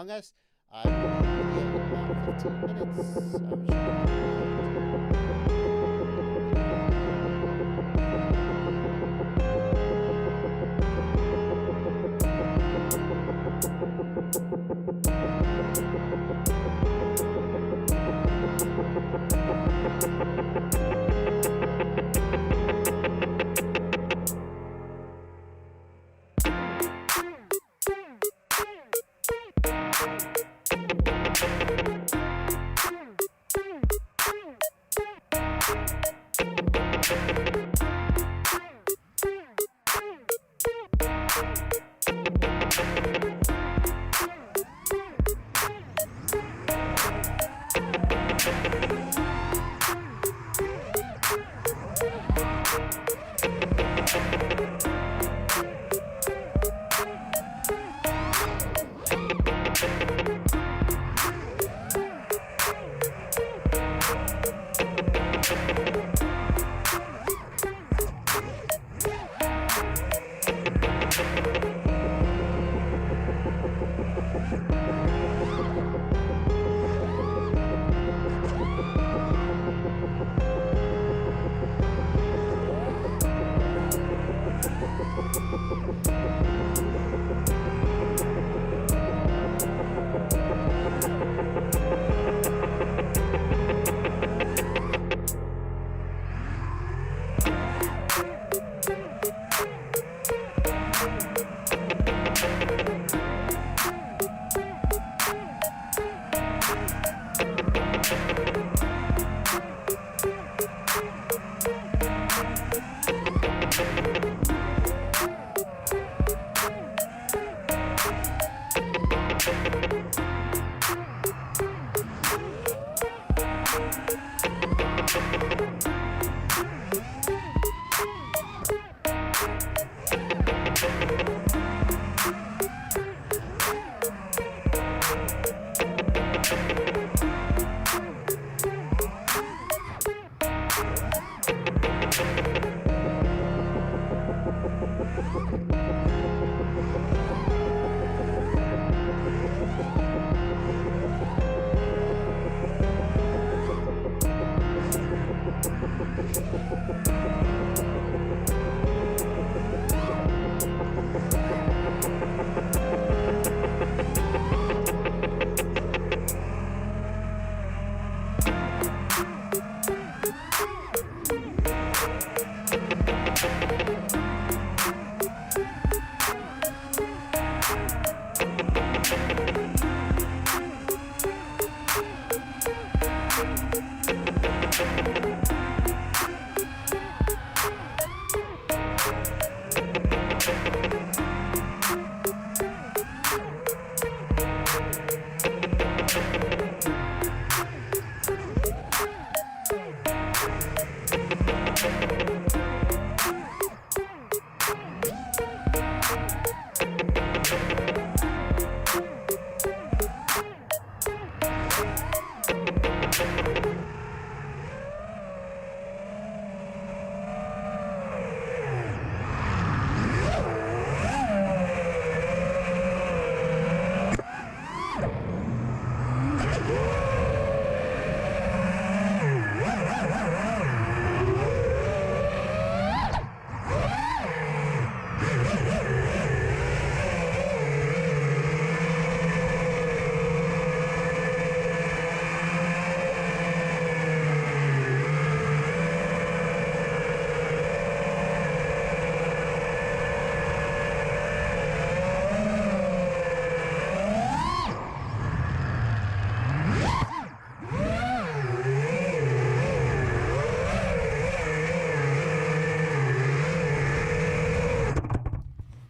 us. I will be in about 15 minutes.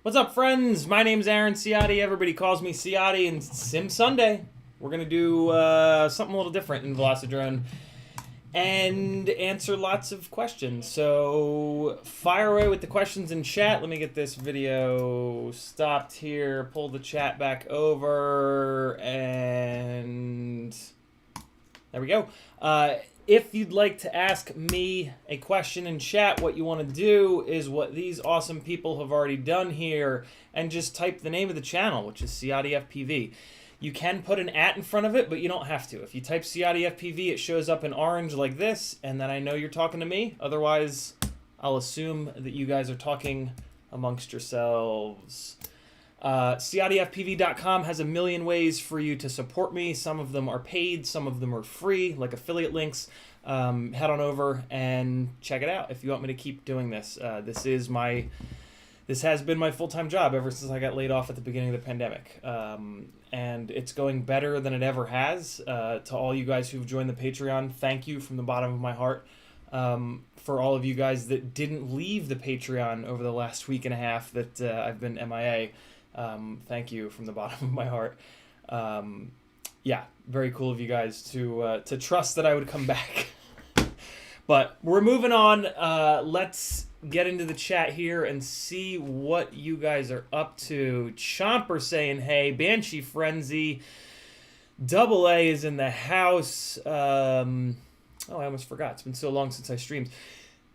What's up, friends? My name's Aaron Ciotti. Everybody calls me Ciotti, and Sim Sunday. We're going to do something a little different in Velocidrone and answer lots of questions. So fire away with the questions in chat. Let me get this video stopped here, pull the chat back over, and there we go. If you'd like to ask me a question in chat, what you want to do is what these awesome people have already done here, and just type the name of the channel, which is CiottiFPV. You can put an @ in front of it, but you don't have to. If you type CiottiFPV, it shows up in orange like this, and then I know you're talking to me. Otherwise, I'll assume that you guys are talking amongst yourselves. CiottiFPV.com has a million ways for you to support me. Some of them are paid, some of them are free, like affiliate links. Head on over and check it out if you want me to keep doing this. This has been my full-time job ever since I got laid off at the beginning of the pandemic. And it's going better than it ever has. To all you guys who've joined the Patreon, thank you from the bottom of my heart. For all of you guys that didn't leave the Patreon over the last week and a half that I've been MIA, thank you from the bottom of my heart. Yeah, very cool of you guys to trust that I would come back. But we're moving on. Let's get into the chat here and see what you guys are up to. Chomper saying, hey, Banshee Frenzy. Double A is in the house. Oh, I almost forgot. It's been so long since I streamed.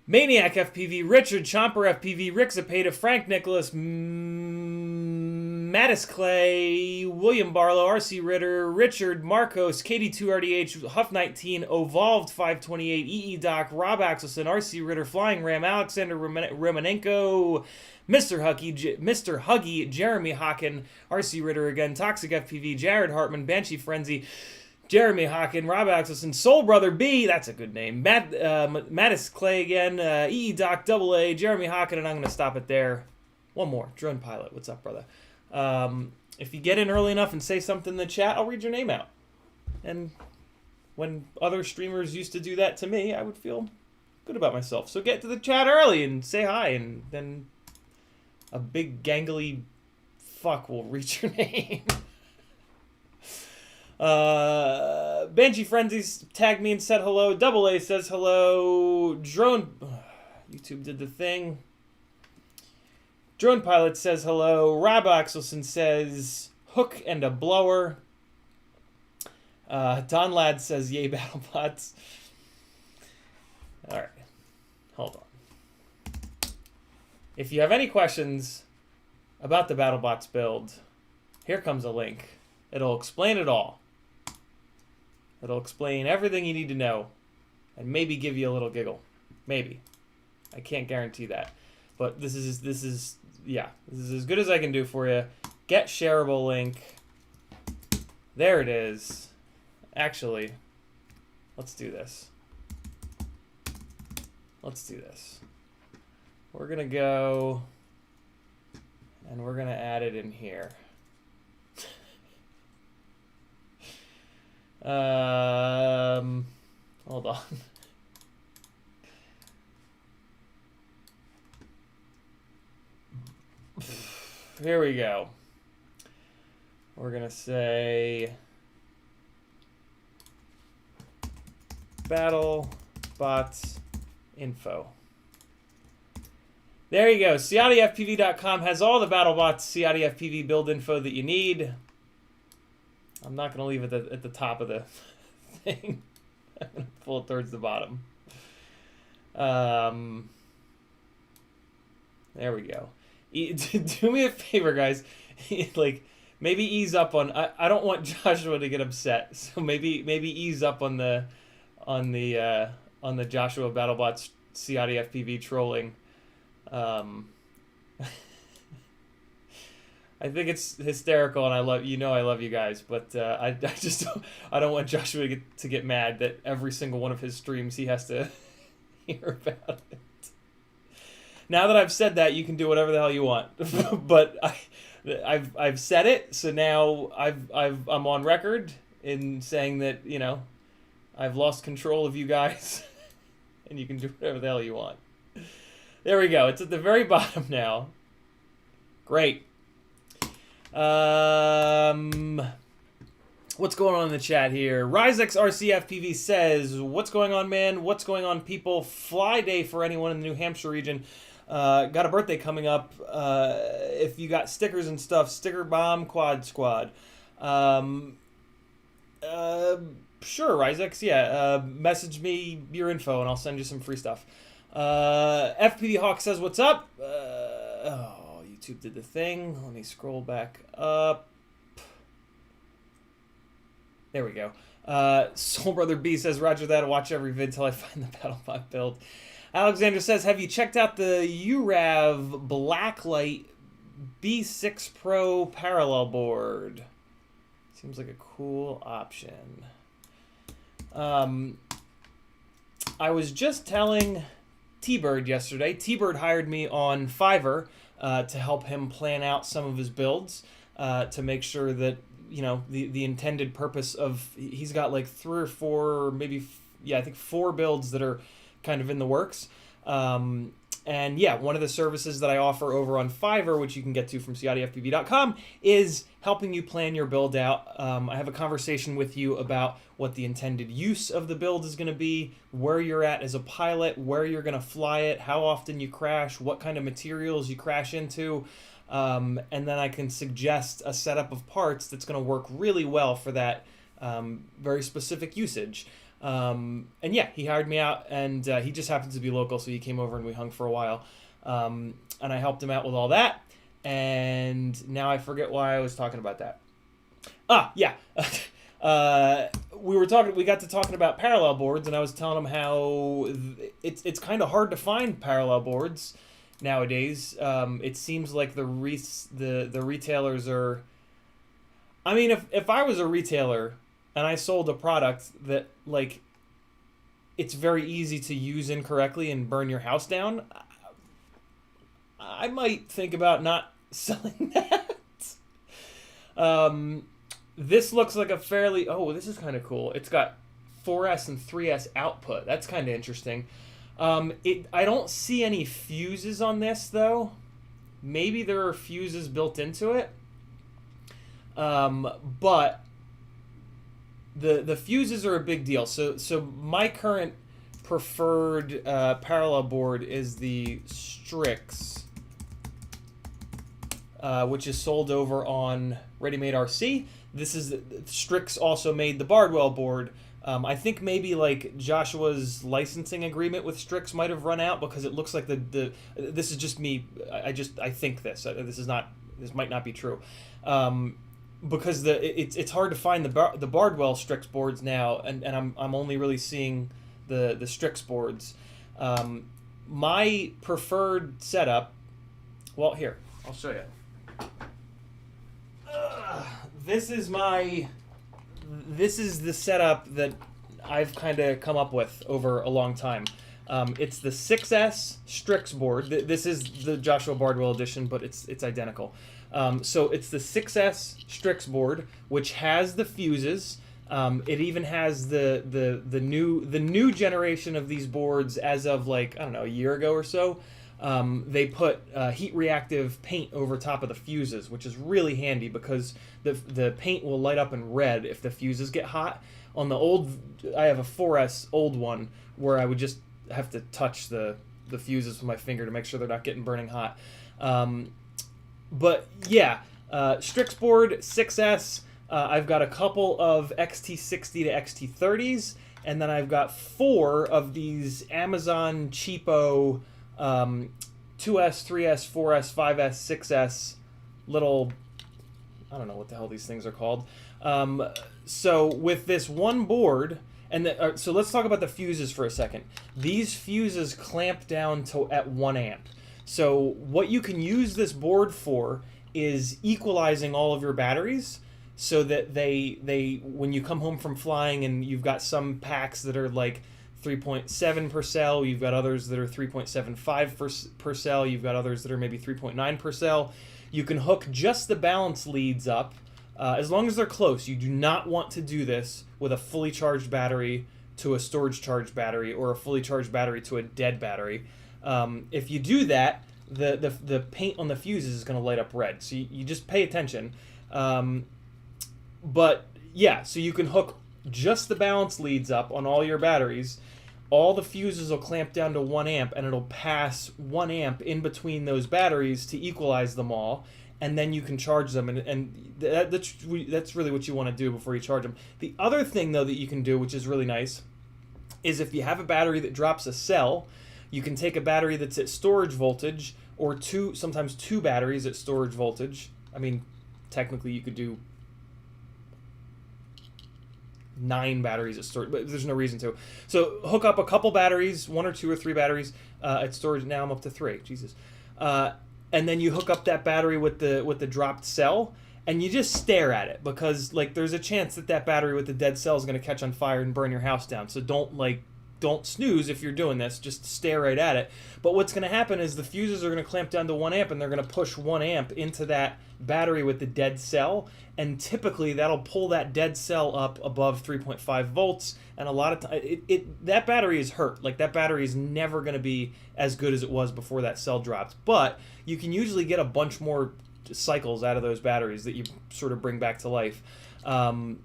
Maniac FPV, Richard, Chomper FPV, Rick Zapata, Frank Nicholas, Mattis Clay, William Barlow, RC Ritter, Richard, Marcos, KD2RDH, Huff 19, Evolved 528, EE Doc, Rob Axelson, RC Ritter, Flying Ram, Alexander Romanenko, Mr. Huggy, Jeremy Hawken, RC Ritter again, Toxic FPV, Jared Hartman, Banshee Frenzy, Jeremy Hawken, Rob Axelson, Soul Brother B, that's a good name, Mattis Clay again, EE Doc, Double A, Jeremy Hawken, and I'm going to stop it there. One more, Drone Pilot, what's up, brother? If you get in early enough and say something in the chat, I'll read your name out. And when other streamers used to do that to me, I would feel good about myself. So get to the chat early and say hi, and then a big gangly fuck will read your name. Banshee Frenzies tagged me and said hello. Double A says hello. Drone... YouTube did the thing. Drone Pilot says hello. Rob Axelson says hook and a blower. Don Ladd says yay Battlebots. Alright. Hold on. If you have any questions about the Battlebots build, here comes a link. It'll explain it all. It'll explain everything you need to know and maybe give you a little giggle. Maybe. I can't guarantee that. But this is as good as I can do for you. Get shareable link. There it is. Actually, let's do this. Let's do this. We're going to go and we're going to add it in here. Hold on. Here we go. We're gonna say BattleBots info. There you go. CiottiFPV.com has all the BattleBots CiottiFPV build info that you need. I'm not gonna leave it at the top of the thing. I'm gonna pull it towards the bottom. There we go. Do me a favor, guys. Like, maybe ease up on. I don't want Joshua to get upset, so maybe ease up on the Joshua BattleBots CiottiFPV trolling. I think it's hysterical, and I love you guys, but I don't want Joshua to get mad that every single one of his streams he has to hear about it. Now that I've said that, you can do whatever the hell you want. But I've said it, so now I'm on record in saying that, you know, I've lost control of you guys, and you can do whatever the hell you want. There we go. It's at the very bottom now. Great. What's going on in the chat here? Ryzex RCFPV says, what's going on, man? What's going on, people? Fly day for anyone in the New Hampshire region. Got a birthday coming up. If you got stickers and stuff, Sticker Bomb Quad Squad. Sure, Ryzex, yeah. Message me your info and I'll send you some free stuff. FPV Hawk says, what's up? Oh, YouTube did the thing. Let me scroll back up. There we go. Soul Brother B says, Roger that. I'll watch every vid till I find the Battlebot build. Alexander says, have you checked out the URAV Blacklight B6 Pro parallel board? Seems like a cool option. I was just telling T-Bird yesterday. T-Bird hired me on Fiverr to help him plan out some of his builds to make sure that, you know, the intended purpose of, he's got like 3 or 4, maybe, I think 4 builds that are kind of in the works. And yeah, one of the services that I offer over on Fiverr, which you can get to from CiottiFPV.com, is helping you plan your build out. I have a conversation with you about what the intended use of the build is going to be, where you're at as a pilot, where you're going to fly it, how often you crash, what kind of materials you crash into, and then I can suggest a setup of parts that's going to work really well for that very specific usage. And yeah, he hired me out, and he just happens to be local, so he came over and we hung for a while. And I helped him out with all that, and now I forget why I was talking about that. Yeah. We got to talking about parallel boards, and I was telling him how it's kind of hard to find parallel boards nowadays. It seems like the retailers are, I mean, if I was a retailer and I sold a product that, like, it's very easy to use incorrectly and burn your house down, I might think about not selling that. This looks like a fairly, this is kind of cool. It's got 4S and 3S output. That's kind of interesting. I don't see any fuses on this, though. Maybe there are fuses built into it. But the fuses are a big deal. So my current preferred parallel board is the Strix, which is sold over on Ready Made RC. This is Strix also made the Bardwell board. I think maybe like Joshua's licensing agreement with Strix might have run out, because it looks like this is just me. I think this might not be true. Because it's hard to find the Bardwell Strix boards now, and I'm only really seeing the Strix boards. My preferred setup, well, here, I'll show you. This is the setup that I've kind of come up with over a long time. It's the 6S Strix board. This is the Joshua Bardwell edition, but it's identical. So it's the 6S Strix board, which has the fuses. It even has the new generation of these boards as of, like, I don't know, a year ago or so. They put heat reactive paint over top of the fuses, which is really handy because the paint will light up in red if the fuses get hot. On the old, I have a 4S old one where I would just have to touch the fuses with my finger to make sure they're not getting burning hot. But yeah, Strix board, 6S. I've got a couple of XT60 to XT30s, and then I've got 4 of these Amazon cheapo 2S, 3S, 4S, 5S, 6S little, I don't know what the hell these things are called. So with this one board, so let's talk about the fuses for a second. These fuses clamp down at 1 amp. So what you can use this board for is equalizing all of your batteries, so that they when you come home from flying and you've got some packs that are like 3.7 per cell, you've got others that are 3.75 per cell, you've got others that are maybe 3.9 per cell. You can hook just the balance leads up, as long as they're close. You do not want to do this with a fully charged battery to a storage charged battery, or a fully charged battery to a dead battery. If you do that, the paint on the fuses is going to light up red. So you just pay attention. But yeah, so you can hook just the balance leads up on all your batteries. All the fuses will clamp down to 1 amp, and it'll pass 1 amp in between those batteries to equalize them all, and then you can charge them, and that's really what you want to do before you charge them. The other thing, though, that you can do, which is really nice, is if you have a battery that drops a cell, you can take a battery that's at storage voltage, or sometimes two batteries at storage voltage. I mean, technically you could do 9 batteries at storage, but there's no reason to. So hook up a couple batteries, 1 or 2 or 3 batteries at storage. Now I'm up to 3. Jesus. And then you hook up that battery with the dropped cell, and you just stare at it, because like there's a chance that battery with the dead cell is going to catch on fire and burn your house down. So don't snooze if you're doing this. Just stare right at it. But what's going to happen is the fuses are going to clamp down to 1 amp, and they're going to push 1 amp into that battery with the dead cell, and typically that'll pull that dead cell up above 3.5 volts. And a lot of times that battery is hurt. Like, that battery is never going to be as good as it was before that cell dropped. But you can usually get a bunch more cycles out of those batteries that you sort of bring back to life. And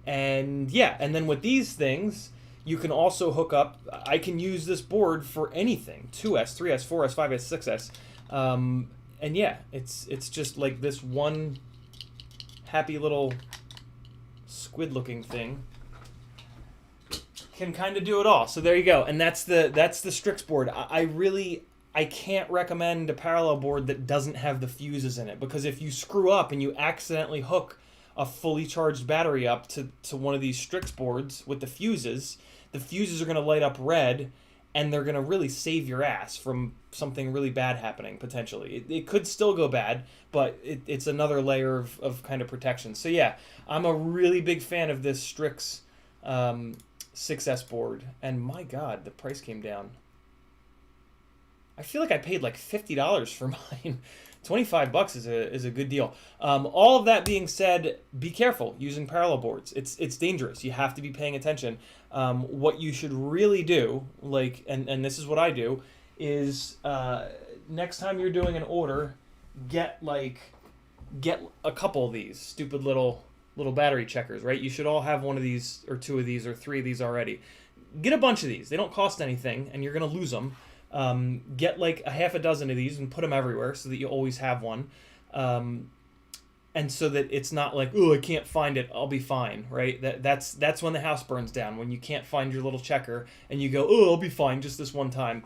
then with these things, you can also hook up. I can use this board for anything: 2S, 3S, 4S, 5S, 6S. And yeah, it's just like this one happy little squid-looking thing can kind of do it all. So there you go, and that's the Strix board. I can't recommend a parallel board that doesn't have the fuses in it, because if you screw up and you accidentally hook a fully charged battery up to one of these Strix boards with the fuses are going to light up red, and they're going to really save your ass from something really bad happening, potentially. It could still go bad, but it's another layer of kind of protection. So yeah, I'm a really big fan of this Strix 6S board, and my God, the price came down. I feel like I paid like $50 for mine. $25 is a good deal. All of that being said, be careful using parallel boards. It's dangerous. You have to be paying attention. What you should really do, like, and this is what I do, is next time you're doing an order, get a couple of these stupid little battery checkers, right? You should all have one of these, or 2 of these, or 3 of these already. Get a bunch of these. They don't cost anything, and you're going to lose them. Get like a half a dozen of these and put them everywhere so that you always have one. And so that it's not like, oh, I can't find it, I'll be fine, right? That's when the house burns down, when you can't find your little checker and you go, oh, I'll be fine just this one time.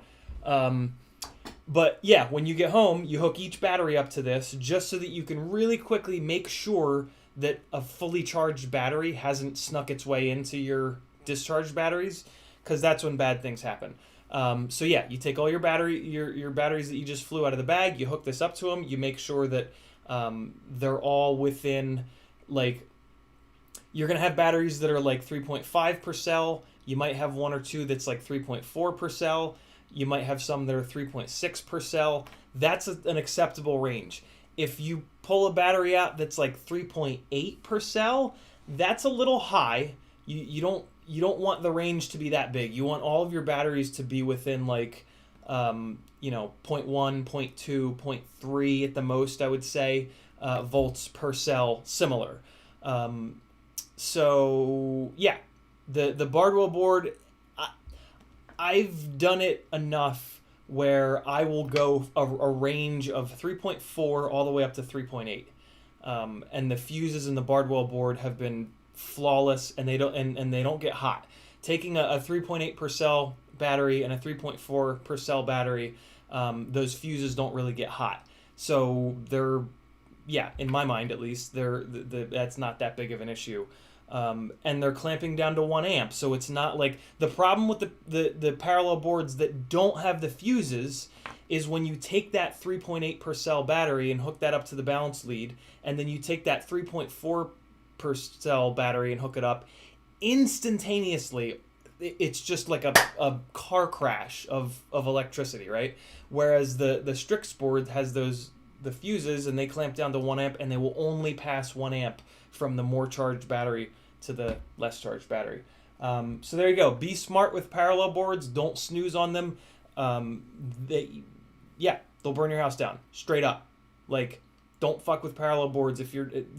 But yeah, when you get home, you hook each battery up to this just so that you can really quickly make sure that a fully charged battery hasn't snuck its way into your discharged batteries, because that's when bad things happen. So yeah, you take all your batteries that you just flew out of the bag, you hook this up to them, you make sure that they're all within, like, you're going to have batteries that are like 3.5 per cell. You might have 1 or 2 that's like 3.4 per cell. You might have some that are 3.6 per cell. That's an acceptable range. If you pull a battery out that's like 3.8 per cell, that's a little high. You don't want the range to be that big. You want all of your batteries to be within like, 0.1, 0.2, 0.3 at the most, I would say, volts per cell, similar. So yeah, the Bardwell board, I've done it enough where I will go a range of 3.4 all the way up to 3.8. And the fuses in the Bardwell board have been flawless, and they don't get hot. Taking a 3.8 per cell battery and a 3.4 per cell battery, those fuses don't really get hot. So they're, yeah, in my mind at least, that's not that big of an issue. And they're clamping down to 1 amp, so it's not like the problem with the parallel boards that don't have the fuses is when you take that 3.8 per cell battery and hook that up to the balance lead, and then you take that 3.4 per cell battery and hook it up, instantaneously it's just like a car crash of electricity, right? Whereas the Strix board has the fuses, and they clamp down to 1 amp, and they will only pass 1 amp from the more charged battery to the less charged battery. So there you go. Be smart with parallel boards. Don't snooze on them. They'll burn your house down straight up. Like, don't fuck with parallel boards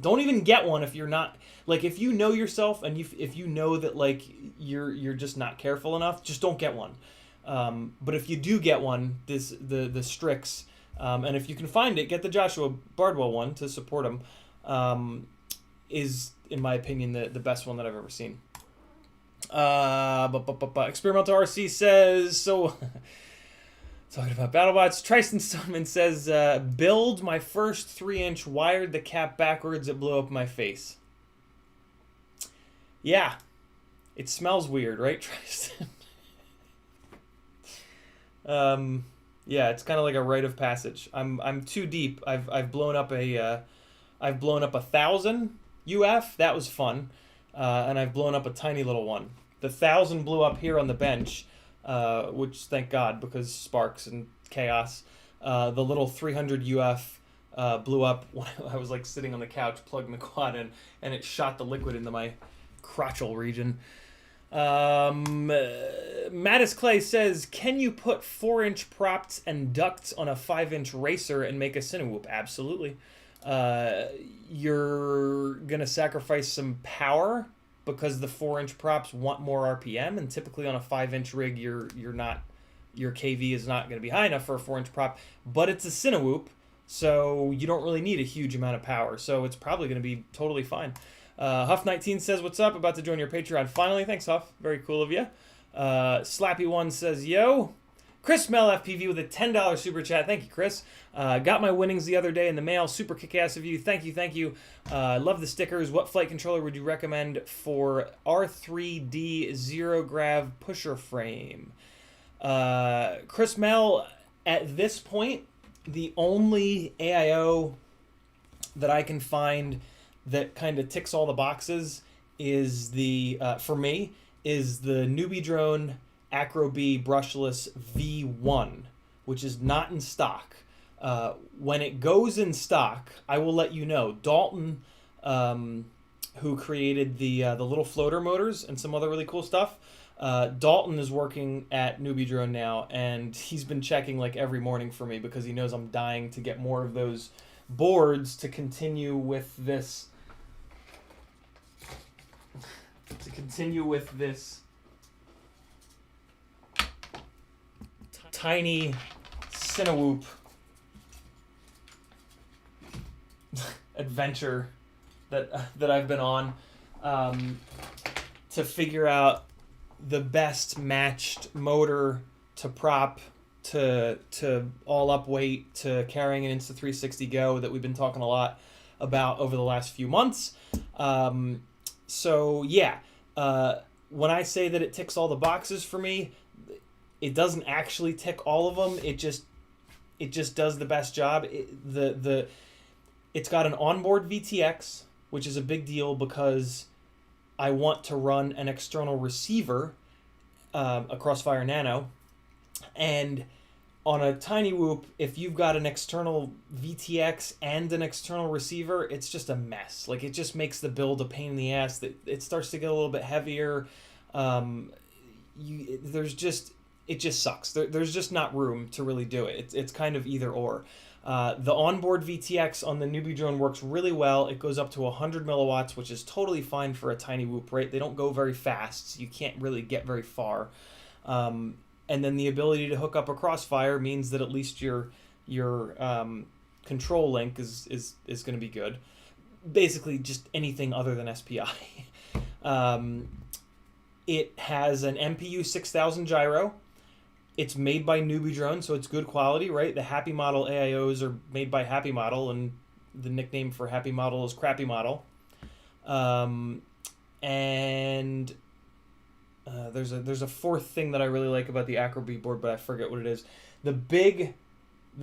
don't even get one if you're not, like, if you know yourself and if you know that, like, you're just not careful enough, just don't get one. But if you do get one, the Strix, and if you can find it, get the Joshua Bardwell one to support him, is, in my opinion, the best one that I've ever seen. Experimental RC says, so talking about Battlebots, Tristan Stoneman says, build my first 3-inch, wired the cap backwards, it blew up my face. Yeah, It smells weird, right, Tristan? Yeah, it's kind of like a rite of passage. I'm too deep. I've blown up a 1,000 UF. That was fun, and I've blown up a tiny little one. The 1,000 blew up here on the bench, which thank God, because sparks and chaos. The little 300 UF blew up when I was like sitting on the couch plugging the quad in, and it shot the liquid into my crotchal region. Mattis Clay says, can you put 4-inch props and ducts on a 5-inch racer and make a Cinewhoop? Absolutely. You're gonna sacrifice some power because the 4-inch props want more RPM, and typically on a 5-inch rig, your KV is not gonna be high enough for a 4-inch prop, but it's a Cinewhoop, so you don't really need a huge amount of power, so it's probably gonna be totally fine. Huff19 says, what's up? About to join your Patreon. Finally. Thanks, Huff. Very cool of you. Slappy1 says, yo. Chris Mel FPV with a $10 super chat. Thank you, Chris. Got my winnings the other day in the mail. Super kick-ass of you. Thank you, thank you. Love the stickers. What flight controller would you recommend for R3D Zero Grav pusher frame? Chris Mel, at this point, the only AIO that I can find that kind of ticks all the boxes is the, for me, is the Newbie Acro B brushless V1, which is not in stock. When it goes in stock, I will let you know. Dalton, who created the little floater motors and some other really cool stuff, Dalton is working at Newbie now, and he's been checking like every morning for me because he knows I'm dying to get more of those boards to continue with this. Tiny Cinewhoop adventure that I've been on, to figure out the best matched motor to prop to all up weight to carrying an Insta360 Go that we've been talking a lot about over the last few months. So yeah, when I say that it ticks all the boxes for me, it doesn't actually tick all of them. It just does the best job. It's got an onboard VTX, which is a big deal because I want to run an external receiver, a Crossfire Nano, and on a tiny whoop, if you've got an external VTX and an external receiver, it's just a mess. Like, it just makes the build a pain in the ass. That it starts to get a little bit heavier. It just sucks. There's just not room to really do it. It's kind of either or. The onboard VTX on the Newbie drone works really well. It goes up to 100 milliwatts, which is totally fine for a tiny whoop, right? They don't go very fast, so you can't really get very far. And then the ability to hook up a Crossfire means that at least your control link is going to be good. Basically, just anything other than SPI. It has an MPU 6000 gyro. It's made by Newbie Drone, so it's good quality, right? The Happy Model AIOs are made by Happy Model, and the nickname for Happy Model is Crappy Model. There's a fourth thing that I really like about the Acro B board, but I forget what it is. The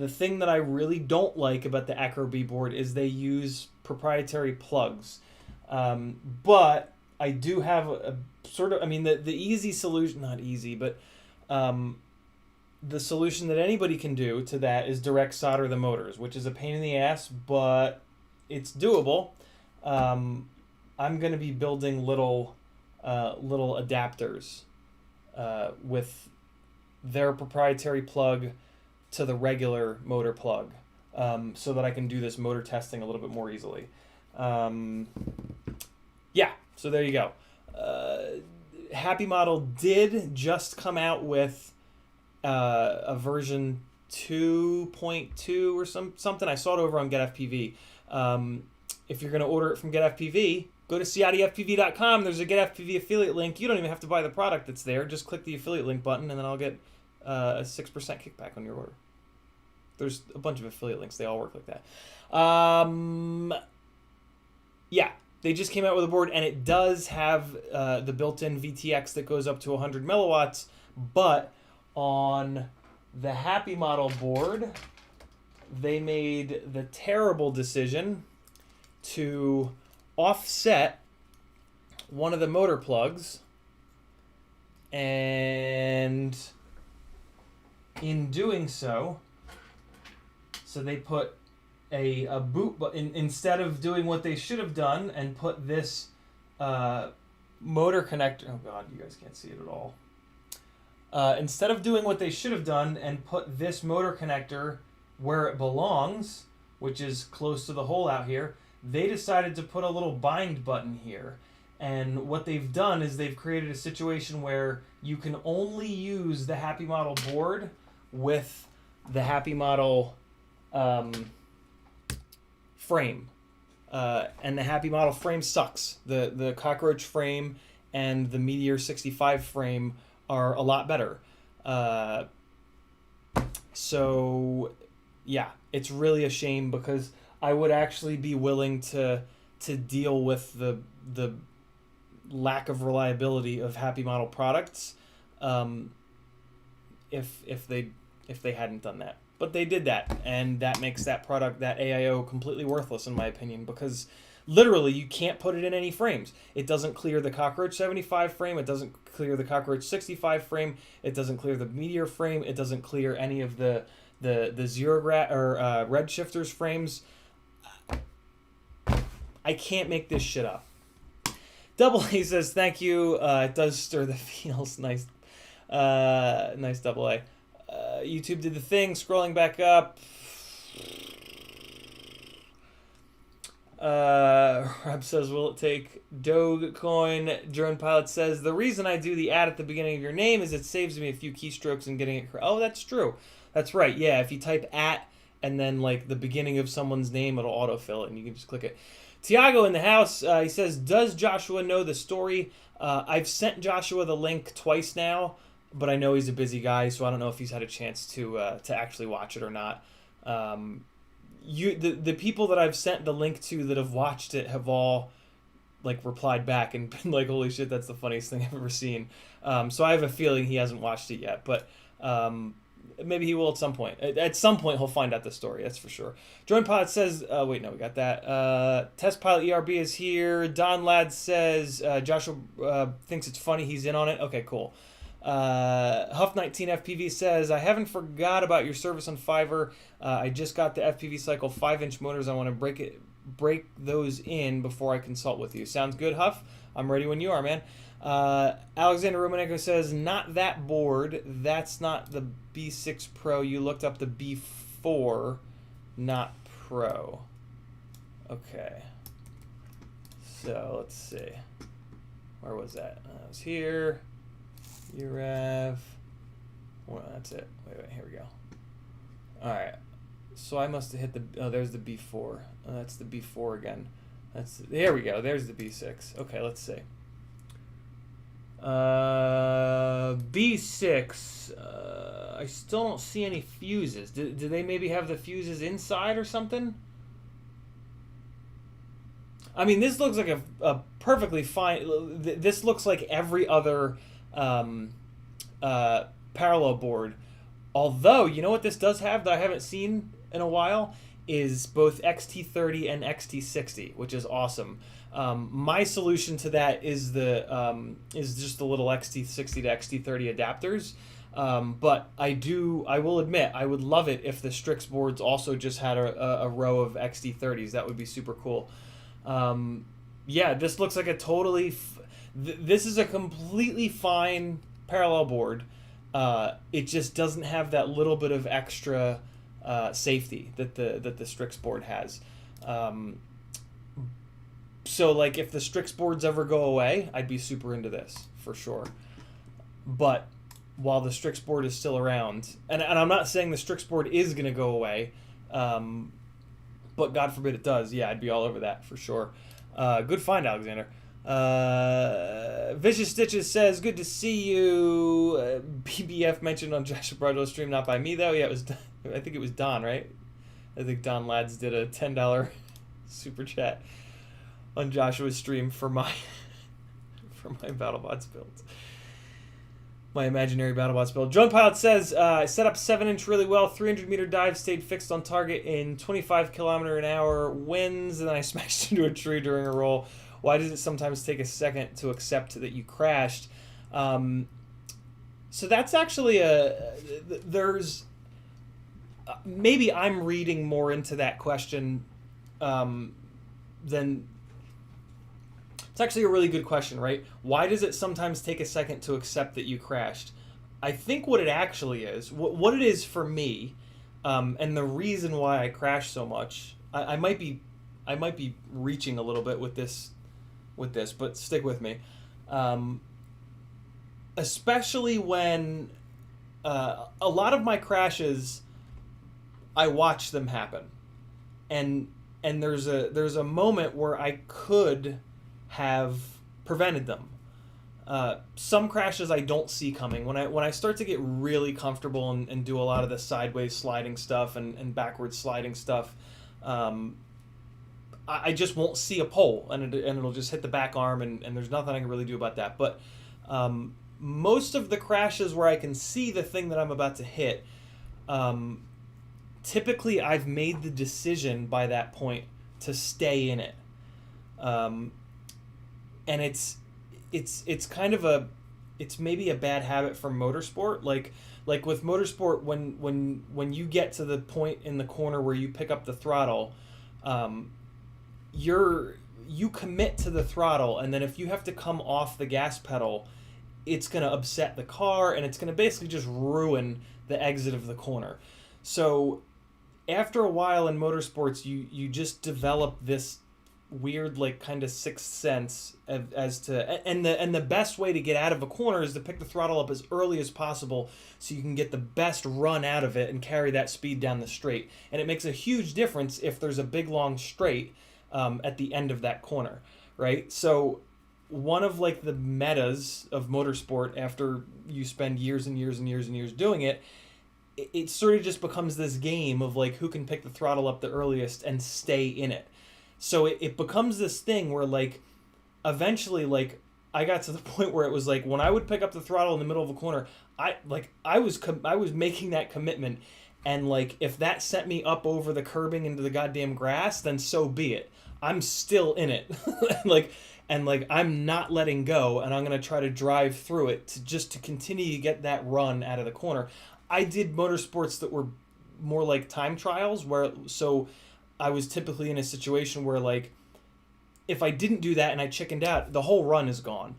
thing that I really don't like about the Acro B board is they use proprietary plugs. But I do have a sort of, I mean, the easy solution, not easy, but the solution that anybody can do to that is direct solder the motors, which is a pain in the ass, but it's doable. I'm going to be building little adapters with their proprietary plug to the regular motor plug, so that I can do this motor testing a little bit more easily. Yeah, so there you go. Happy Model did just come out with a version 2.2 or something. I saw it over on GetFPV. If you're going to order it from GetFPV, go to CiottiFPV.com. There's a GetFPV affiliate link. You don't even have to buy the product that's there. Just click the affiliate link button, and then I'll get a 6% kickback on your order. There's a bunch of affiliate links. They all work like that. Yeah. they just came out with a board, and it does have the built-in VTX that goes up to 100 milliwatts, but on the Happy Model board, they made the terrible decision to offset one of the motor plugs, and in doing so they put a boot, but instead of doing what they should have done and put this motor connector, oh god, you guys can't see it at all. Instead of doing what they should have done and put this motor connector where it belongs, which is close to the hole out here, they decided to put a little bind button here. And what they've done is they've created a situation where you can only use the Happy Model board with the Happy Model frame. And the Happy Model frame sucks. The Cockroach frame and the Meteor 65 frame are a lot better. So yeah, it's really a shame, because I would actually be willing to deal with the lack of reliability of Happy Model products if they hadn't done that. But they did that, and that makes that product, that AIO, completely worthless in my opinion, because literally you can't put it in any frames. It doesn't clear the Cockroach 75 frame, it doesn't clear the Cockroach 65 frame, it doesn't clear the Meteor frame, it doesn't clear any of the Zero or Red Shifters frames. I can't make this shit up. Double A says, thank you. It does stir the feels. Nice. Nice Double A. YouTube did the thing. Scrolling back up. Rob says, will it take Dogecoin? Drone Pilot says, the reason I do the ad at the beginning of your name is it saves me a few keystrokes and getting it correct. Oh, that's true. That's right. Yeah, if you type at and then like the beginning of someone's name, it'll autofill it and you can just click it. Tiago in the house, he says, does Joshua know the story? I've sent Joshua the link twice now, but I know he's a busy guy, so I don't know if he's had a chance to actually watch it or not. The people that I've sent the link to that have watched it have all like replied back and been like, holy shit, that's the funniest thing I've ever seen. So I have a feeling he hasn't watched it yet, but maybe he will at some point. At some point, he'll find out the story. That's for sure. Drone Pilot says, wait, no, we got that. Test Pilot ERB is here. Don Ladd says, Joshua thinks it's funny. He's in on it. Okay, cool. Huff19FPV says, I haven't forgot about your service on Fiverr. I just got the FPV Cycle 5-inch motors. I want to break those in before I consult with you. Sounds good, Huff? I'm ready when you are, man. Alexander Romanenko says, not that board. That's not the B6 Pro. You looked up the B4, not Pro. Okay. So, let's see. Where was that? That was here. UREV. Well, that's it. Wait, here we go. Alright. So I must have hit the... Oh, there's the B4. Oh, that's the B4 again. There we go. There's the B6. Okay, let's see. B6. I still don't see any fuses. Do they maybe have the fuses inside or something? I mean, this looks like a perfectly fine... This looks like every other parallel board. Although, you know what this does have that I haven't seen in a while? Is both XT30 and XT60, which is awesome. My solution to that is just the little XT60 to XT30 adapters. But I will admit, I would love it if the Strix boards also just had a row of XT30s. That would be super cool. Yeah, this looks like a totally... this is a completely fine parallel board. It just doesn't have that little bit of extra safety that the Strix board has. So like if the Strix boards ever go away, I'd be super into this for sure. But while the Strix board is still around, and I'm not saying the Strix board is going to go away, but God forbid it does, yeah, I'd be all over that for sure. Good find, Alexander. Vicious Stitches says, good to see you. BBF mentioned on Joshua Broadwell's stream, not by me though. Yeah, it was. I think it was Don, right? I think Don Lads did a $10 super chat. on Joshua's stream for my for my Battlebots builds. My imaginary Battlebots build. Drone Pilot says, set up 7-inch really well, 300-meter dive, stayed fixed on target in 25-kilometer-an-hour winds, and then I smashed into a tree during a roll. Why does it sometimes take a second to accept that you crashed? So that's actually there's... maybe I'm reading more into that question than... It's actually a really good question, right? Why does it sometimes take a second to accept that you crashed? I think what it actually is, what it is for me, and the reason why I crash so much, I might be reaching a little bit with this, but stick with me. Especially when a lot of my crashes, I watch them happen, and there's a moment where I could have prevented them. Some crashes I don't see coming. When I start to get really comfortable and do a lot of the sideways sliding stuff and backwards sliding stuff, I just won't see a pole, and it'll just hit the back arm, and there's nothing I can really do about that. But most of the crashes where I can see the thing that I'm about to hit, typically I've made the decision by that point to stay in it. And it's kind of it's maybe a bad habit for motorsport. Like with motorsport, when you get to the point in the corner where you pick up the throttle, you commit to the throttle, and then if you have to come off the gas pedal, it's going to upset the car, and it's going to basically just ruin the exit of the corner. So after a while in motorsports, you just develop this weird, like, kind of sixth sense as to, and the best way to get out of a corner is to pick the throttle up as early as possible so you can get the best run out of it and carry that speed down the straight. And it makes a huge difference if there's a big long straight at the end of that corner, right? So one of, like, the metas of motorsport, after you spend years and years and years and years doing it, it sort of just becomes this game of, like, who can pick the throttle up the earliest and stay in it. So it becomes this thing where, like, eventually, like, I got to the point where it was like, when I would pick up the throttle in the middle of a corner, I was making that commitment, and, like, if that sent me up over the curbing into the goddamn grass, then so be it. I'm still in it. like I'm not letting go, and I'm gonna try to drive through it to continue to get that run out of the corner. I did motorsports that were more like time trials, so I was typically in a situation where, like, if I didn't do that and I chickened out, the whole run is gone.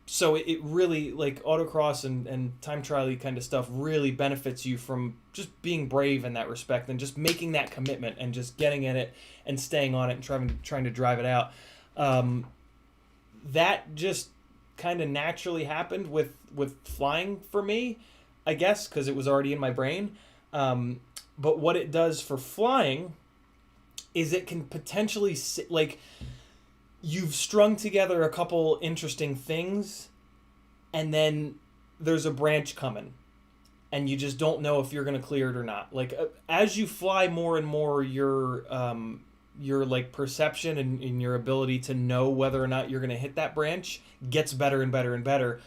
So it really, like, autocross and time trial kind of stuff really benefits you from just being brave in that respect and just making that commitment and just getting in it and staying on it and trying to drive it out. That just kind of naturally happened with flying for me, I guess, because it was already in my brain. But what it does for flying is it can potentially, like, you've strung together a couple interesting things, and then there's a branch coming, and you just don't know if you're going to clear it or not. Like, as you fly more and more, your like, perception and your ability to know whether or not you're going to hit that branch gets better and better and better.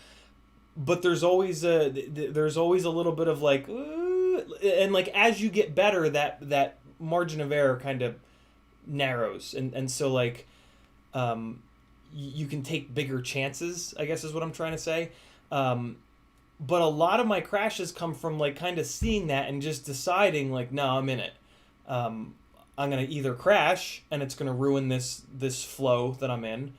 But there's always a little bit of, like, and, like, as you get better, that margin of error kind of narrows, and so, like, you can take bigger chances, I guess is what I'm trying to say. But a lot of my crashes come from, like, kind of seeing that and just deciding, like, no, I'm in it. I'm gonna either crash and it's gonna ruin this flow that I'm in,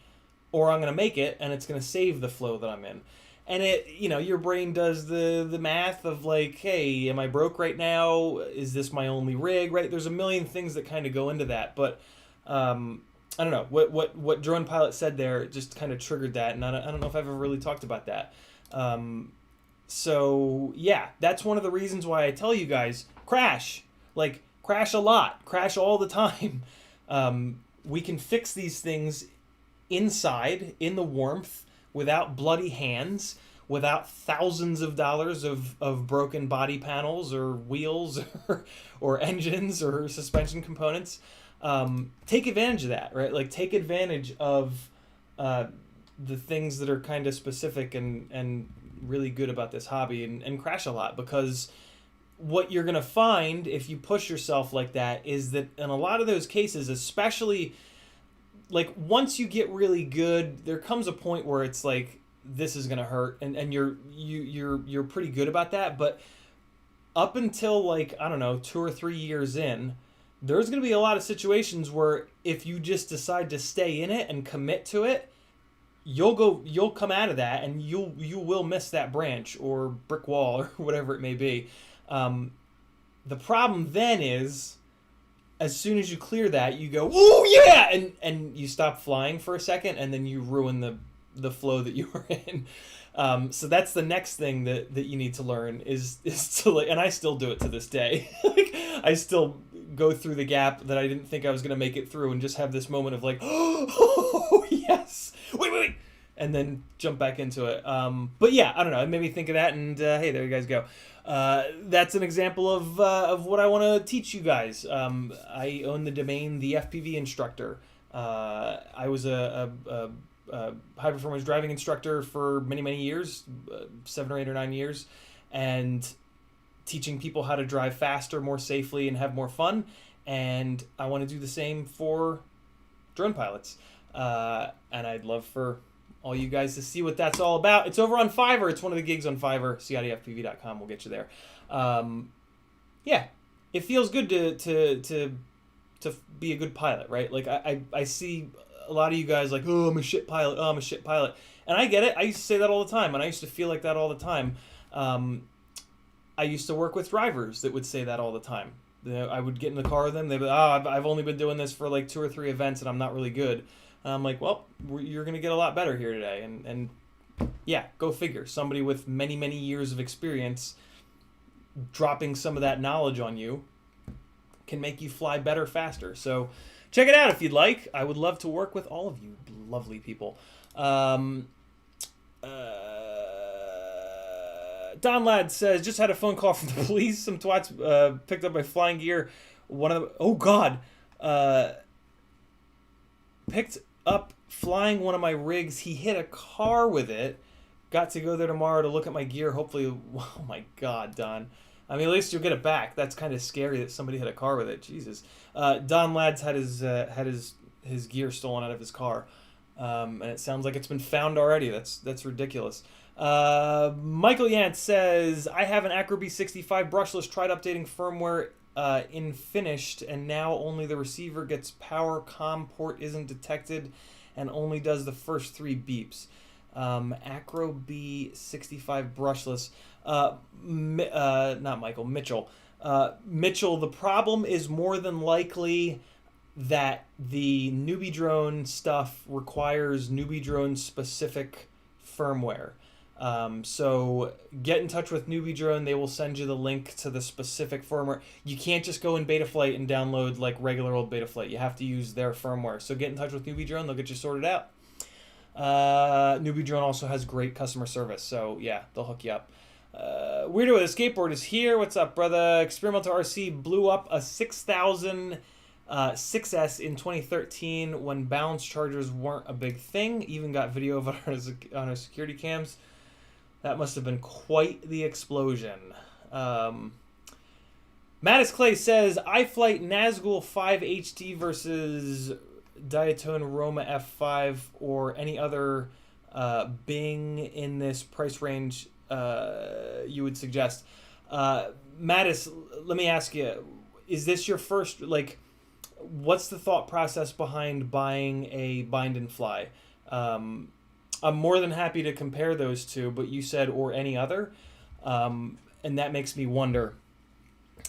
or I'm gonna make it and it's gonna save the flow that I'm in. And it, your brain does the math of, like, hey, am I broke right now? Is this my only rig, right? There's a million things that kind of go into that. But I don't know. What Drone Pilot said there just kind of triggered that. And I don't know if I've ever really talked about that. So, yeah, that's one of the reasons why I tell you guys, crash. Like, crash a lot. Crash all the time. We can fix these things inside, in the warmth, without bloody hands, without thousands of dollars of broken body panels or wheels or engines or suspension components. take advantage of that, right? Like take advantage of the things that are kind of specific and really good about this hobby, and crash a lot, because what you're going to find if you push yourself like that is that in a lot of those cases, especially like once you get really good, there comes a point where it's like, this is going to hurt, and you're pretty good about that. But up until like, I don't know, 2 or 3 years in, there's going to be a lot of situations where if you just decide to stay in it and commit to it, you'll come out of that and you will miss that branch or brick wall or whatever it may be. The problem then is, as soon as you clear that, you go, "Oh yeah," and you stop flying for a second, and then you ruin the flow that you were in. So that's the next thing that you need to learn is to, like, and I still do it to this day. Like, I still go through the gap that I didn't think I was going to make it through, and just have this moment of like, "Oh yes, wait," and then jump back into it. But yeah, I don't know. It made me think of that, and hey, there you guys go. That's an example of what I want to teach you guys. I own the domain The FPV Instructor. I was a high performance driving instructor for many years, 7 or 8 or 9 years, and teaching people how to drive faster, more safely, and have more fun. And I want to do the same for drone pilots. And I'd love for all you guys to see what that's all about. It's over on Fiverr. It's one of the gigs on Fiverr. CiottiFPV.com will get you there. Yeah, it feels good to be a good pilot, right? Like I see a lot of you guys like, "Oh, I'm a shit pilot. Oh, I'm a shit pilot," and I get it. I used to say that all the time, and I used to feel like that all the time. I used to work with drivers that would say that all the time. I would get in the car with them. They'd be, I've only been doing this for like 2 or 3 events, and I'm not really good. And I'm like, well, you're going to get a lot better here today. And yeah, go figure. Somebody with many years of experience dropping some of that knowledge on you can make you fly better, faster. So check it out if you'd like. I would love to work with all of you lovely people. Don Ladd says, just had a phone call from the police. Some twats picked up my flying gear. Picked up flying one of my rigs. He hit a car with it. Got to go there tomorrow to look at my gear. Hopefully, oh my God, Don. I mean, at least you'll get it back. That's kind of scary that somebody hit a car with it. Jesus. Don Ladd's had his gear stolen out of his car. And it sounds like it's been found already. That's ridiculous. Michael Yant says, I have an Acro B65 brushless, tried updating firmware in finished, and now only the receiver gets power, comm port isn't detected, and only does the first 3 beeps. Acro B65 brushless. Not Michael, Mitchell. Mitchell, the problem is more than likely that the newbie drone stuff requires newbie drone specific firmware. So get in touch with Newbie Drone. They will send you the link to the specific firmware. You can't just go in Betaflight and download like regular old Betaflight. You have to use their firmware. So get in touch with Newbie Drone. They'll get you sorted out. Newbie Drone also has great customer service. So yeah, they'll hook you up. Weirdo with a Skateboard is here. What's up, brother? Experimental RC blew up a 6000 6S in 2013 when balance chargers weren't a big thing. Even got video of it on our security cams. That must have been quite the explosion. Mattis Clay says, iFlight Nazgul 5 HD versus Diatone Roma F5 or any other Bing in this price range you would suggest. Mattis, let me ask you, is this your first, like, what's the thought process behind buying a bind and fly? I'm more than happy to compare those two, but you said or any other, and that makes me wonder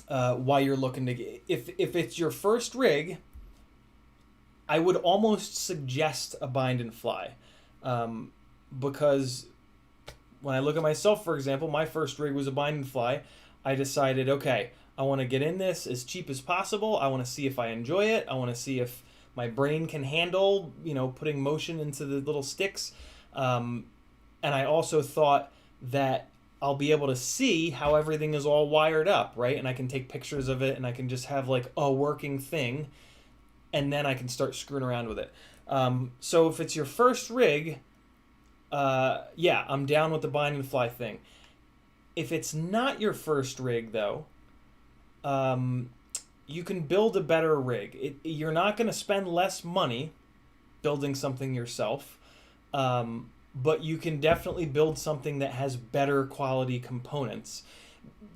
why you're looking to. If it's your first rig, I would almost suggest a bind and fly, because when I look at myself, for example, my first rig was a bind and fly. I decided, okay, I want to get in this as cheap as possible. I want to see if I enjoy it. I want to see if my brain can handle, putting motion into the little sticks. And I also thought that I'll be able to see how everything is all wired up, right? And I can take pictures of it, and I can just have like a working thing. and then I can start screwing around with it. So if it's your first rig, yeah, I'm down with the bind and fly thing. If it's not your first rig, though, you can build a better rig. You're not going to spend less money building something yourself, but you can definitely build something that has better quality components.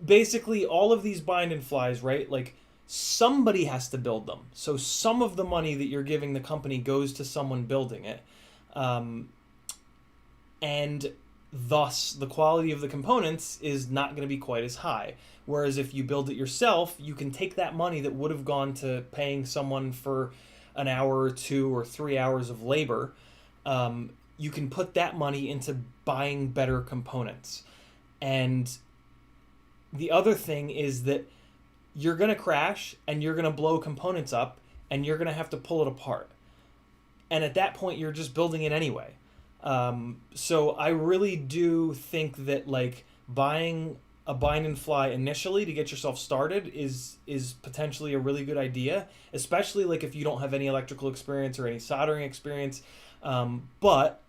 Basically, all of these bind and flies, right? Like, somebody has to build them. So some of the money that you're giving the company goes to someone building it. And thus, the quality of the components is not going to be quite as high. Whereas if you build it yourself, you can take that money that would have gone to paying someone for an hour or 2 or 3 hours of labor. You can put that money into buying better components. And the other thing is that you're going to crash and you're going to blow components up and you're going to have to pull it apart. And at that point, you're just building it anyway. So I really do think that, like, buying a bind and fly initially to get yourself started is potentially a really good idea, especially like if you don't have any electrical experience or any soldering experience. But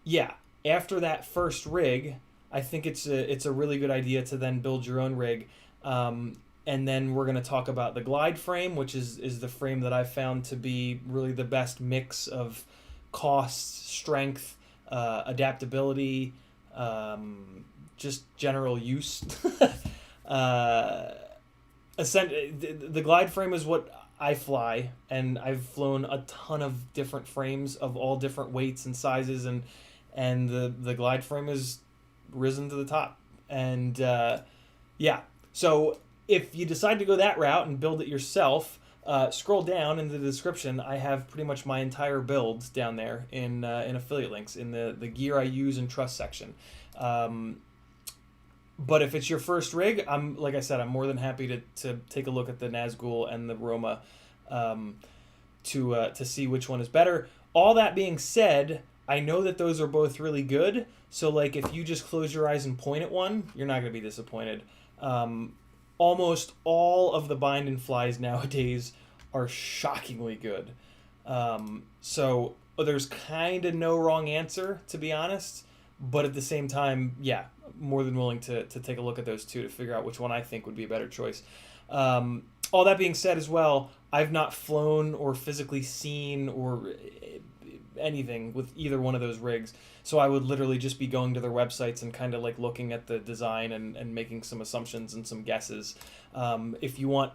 yeah, after that first rig, I think it's a really good idea to then build your own rig. And then we're going to talk about the glide frame, which is the frame that I've found to be really the best mix of cost, strength, adaptability, just general use. The glide frame is what I fly, and I've flown a ton of different frames of all different weights and sizes, and the glide frame has risen to the top. And yeah, so if you decide to go that route and build it yourself, scroll down in the description. I have pretty much my entire build down there in affiliate links in the gear I use and trust section. But if it's your first rig, like I said, I'm more than happy to take a look at the Nazgul and the Roma to see which one is better. All that being said, I know that those are both really good. So like if you just close your eyes and point at one, you're not going to be disappointed. Almost all of the bind and flies nowadays are shockingly good. So there's kind of no wrong answer, to be honest. But at the same time, yeah, more than willing to take a look at those two to figure out which one I think would be a better choice. All that being said as well, I've not flown or physically seen or anything with either one of those rigs. So I would literally just be going to their websites and kind of like looking at the design and making some assumptions and some guesses. If you want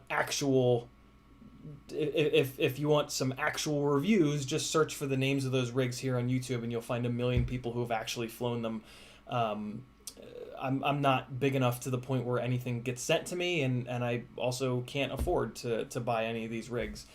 if you want some actual reviews, just search for the names of those rigs here on YouTube and you'll find a million people who have actually flown them. I'm not big enough to the point where anything gets sent to me, and I also can't afford to buy any of these rigs.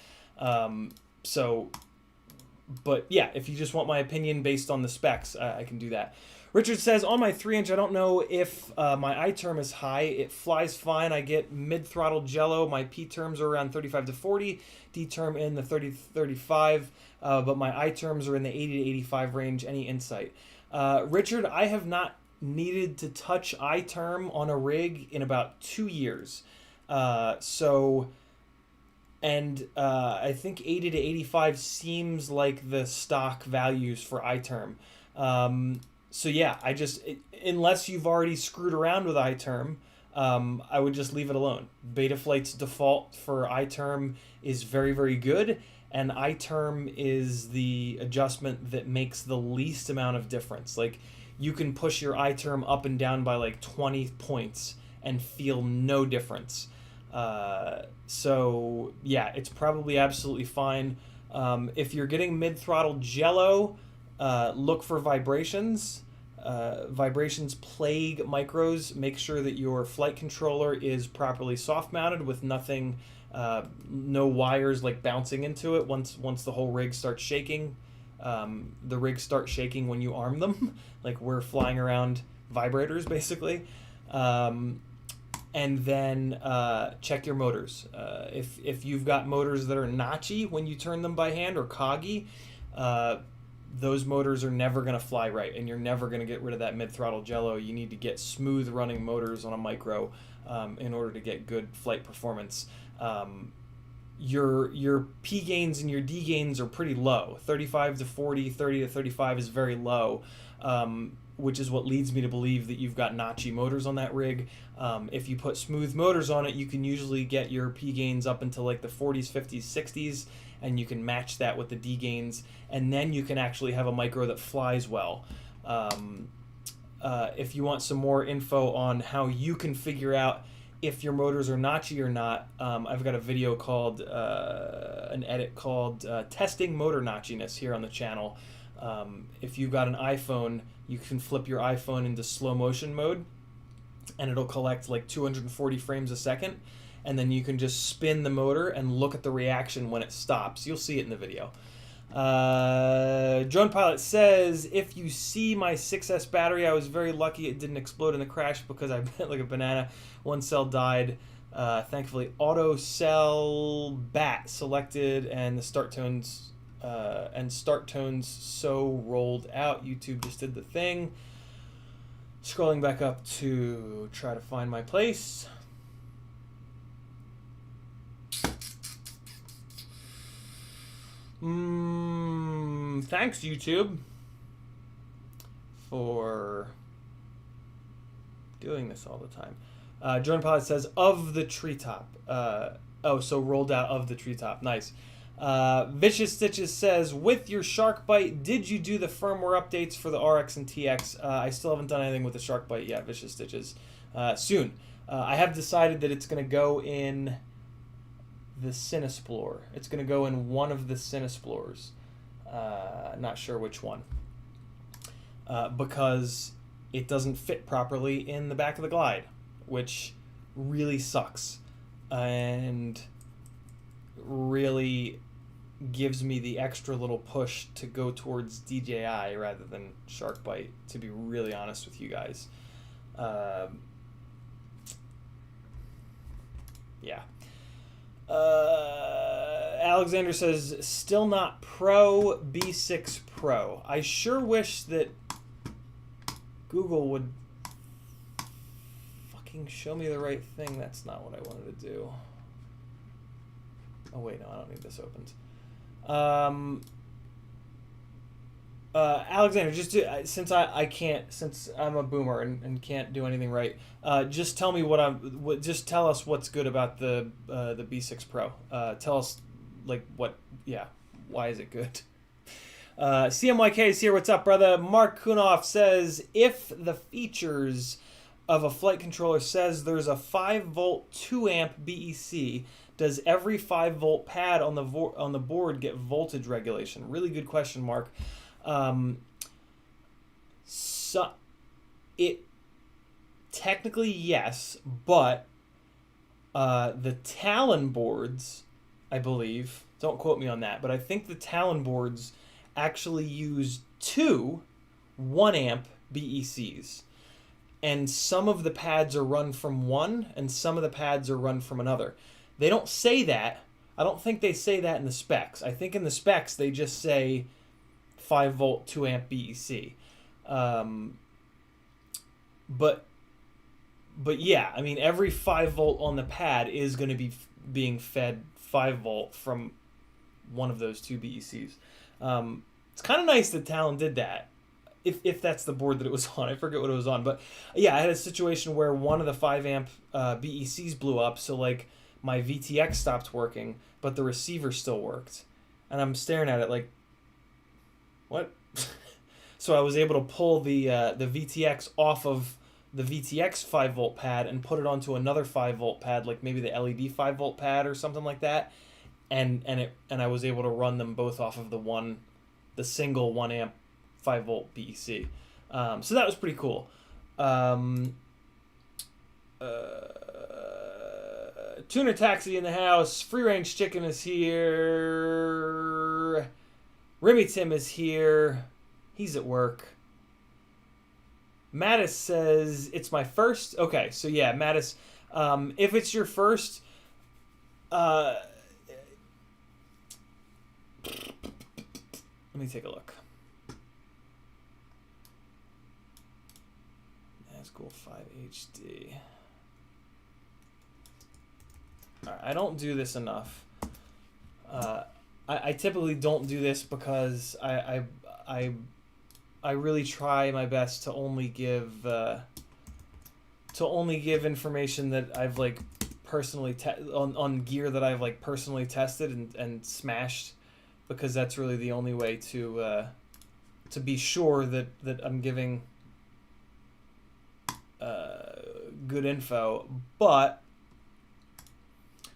But yeah, if you just want my opinion based on the specs, I can do that. Richard says, on my 3-inch, I don't know if my I-term is high. It flies fine. I get mid-throttle Jello. My P-terms are around 35 to 40. D-term in the 30 to 35. But my I-terms are in the 80 to 85 range. Any insight? Richard, I have not needed to touch I-term on a rig in about 2 years. I think 80 to 85 seems like the stock values for I-term. So yeah, unless you've already screwed around with I-term, I would just leave it alone. Betaflight's default for I-term is very, very good, and I-term is the adjustment that makes the least amount of difference. Like, you can push your I-term up and down by like 20 points and feel no difference. So yeah, it's probably absolutely fine. If you're getting mid-throttle Jello, look for vibrations. Vibrations plague micros. Make sure that your flight controller is properly soft mounted with nothing, no wires like bouncing into it. Once the whole rig starts shaking, the rigs start shaking when you arm them. Like, we're flying around vibrators basically. And then check your motors. If you've got motors that are notchy when you turn them by hand or coggy, those motors are never going to fly right, and you're never going to get rid of that mid-throttle Jello. You need to get smooth running motors on a micro in order to get good flight performance. your P gains and your D gains are pretty low. 35 to 40, 30 to 35 is very low, which is what leads me to believe that you've got notchy motors on that rig. If you put smooth motors on it, you can usually get your P gains up into like the 40s, 50s, 60s, and you can match that with the D gains, and then you can actually have a micro that flies well. If you want some more info on how you can figure out if your motors are notchy or not, I've got a video called, an edit called Testing Motor Notchiness here on the channel. If you've got an iPhone, you can flip your iPhone into slow motion mode, and it'll collect like 240 frames a second, and then you can just spin the motor and look at the reaction when it stops. You'll see it in the video. Drone Pilot says, if you see my 6S battery, I was very lucky it didn't explode in the crash because I bent like a banana. One cell died. Thankfully, auto cell bat selected, and the start tones so rolled out. YouTube just did the thing. Scrolling back up to try to find my place. Thanks, YouTube, for doing this all the time. Drone Pilot says, of the treetop. Oh, so rolled out of the treetop. Nice. Vicious Stitches says, with your shark bite, did you do the firmware updates for the RX and TX? I still haven't done anything with the shark bite yet, Vicious Stitches. Soon. I have decided that it's going to go in the Cinesplorer. It's going to go in one of the Cinesplorers. Not sure which one. Because it doesn't fit properly in the back of the Glide, which really sucks. And really gives me the extra little push to go towards DJI rather than shark bite, to be really honest with you guys. Yeah. Alexander says, still not Pro, B6 Pro. I sure wish that Google would fucking show me the right thing. That's not what I wanted to do. Oh wait, no, I don't need this opened. Alexander, just do, since I can't, since I'm a boomer and can't do anything right, just tell me just tell us what's good about the B6 Pro. Tell us, like, why is it good? CMYK is here. What's up, brother? Mark Kunoff says, if the features of a flight controller says there's a 5-volt 2-amp BEC, does every 5-volt pad on the board get voltage regulation? Really good question, Mark. So it technically yes, but the Talon boards, I believe, don't quote me on that, but I think the Talon boards actually use 2 1-amp BECs. And some of the pads are run from one, and some of the pads are run from another. They don't say that. I don't think they say that in the specs. I think in the specs they just say 5-volt 2-amp BEC. But yeah, I mean, every 5-volt on the pad is going to be being fed 5-volt from one of those 2 BECs. It's kind of nice that Talon did that. If that's the board that it was on. I forget what it was on. But yeah, I had a situation where one of the 5-amp BECs blew up, so like my VTX stopped working, but the receiver still worked. And I'm staring at it like, what? So I was able to pull the VTX off of the VTX 5-volt pad and put it onto another 5-volt pad, like maybe the LED 5-volt pad or something like that. And I was able to run them both off of the single 1-amp 5-volt BEC. So that was pretty cool. Tuner Taxi in the house. Free Range Chicken is here. Remy Tim is here. He's at work. Mattis says, it's my first. Okay, so yeah, Mattis, if it's your first, let me take a look. Nazgul 5 HD. All right, I don't do this enough. I typically don't do this because I really try my best to only give information that I've like personally on gear that I've like personally tested and smashed, because that's really the only way to be sure that I'm giving good info. But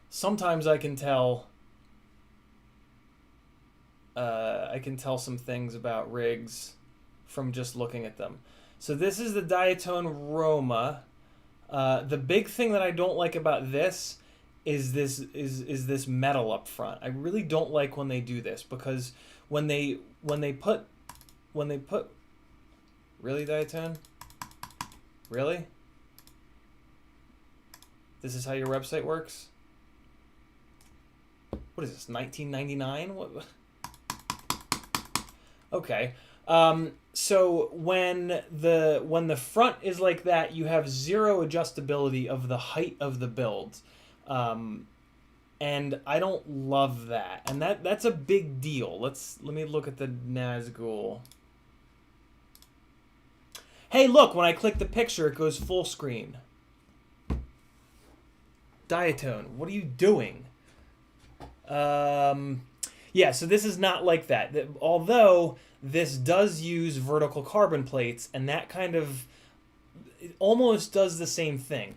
sometimes I can tell some things about rigs from just looking at them. So this is the Diatone Roma. The big thing that I don't like about this is this metal up front. I really don't like when they do this, because when they put really, Diatone? Really? This is how your website works? What is this, 1999? What? Okay. So when the front is like that, you have zero adjustability of the height of the build. And I don't love that. And that's a big deal. Let me look at the Nazgul. Hey, look, when I click the picture, it goes full screen. Diatone, what are you doing? Yeah, so this is not like that. Although this does use vertical carbon plates, and that kind of it almost does the same thing.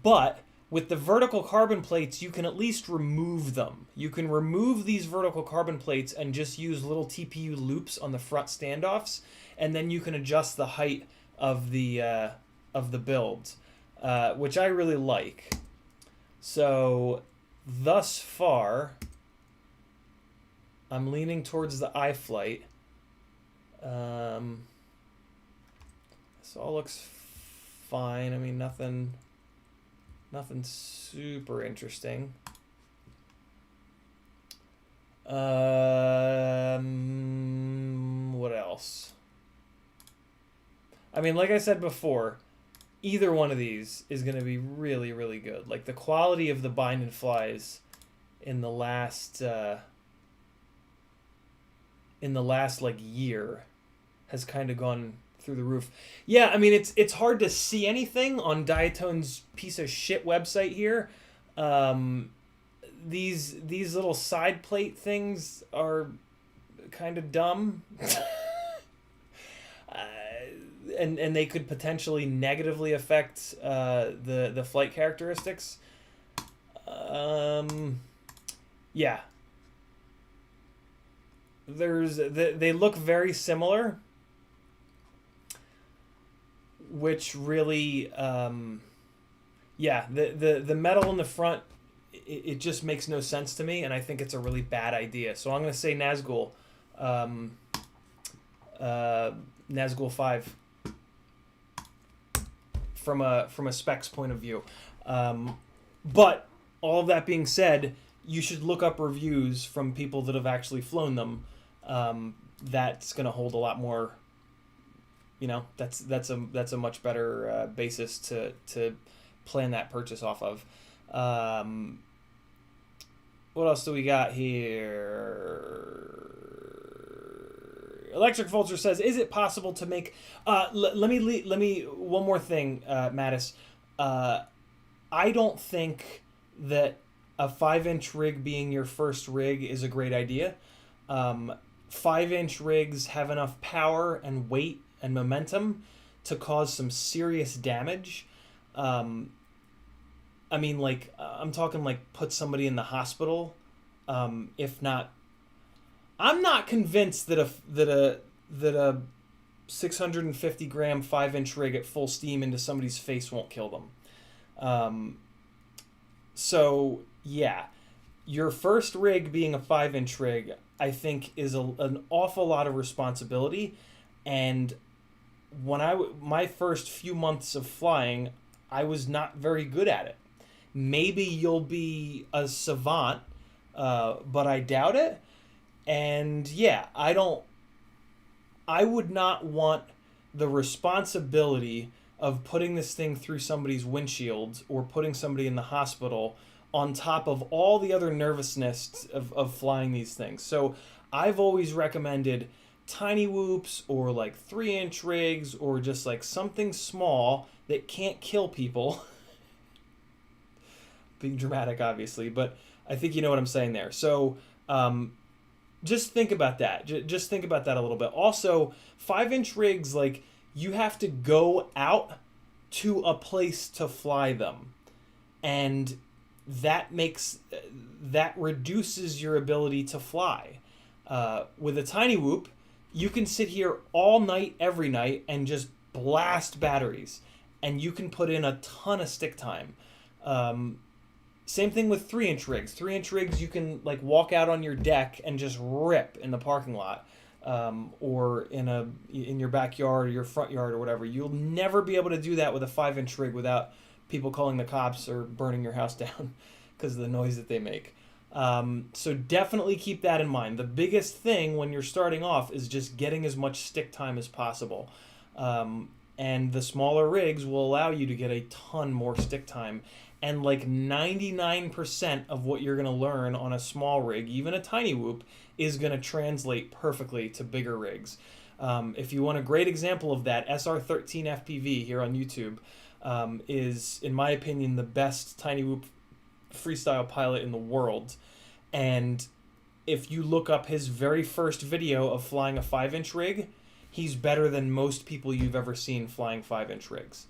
But with the vertical carbon plates, you can at least remove them. You can remove these vertical carbon plates and just use little TPU loops on the front standoffs, and then you can adjust the height of the build, which I really like. So thus far, I'm leaning towards the iFlight. This all looks fine. I mean, nothing super interesting. What else? I mean, like I said before, either one of these is going to be really, really good. Like the quality of the bind and flies in the last like year has kind of gone through the roof. Yeah, I mean it's hard to see anything on Diatone's piece of shit website here. These little side plate things are kind of dumb. And they could potentially negatively affect the flight characteristics. Yeah. They look very similar, which really yeah, the metal in the front, it just makes no sense to me, and I think it's a really bad idea. So I'm going to say Nazgul, Nazgul 5 from a specs point of view. But all of that being said, you should look up reviews from people that have actually flown them. That's going to hold a lot more, you know, that's a much better basis to plan that purchase off of. What else do we got here? Electric Vulture says, "Is it possible to make?" Let me one more thing, Mattis. I don't think that a 5-inch rig being your first rig is a great idea. 5-inch rigs have enough power and weight and momentum to cause some serious damage. I mean, like, I'm talking like put somebody in the hospital. If not, I'm not convinced that a 650 gram 5-inch rig at full steam into somebody's face won't kill them. So yeah, your first rig being a 5-inch rig, I think, is an awful lot of responsibility. And when my first few months of flying, I was not very good at it. Maybe you'll be a savant, but I doubt it. And yeah, I would not want the responsibility of putting this thing through somebody's windshield or putting somebody in the hospital on top of all the other nervousness of flying these things. So I've always recommended tiny whoops or like 3-inch rigs or just like something small that can't kill people. Being dramatic, obviously, but I think you know what I'm saying there. So just think about that. Just think about that a little bit. Also, 5-inch rigs, like, you have to go out to a place to fly them. And that reduces your ability to fly. With a tiny whoop, you can sit here all night, every night, and just blast batteries. And you can put in a ton of stick time. Same thing with 3-inch rigs. 3-inch rigs, you can like walk out on your deck and just rip in the parking lot, or in your backyard or your front yard or whatever. You'll never be able to do that with a 5-inch rig without people calling the cops or burning your house down because of the noise that they make. So definitely keep that in mind. The biggest thing when you're starting off is just getting as much stick time as possible. And the smaller rigs will allow you to get a ton more stick time. And like 99% of what you're going to learn on a small rig, even a tiny whoop, is going to translate perfectly to bigger rigs. If you want a great example of that, SR13FPV here on YouTube is, in my opinion, the best tiny whoop freestyle pilot in the world. And if you look up his very first video of flying a 5-inch rig, he's better than most people you've ever seen flying 5-inch rigs.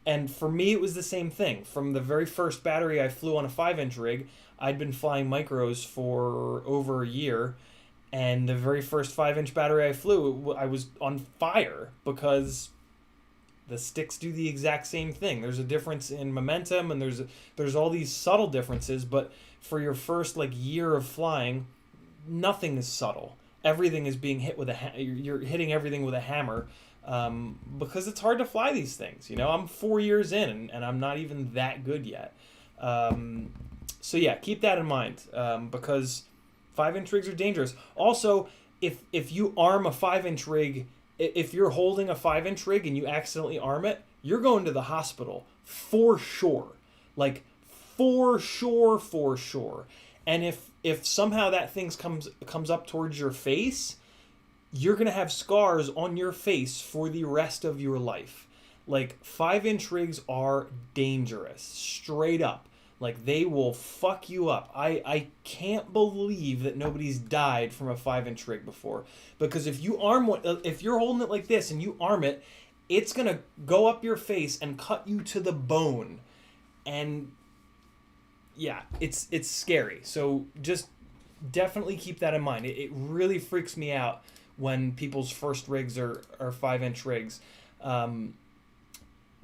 And for me, it was the same thing. From the very first battery I flew on a 5-inch rig, I'd been flying micros for over a year. And the very first 5-inch battery I flew, I was on fire because the sticks do the exact same thing. There's a difference in momentum, and there's all these subtle differences. But for your first like year of flying, nothing is subtle. Everything is being hit with you're hitting everything with a hammer. Because it's hard to fly these things. You know, I'm 4 years in and I'm not even that good yet. So yeah, keep that in mind, because 5-inch rigs are dangerous. Also, if you arm a 5-inch rig, if you're holding a 5-inch rig and you accidentally arm it, you're going to the hospital for sure. Like for sure. And if somehow that thing comes up towards your face, you're going to have scars on your face for the rest of your life. Like, 5-inch rigs are dangerous, straight up. Like, they will fuck you up. I can't believe that nobody's died from a 5-inch rig before. Because if you're holding it like this and you arm it, it's going to go up your face and cut you to the bone. And yeah, it's scary. So just definitely keep that in mind. It really freaks me out when people's first rigs are 5-inch rigs,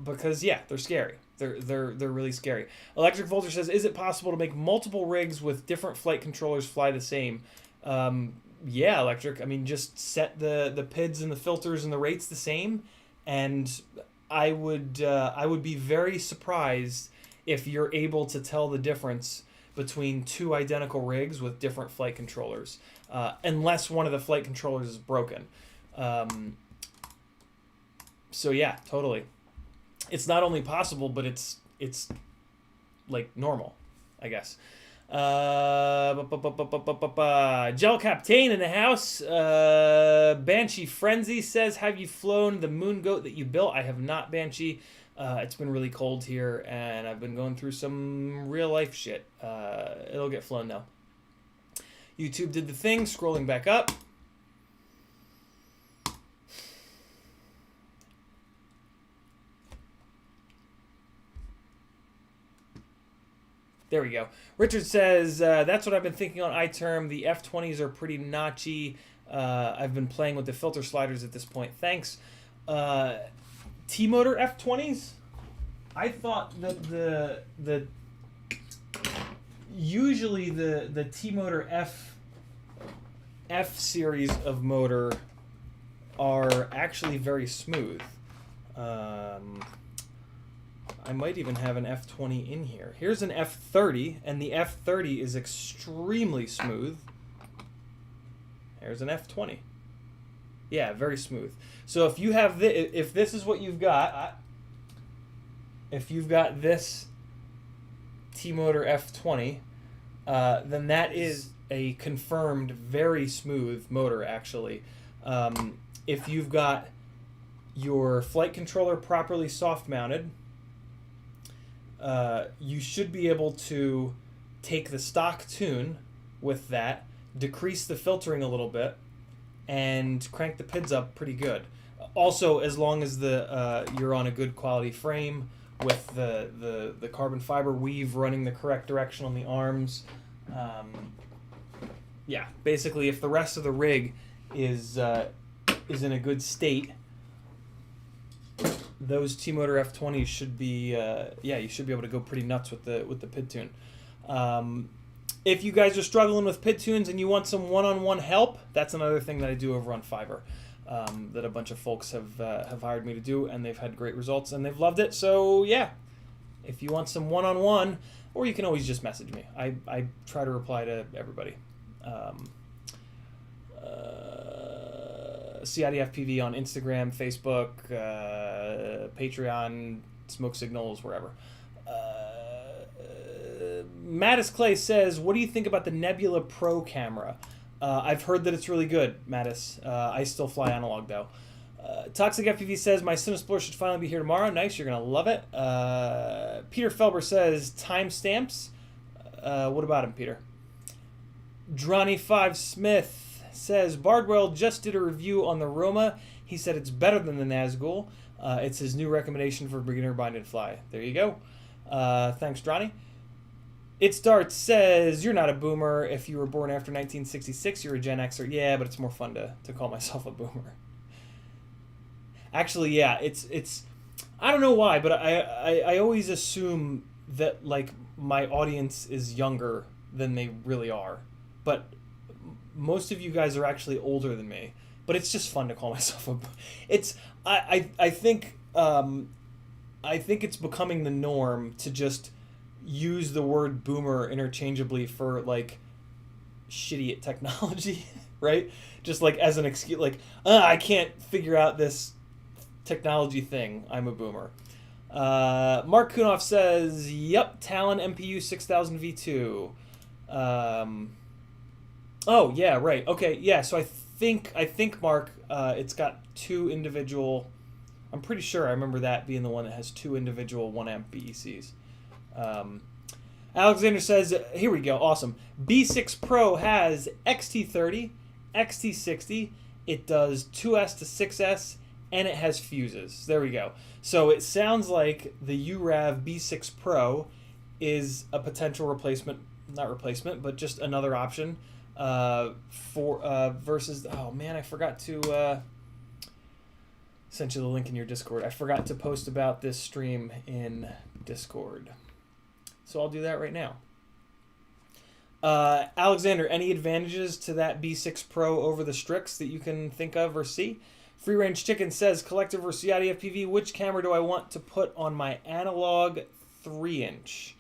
because yeah, they're scary. They're really scary. Electric Volter says, is it possible to make multiple rigs with different flight controllers fly the same? Yeah, Electric. I mean, just set the PIDs and the filters and the rates the same, and I would be very surprised if you're able to tell the difference between two identical rigs with different flight controllers, unless one of the flight controllers is broken. So yeah, totally. It's not only possible, but it's like normal, I guess. Gel Captain in the house. Banshee Frenzy says, have you flown the moon goat that you built? I have not, Banshee. It's been really cold here, and I've been going through some real life shit. It'll get flown now. YouTube did the thing, scrolling back up. There we go. Richard says, that's what I've been thinking on iTerm. The F20s are pretty notchy. I've been playing with the filter sliders at this point. Thanks. T-motor F20s? I thought that the usually the T-motor F series of motor are actually very smooth. I might even have an F20 in here. Here's an F30, and the F30 is extremely smooth. There's an F20. Yeah, very smooth. So if you have if this is what you've got, if you've got this T-Motor F20, then that is a confirmed very smooth motor, actually. If you've got your flight controller properly soft mounted, you should be able to take the stock tune with that, decrease the filtering a little bit, and crank the PIDs up pretty good. Also, as long as you're on a good quality frame with the carbon fiber weave running the correct direction on the arms. Yeah, basically, if the rest of the rig is in a good state, those T-Motor F20s should be you should be able to go pretty nuts with the PID tune. If you guys are struggling with PID tunes and you want some one-on-one help, that's another thing that I do over on Fiverr, that a bunch of folks have hired me to do, and they've had great results and they've loved it. So yeah, if you want some one-on-one, or you can always just message me. I try to reply to everybody. CiottiFPV on Instagram, Facebook, Patreon, Smoke Signals, wherever. Mattis Clay says, what do you think about the Nebula Pro camera? I've heard that it's really good, Mattis. I still fly analog, though. Toxic FPV says, my Cinesplore should finally be here tomorrow. Nice, you're going to love it. Peter Felber says, timestamps. What about him, Peter? Dronny5 Smith says, Bardwell just did a review on the Roma. He said it's better than the Nazgul. It's his new recommendation for beginner bind and fly. There you go. Thanks, Dronny. It Starts says, you're not a boomer. If you were born after 1966, you're a Gen Xer. Yeah, but it's more fun to call myself a boomer. Actually, yeah, it's I don't know why, but I always assume that, like, my audience is younger than they really are. But most of you guys are actually older than me. But it's just fun to call myself a boomer. I think it's becoming the norm to just use the word boomer interchangeably for, like, shitty at technology, right? Just, like, as an excuse, like, I can't figure out this technology thing, I'm a boomer. Mark Kunoff says, yep, Talon MPU 6000 V2. Oh, yeah, right. Okay, yeah, so I think Mark, it's got two individual, I'm pretty sure I remember that being the one that has two individual 1 amp BECs. Alexander says, here we go, awesome. B6 Pro has XT30, XT60, it does 2S to 6S, and it has fuses. There we go. So it sounds like the URAV B6 Pro is a potential replacement, not replacement, but just another option for versus, oh man, I forgot to send you the link in your Discord. I forgot to post about this stream in Discord. So I'll do that right now. Alexander, any advantages to that B6 Pro over the Strix that you can think of or see? Free Range Chicken says, Collective or CiottiFPV, which camera do I want to put on my analog 3-inch?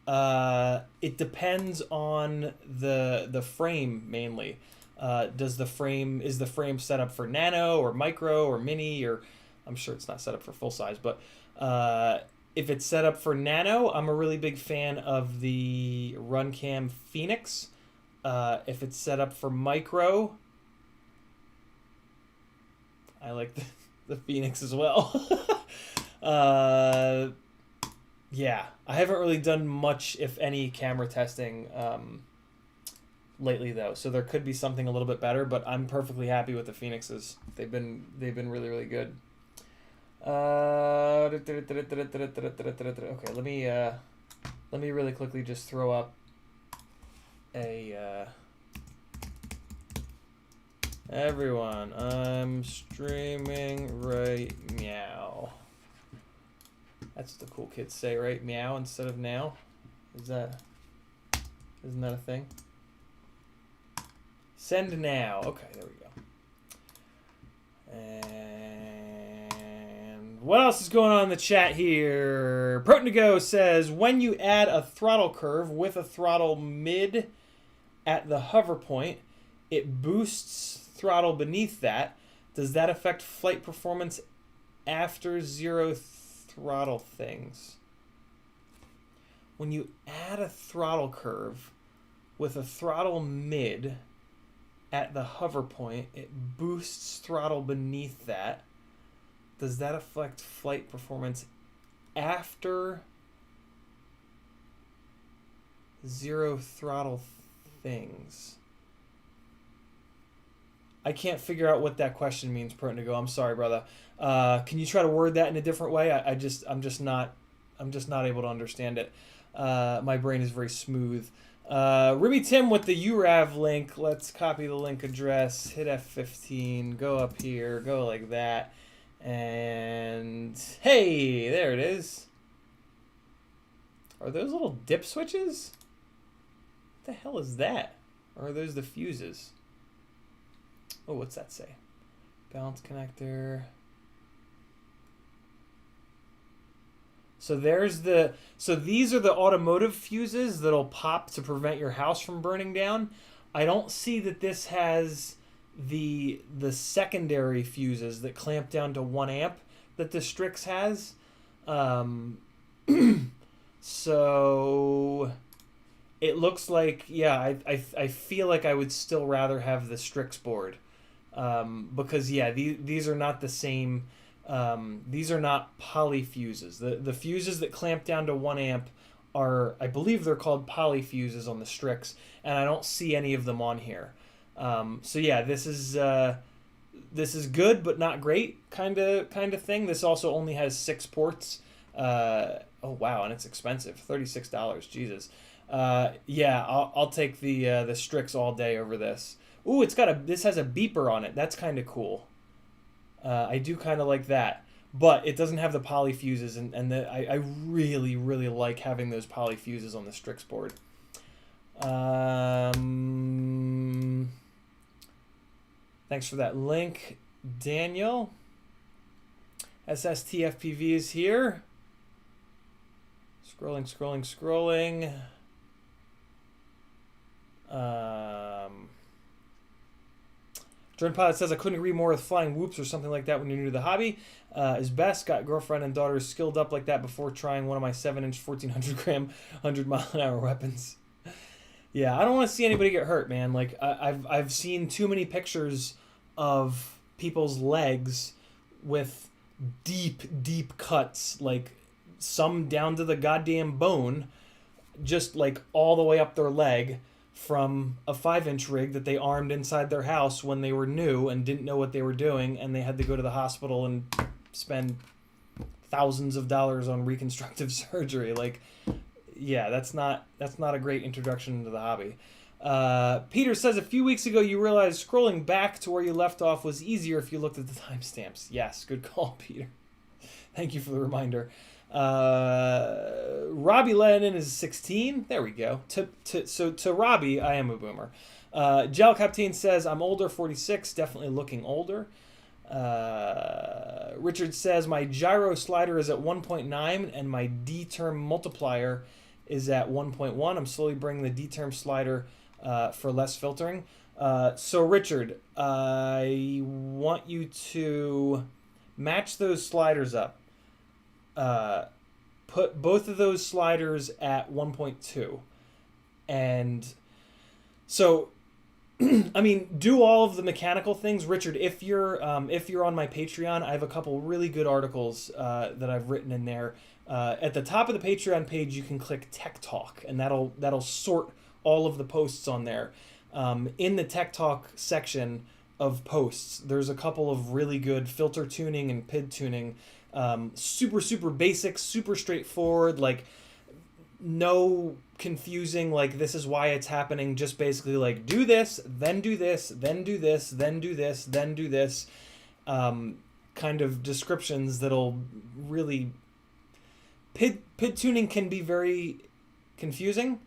It depends on the frame mainly. Is the frame set up for nano or micro or mini, or I'm sure it's not set up for full size, but if it's set up for nano, I'm a really big fan of the Runcam Phoenix. If it's set up for micro, I like the Phoenix as well. Yeah, I haven't really done much, if any, camera testing lately though, so there could be something a little bit better. But I'm perfectly happy with the Phoenixes. They've been really, really good. Okay, let me really quickly just throw up a. Everyone, I'm streaming right meow. That's what the cool kids say, right? Meow instead of now. Isn't that a thing? Send now. Okay, there we go. And what else is going on in the chat here? Protonigo says, when you add a throttle curve with a throttle mid at the hover point, it boosts throttle beneath that. Does that affect flight performance after zero throttle things? when you add a throttle curve with a throttle mid at the hover point, it boosts throttle beneath that. Does that affect flight performance after zero throttle things? I can't figure out what that question means, Protigo. I'm sorry, brother. Can you try to word that in a different way? I'm just not able to understand it. My brain is very smooth. Ribby Tim with the URAV link. Let's copy the link address. Hit F15. Go up here. Go like that. And hey, there it is. Are those little dip switches? What the hell is that? Or are those the fuses? Oh, what's that say? Balance connector. So these are the automotive fuses that'll pop to prevent your house from burning down. I don't see that this has the secondary fuses that clamp down to 1 amp that the Strix has. So it looks like, yeah, I feel like I would still rather have the Strix board. Because yeah, these are not the same. These are not poly fuses. The fuses that clamp down to 1 amp are, I believe they're called poly fuses on the Strix, and I don't see any of them on here. So yeah, this is good but not great kind of thing. This also only has 6 ports. Oh wow, and it's expensive, $36. Jesus. Yeah, I'll take the Strix all day over this. Ooh, this has a beeper on it. That's kind of cool. I do kind of like that, but it doesn't have the poly fuses, and I really, really like having those poly fuses on the Strix board. Thanks for that link, Daniel. SSTFPV is here. Scrolling. Drone Pilot says, I couldn't agree more with flying whoops or something like that when you're new to the hobby. Is best. Got girlfriend and daughter skilled up like that before trying one of my 7-inch 1400 gram 100-mile-an-hour weapons. Yeah, I don't want to see anybody get hurt, man. Like I've seen too many pictures of people's legs with deep cuts, like some down to the goddamn bone, just like all the way up their leg, from a 5-inch rig that they armed inside their house when they were new and didn't know what they were doing, and they had to go to the hospital and spend thousands of dollars on reconstructive surgery. Like, yeah, that's not a great introduction into the hobby. Peter says, a few weeks ago you realized scrolling back to where you left off was easier if you looked at the timestamps. Yes, good call, Peter. Thank you for the reminder. Robbie Lennon is 16. There we go. So to Robbie, I am a boomer. Gel Captain says, I'm older, 46, definitely looking older. Richard says, my gyro slider is at 1.9 and my D-term multiplier is at 1.1. I'm slowly bringing the D-term slider for less filtering. So Richard, I want you to match those sliders up. Put both of those sliders at 1.2, and so I mean, do all of the mechanical things. Richard, if you're on my Patreon, I have a couple really good articles that I've written in there. At the top of the Patreon page, you can click Tech Talk, and that'll sort all of the posts on there. In the Tech Talk section of posts, there's a couple of really good filter tuning and PID tuning. Super basic, super straightforward, like no confusing, like this is why it's happening, just basically like do this, then do this, then do this, then do this, then do this, kind of descriptions that'll really... PID tuning can be very confusing,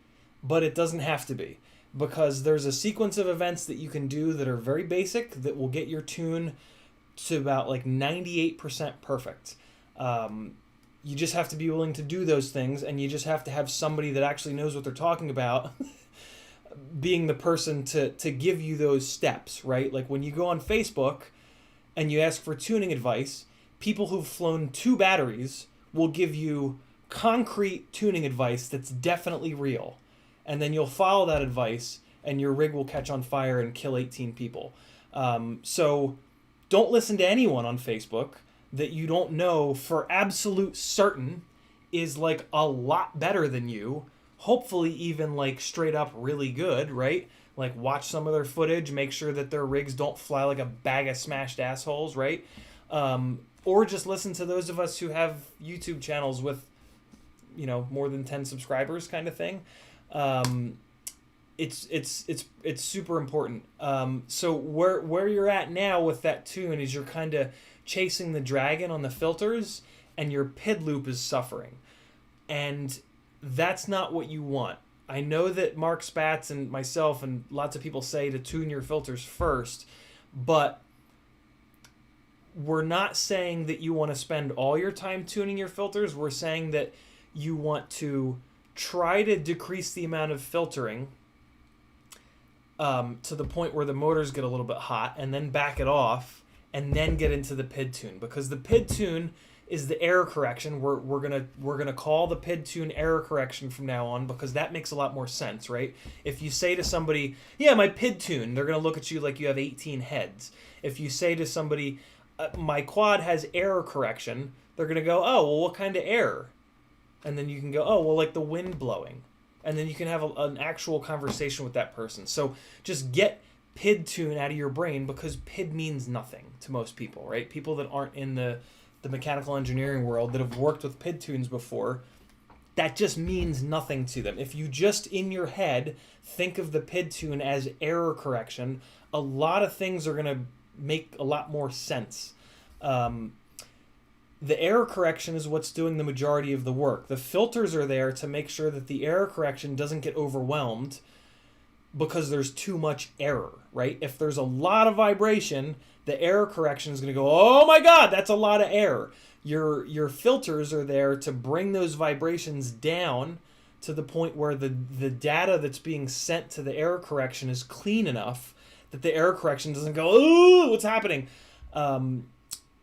but it doesn't have to be, because there's a sequence of events that you can do that are very basic that will get your tune to about like 98% perfect. You just have to be willing to do those things, and you just have to have somebody that actually knows what they're talking about being the person to give you those steps, right? Like when you go on Facebook and you ask for tuning advice, people who've flown 2 batteries will give you concrete tuning advice that's definitely real. And then you'll follow that advice and your rig will catch on fire and kill 18 people. So don't listen to anyone on Facebook that you don't know for absolute certain is like a lot better than you. Hopefully even like straight up really good, right? Like watch some of their footage, make sure that their rigs don't fly like a bag of smashed assholes, right? Or just listen to those of us who have YouTube channels with, you know, more than 10 subscribers kind of thing. It's super important. So where you're at now with that tune is you're kind of chasing the dragon on the filters and your PID loop is suffering. And that's not what you want. I know that Mark Spatz and myself and lots of people say to tune your filters first, but we're not saying that you want to spend all your time tuning your filters. We're saying that you want to try to decrease the amount of filtering to the point where the motors get a little bit hot, and then back it off, and then get into the PID tune, because the PID tune is the error correction. We're gonna call the PID tune error correction from now on, because that makes a lot more sense, right? If you say to somebody, yeah, my PID tune, they're gonna look at you like you have 18 heads. If you say to somebody, my quad has error correction, they're gonna go, oh, well, what kind of error? And then you can go, oh, well, like the wind blowing. And then you can have an actual conversation with that person. So just get PID tune out of your brain, because PID means nothing to most people, right? People that aren't in the mechanical engineering world that have worked with PID tunes before, that just means nothing to them. If you just in your head think of the PID tune as error correction, a lot of things are going to make a lot more sense. The error correction is what's doing the majority of the work. The filters are there to make sure that the error correction doesn't get overwhelmed because there's too much error, right? If there's a lot of vibration, the error correction is going to go, oh my God, that's a lot of error. Your filters are there to bring those vibrations down to the point where the data that's being sent to the error correction is clean enough that the error correction doesn't go, ooh, what's happening?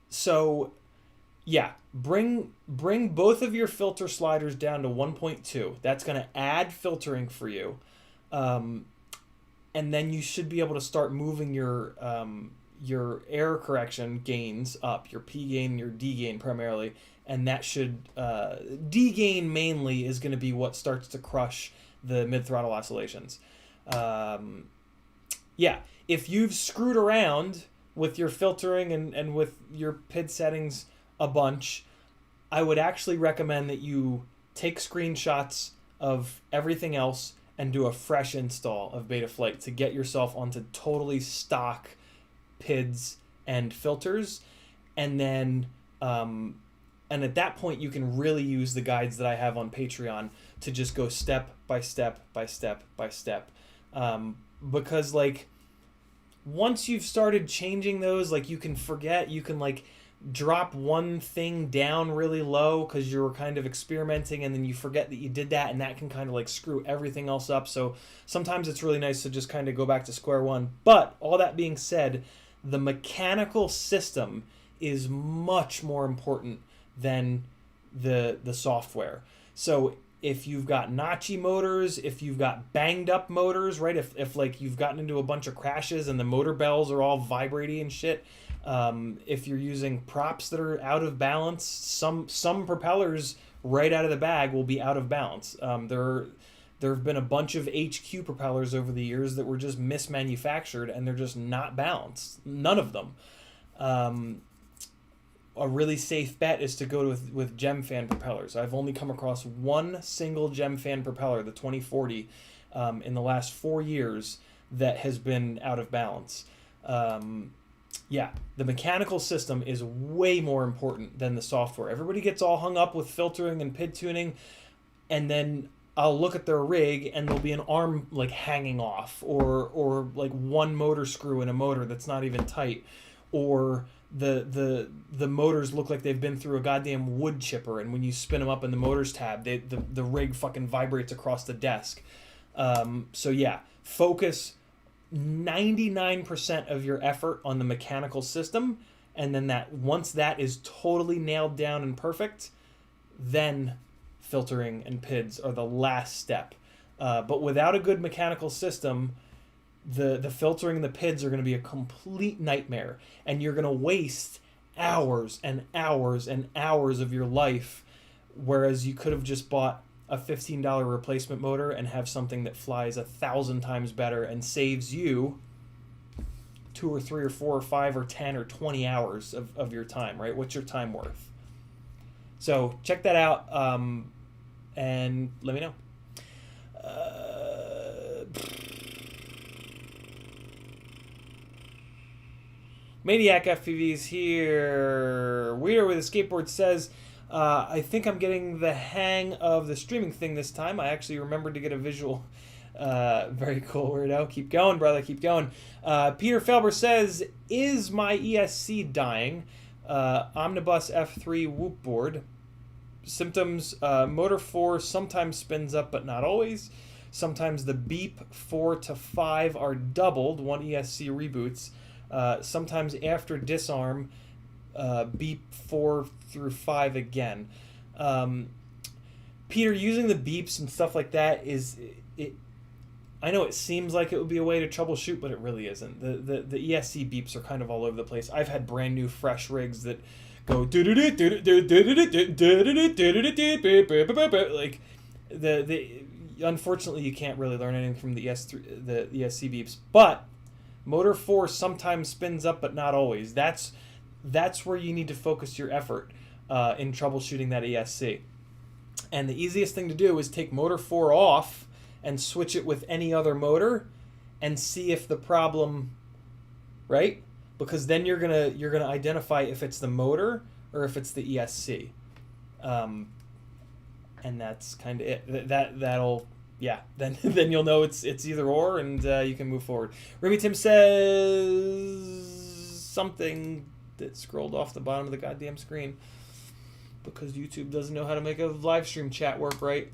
So yeah, bring both of your filter sliders down to 1.2. That's going to add filtering for you. And then you should be able to start moving your error correction gains up, your P gain and your D gain primarily. And that should, D gain mainly is going to be what starts to crush the mid-throttle oscillations. Yeah, if you've screwed around with your filtering and with your PID settings a bunch, I would actually recommend that you take screenshots of everything else and do a fresh install of Betaflight to get yourself onto totally stock PIDs and filters. And then and at that point you can really use the guides that I have on Patreon to just go step by step by step by step, because like once you've started changing those, like you can forget, you can like drop one thing down really low because you were kind of experimenting, and then you forget that you did that, and that can kind of like screw everything else up. So sometimes it's really nice to just kind of go back to square one. But all that being said, the mechanical system is much more important than the software. So if you've got notchy motors, if you've got banged up motors, right? If like you've gotten into a bunch of crashes and the motor bells are all vibrating and shit, if you're using props that are out of balance, some propellers right out of the bag will be out of balance. There have been a bunch of HQ propellers over the years that were just mismanufactured and they're just not balanced. None of them. A really safe bet is to go with gem fan propellers. I've only come across one single gem fan propeller, the 2040, in the last 4 years that has been out of balance. Yeah, the mechanical system is way more important than the software. Everybody gets all hung up with filtering and PID tuning, and then I'll look at their rig and there'll be an arm like hanging off, or like one motor screw in a motor that's not even tight, or the motors look like they've been through a goddamn wood chipper, and when you spin them up in the motors tab, the rig fucking vibrates across the desk. So yeah, focus 99% of your effort on the mechanical system, and then that once that is totally nailed down and perfect, then filtering and PIDs are the last step. But without a good mechanical system, the filtering and the PIDs are going to be a complete nightmare, and you're going to waste hours and hours and hours of your life, whereas you could have just bought a $15 replacement motor and have something that flies 1,000 times better and saves you 2 or 3 or 4 or 5 or 10 or 20 hours of your time, right? What's your time worth? So check that out, and let me know. Maniac FPVs here. Weird with a skateboard says, I think I'm getting the hang of the streaming thing this time. I actually remembered to get a visual. Very cool, Weirdo. Keep going, brother. Keep going. Peter Felber says, is my ESC dying? Omnibus F3 whoop board. Symptoms, motor 4 sometimes spins up, but not always. Sometimes the beep 4 to 5 are doubled, one ESC reboots. Sometimes after disarm, beep 4 through 5 again. Peter, using the beeps and stuff like that I know it seems like it would be a way to troubleshoot, but it really isn't. The ESC beeps are kind of all over the place. I've had brand new fresh rigs that go like unfortunately you can't really learn anything from the ESC beeps, but motor 4 sometimes spins up, but not always. That's where you need to focus your effort in troubleshooting that ESC. And the easiest thing to do is take motor 4 off and switch it with any other motor and see if the problem, right? Because then you're gonna identify if it's the motor or if it's the ESC. And that's kind of it. That'll then you'll know it's either or, and you can move forward. Remy Tim says something that scrolled off the bottom of the goddamn screen because YouTube doesn't know how to make a live stream chat work right.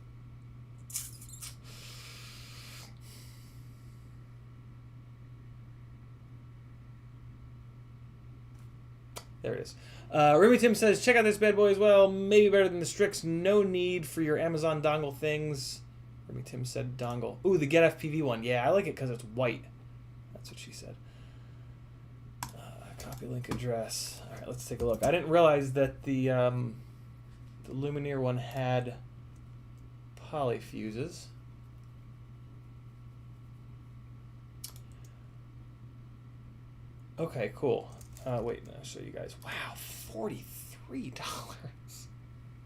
There it is. Remy Tim says, check out this bad boy as well. Maybe better than the Strix. No need for your Amazon dongle things. Remy Tim said dongle. Ooh, the Get FPV one. Yeah, I like it because it's white. That's what she said. Copy link address. All right, let's take a look. I didn't realize that the Lumineer one had poly fuses. Okay, cool. Wait, I'll show you guys. Wow, $43.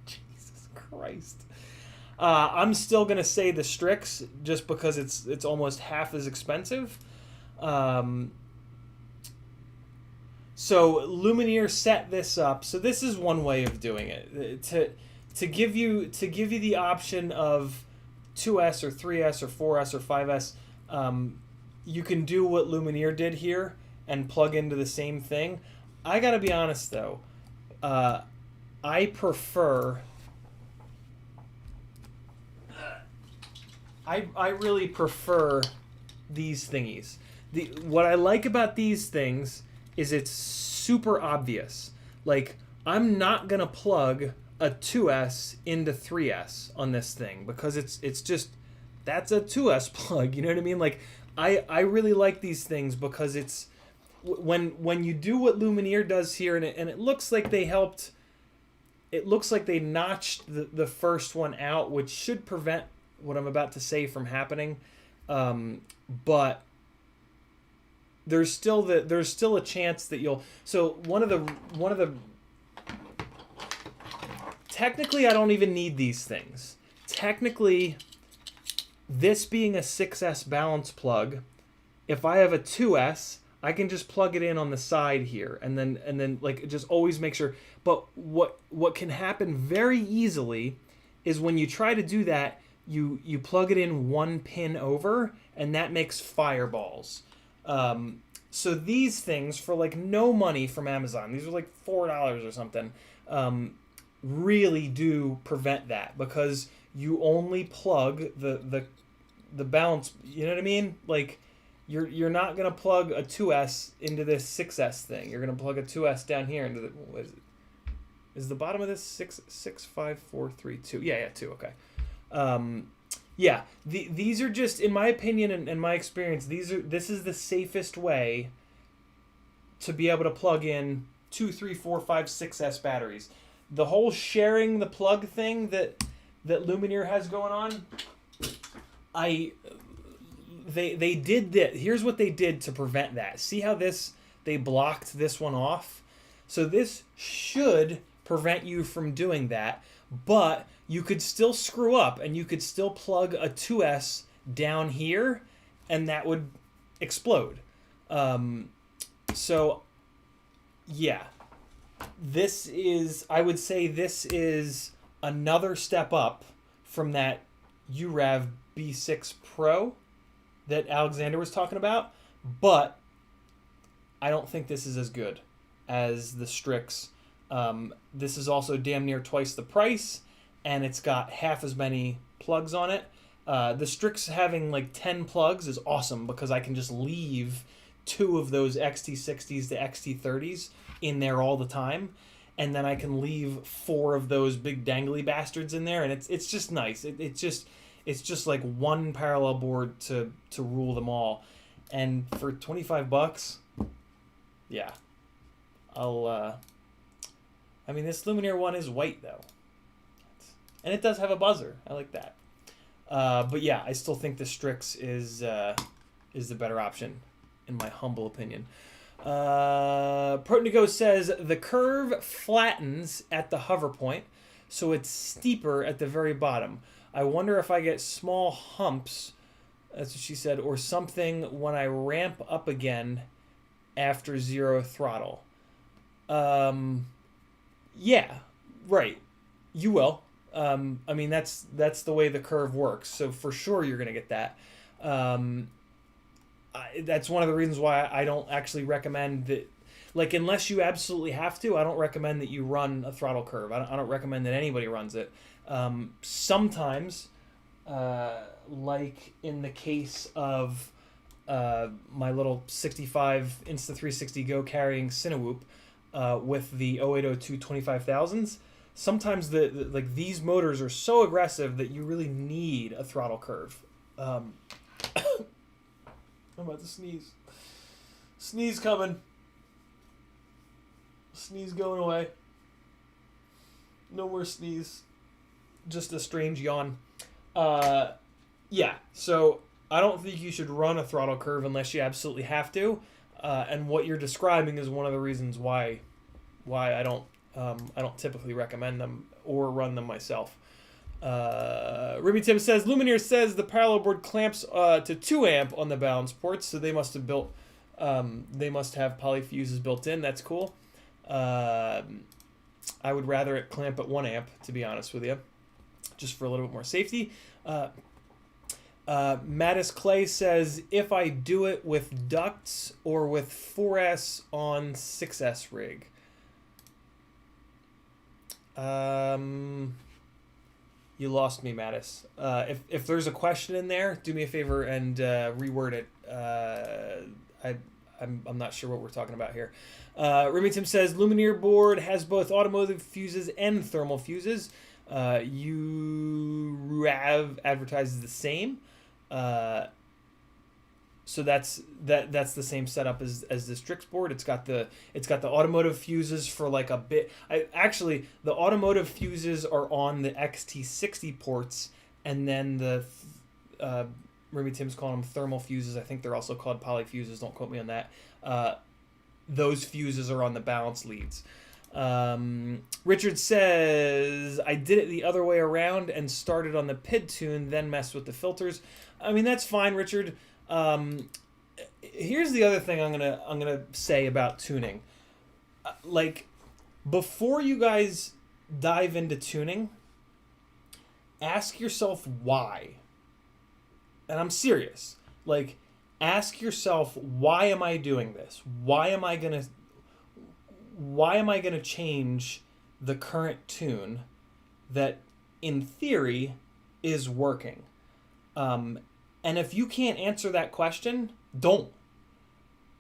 Jesus Christ. I'm still gonna say the Strix just because it's almost half as expensive. So Lumineer set this up. So this is one way of doing it. To give you the option of 2S or 3S or 4S or 5S, you can do what Lumineer did here and plug into the same thing. I gotta be honest though, I prefer. I really prefer these thingies. What I like about these things is it's super obvious. Like, I'm not gonna plug a 2S into 3S on this thing because it's just, that's a 2S plug, you know what I mean? Like, I really like these things because it's, when you do what Lumineer does here, and it looks like they helped, it looks like they notched the first one out, which should prevent what I'm about to say from happening, but there's still a chance that you'll. So one of the technically I don't even need these things. Technically, this being a 6S balance plug, if I have a 2S, I can just plug it in on the side here, and then like just always make sure. But what can happen very easily is when you try to do that, you plug it in one pin over, and that makes fireballs. So these things, for like no money from Amazon, these are like $4 or something, really do prevent that, because you only plug the balance, you know what I mean? Like, you're not gonna plug a 2S into this 6S thing. You're gonna plug a 2S down here into the, what is it? Is the bottom of this 665,432? Yeah, 2. Okay. Yeah, these are just, in my opinion and my experience, this is the safest way to be able to plug in 2, 3, 4, 5, 6S batteries. The whole sharing the plug thing that Lumineer has going on, they did that. Here's what they did to prevent that. See how they blocked this one off? So this should prevent you from doing that, but you could still screw up and you could still plug a 2S down here and that would explode. So yeah, I would say this is another step up from that URAV B6 Pro that Alexander was talking about, but I don't think this is as good as the Strix. This is also damn near twice the price, and it's got half as many plugs on it. The Strix having like 10 plugs is awesome because I can just leave 2 of those XT60s to XT30s in there all the time, and then I can leave 4 of those big dangly bastards in there, and it's just nice. It's just like one parallel board to rule them all, and for $25, yeah, I mean, this Lumineer one is white though, and it does have a buzzer. I like that. But yeah, I still think the Strix is the better option, in my humble opinion. Protnigo says the curve flattens at the hover point, so it's steeper at the very bottom. I wonder if I get small humps, that's what she said, or something when I ramp up again after 0 throttle. Yeah, right. You will. I mean, that's the way the curve works. So for sure you're going to get that. That's one of the reasons why I don't actually recommend that. Like, unless you absolutely have to, I don't recommend that you run a throttle curve. I don't recommend that anybody runs it. Sometimes, like in the case of my little 65 Insta360 Go carrying Cinewhoop with the 0802 25,000s, sometimes like these motors are so aggressive that you really need a throttle curve. I'm about to sneeze. Sneeze coming. Sneeze going away. No more sneeze. Just a strange yawn. Yeah, so I don't think you should run a throttle curve unless you absolutely have to. And what you're describing is one of the reasons why I don't typically recommend them or run them myself. Ruby Tim says Lumineer says the parallel board clamps to 2 amp on the balance ports, so they must have polyfuses built in. That's cool. I would rather it clamp at 1 amp, to be honest with you, just for a little bit more safety. Mattis Clay says if I do it with ducts or with 4S on 6S rig. You lost me, Mattis. If there's a question in there, do me a favor and reword it. I'm not sure what we're talking about here. Remington says Lumineer board has both automotive fuses and thermal fuses. URAV advertises the same. So that's the same setup as the Strix board. It's got the automotive fuses for like a bit. Actually the automotive fuses are on the XT60 ports, and then the Remy Tim's calling them thermal fuses. I think they're also called polyfuses. Don't quote me on that. Those fuses are on the balance leads. Richard says I did it the other way around and started on the PID tune, then messed with the filters. I mean, that's fine, Richard. Here's the other thing I'm gonna say about tuning. Like, before you guys dive into tuning, ask yourself why. And I'm serious. Like, ask yourself, why am I doing this? Why am I gonna change the current tune that, in theory, is working? And if you can't answer that question, don't.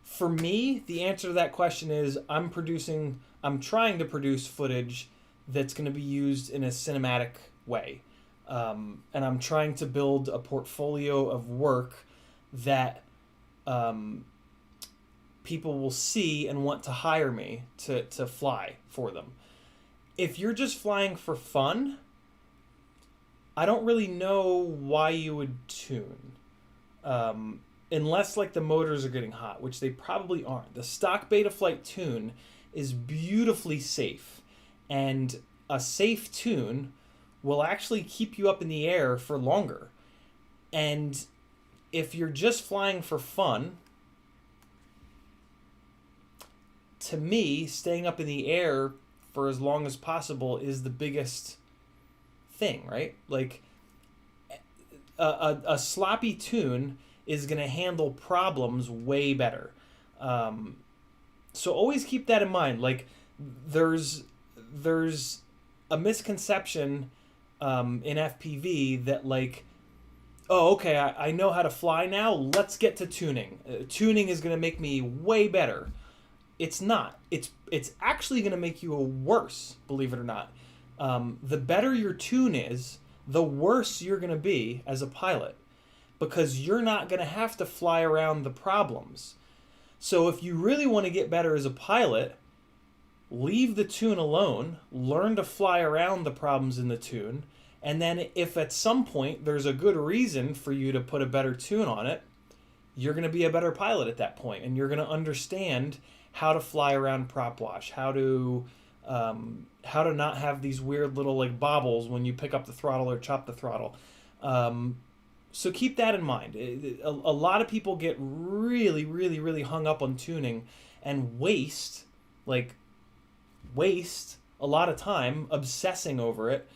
For me, the answer to that question is I'm trying to produce footage that's going to be used in a cinematic way. And I'm trying to build a portfolio of work that people will see and want to hire me to fly for them. If you're just flying for fun, I don't really know why you would tune. Unless like the motors are getting hot, which they probably aren't. The stock Betaflight tune is beautifully safe, and a safe tune will actually keep you up in the air for longer. And if you're just flying for fun, to me, staying up in the air for as long as possible is the biggest thing, right? Like a sloppy tune is going to handle problems way better. So always keep that in mind. Like there's a misconception in FPV that like, oh, okay, I know how to fly now. Let's get to tuning. Tuning is going to make me way better. It's not. It's actually going to make you a worse, believe it or not. The better your tune is, the worse you're going to be as a pilot, because you're not going to have to fly around the problems. So if you really want to get better as a pilot, leave the tune alone, learn to fly around the problems in the tune, and then if at some point there's a good reason for you to put a better tune on it, you're going to be a better pilot at that point, and you're going to understand how to fly around prop wash, how to not have these weird little like bobbles when you pick up the throttle or chop the throttle. So keep that in mind. A lot of people get really, really, really hung up on tuning and waste a lot of time obsessing over it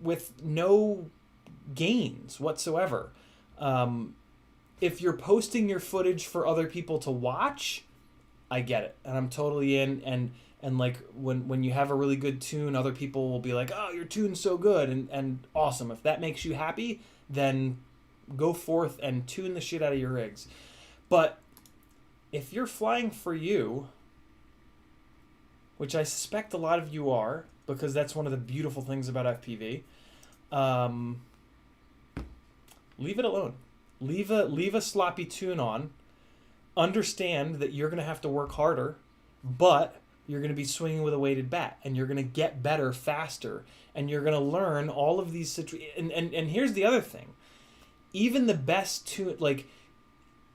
with no gains whatsoever. If you're posting your footage for other people to watch, I get it, and I'm totally in. And like when you have a really good tune, other people will be like, oh, your tune's so good, and awesome. If that makes you happy, then go forth and tune the shit out of your rigs. But if you're flying for you, which I suspect a lot of you are, because that's one of the beautiful things about FPV, leave it alone. Leave a sloppy tune on. Understand that you're going to have to work harder, but you're going to be swinging with a weighted bat, and you're going to get better faster, and you're going to learn all of these situations. And here's the other thing. Even the best tune, like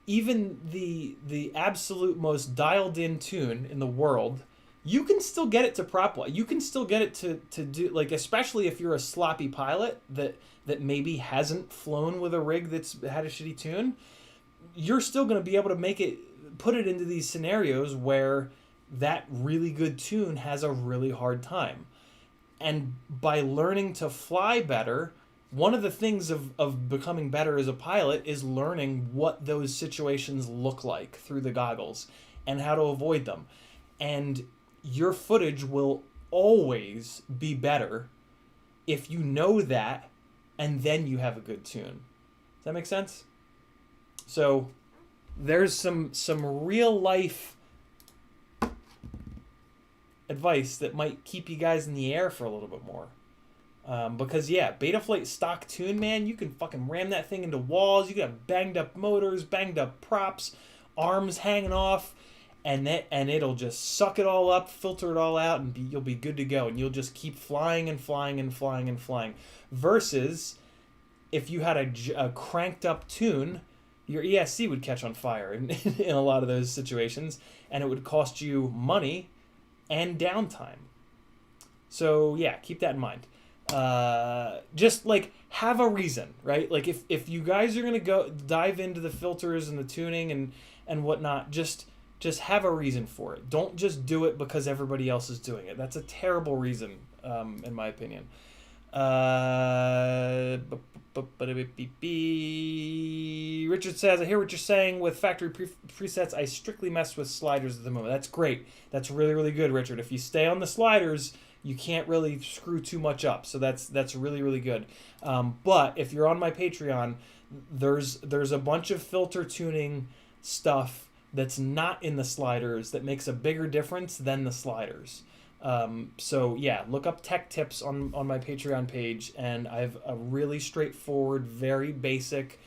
even the absolute most dialed in tune in the world, you can still get it to prop wash. You can still get it to do, like, especially if you're a sloppy pilot that maybe hasn't flown with a rig that's had a shitty tune, you're still going to be able to put it into these scenarios where that really good tune has a really hard time. And by learning to fly better, one of the things of becoming better as a pilot is learning what those situations look like through the goggles and how to avoid them. And your footage will always be better if you know that and then you have a good tune. Does that make sense? So there's some real life advice that might keep you guys in the air for a little bit more. Because yeah, Betaflight stock tune, man, you can fucking ram that thing into walls. You can have banged up motors, banged up props, arms hanging off, and it'll just suck it all up, filter it all out, and you'll be good to go. And you'll just keep flying and flying and flying and flying. Versus if you had a cranked up tune, your ESC would catch on fire in a lot of those situations, and it would cost you money and downtime. So yeah, keep that in mind. Just like have a reason, right? Like if you guys are gonna go dive into the filters and the tuning and whatnot, just have a reason for it. Don't just do it because everybody else is doing it. That's a terrible reason, in my opinion. Richard says, I hear what you're saying with factory presets. I strictly mess with sliders at the moment. That's great. That's really, really good, Richard. If you stay on the sliders, you can't really screw too much up. So that's really, really good. But if you're on my Patreon, there's a bunch of filter tuning stuff that's not in the sliders that makes a bigger difference than the sliders. So yeah, look up tech tips on my Patreon page, and I have a really straightforward, very basic,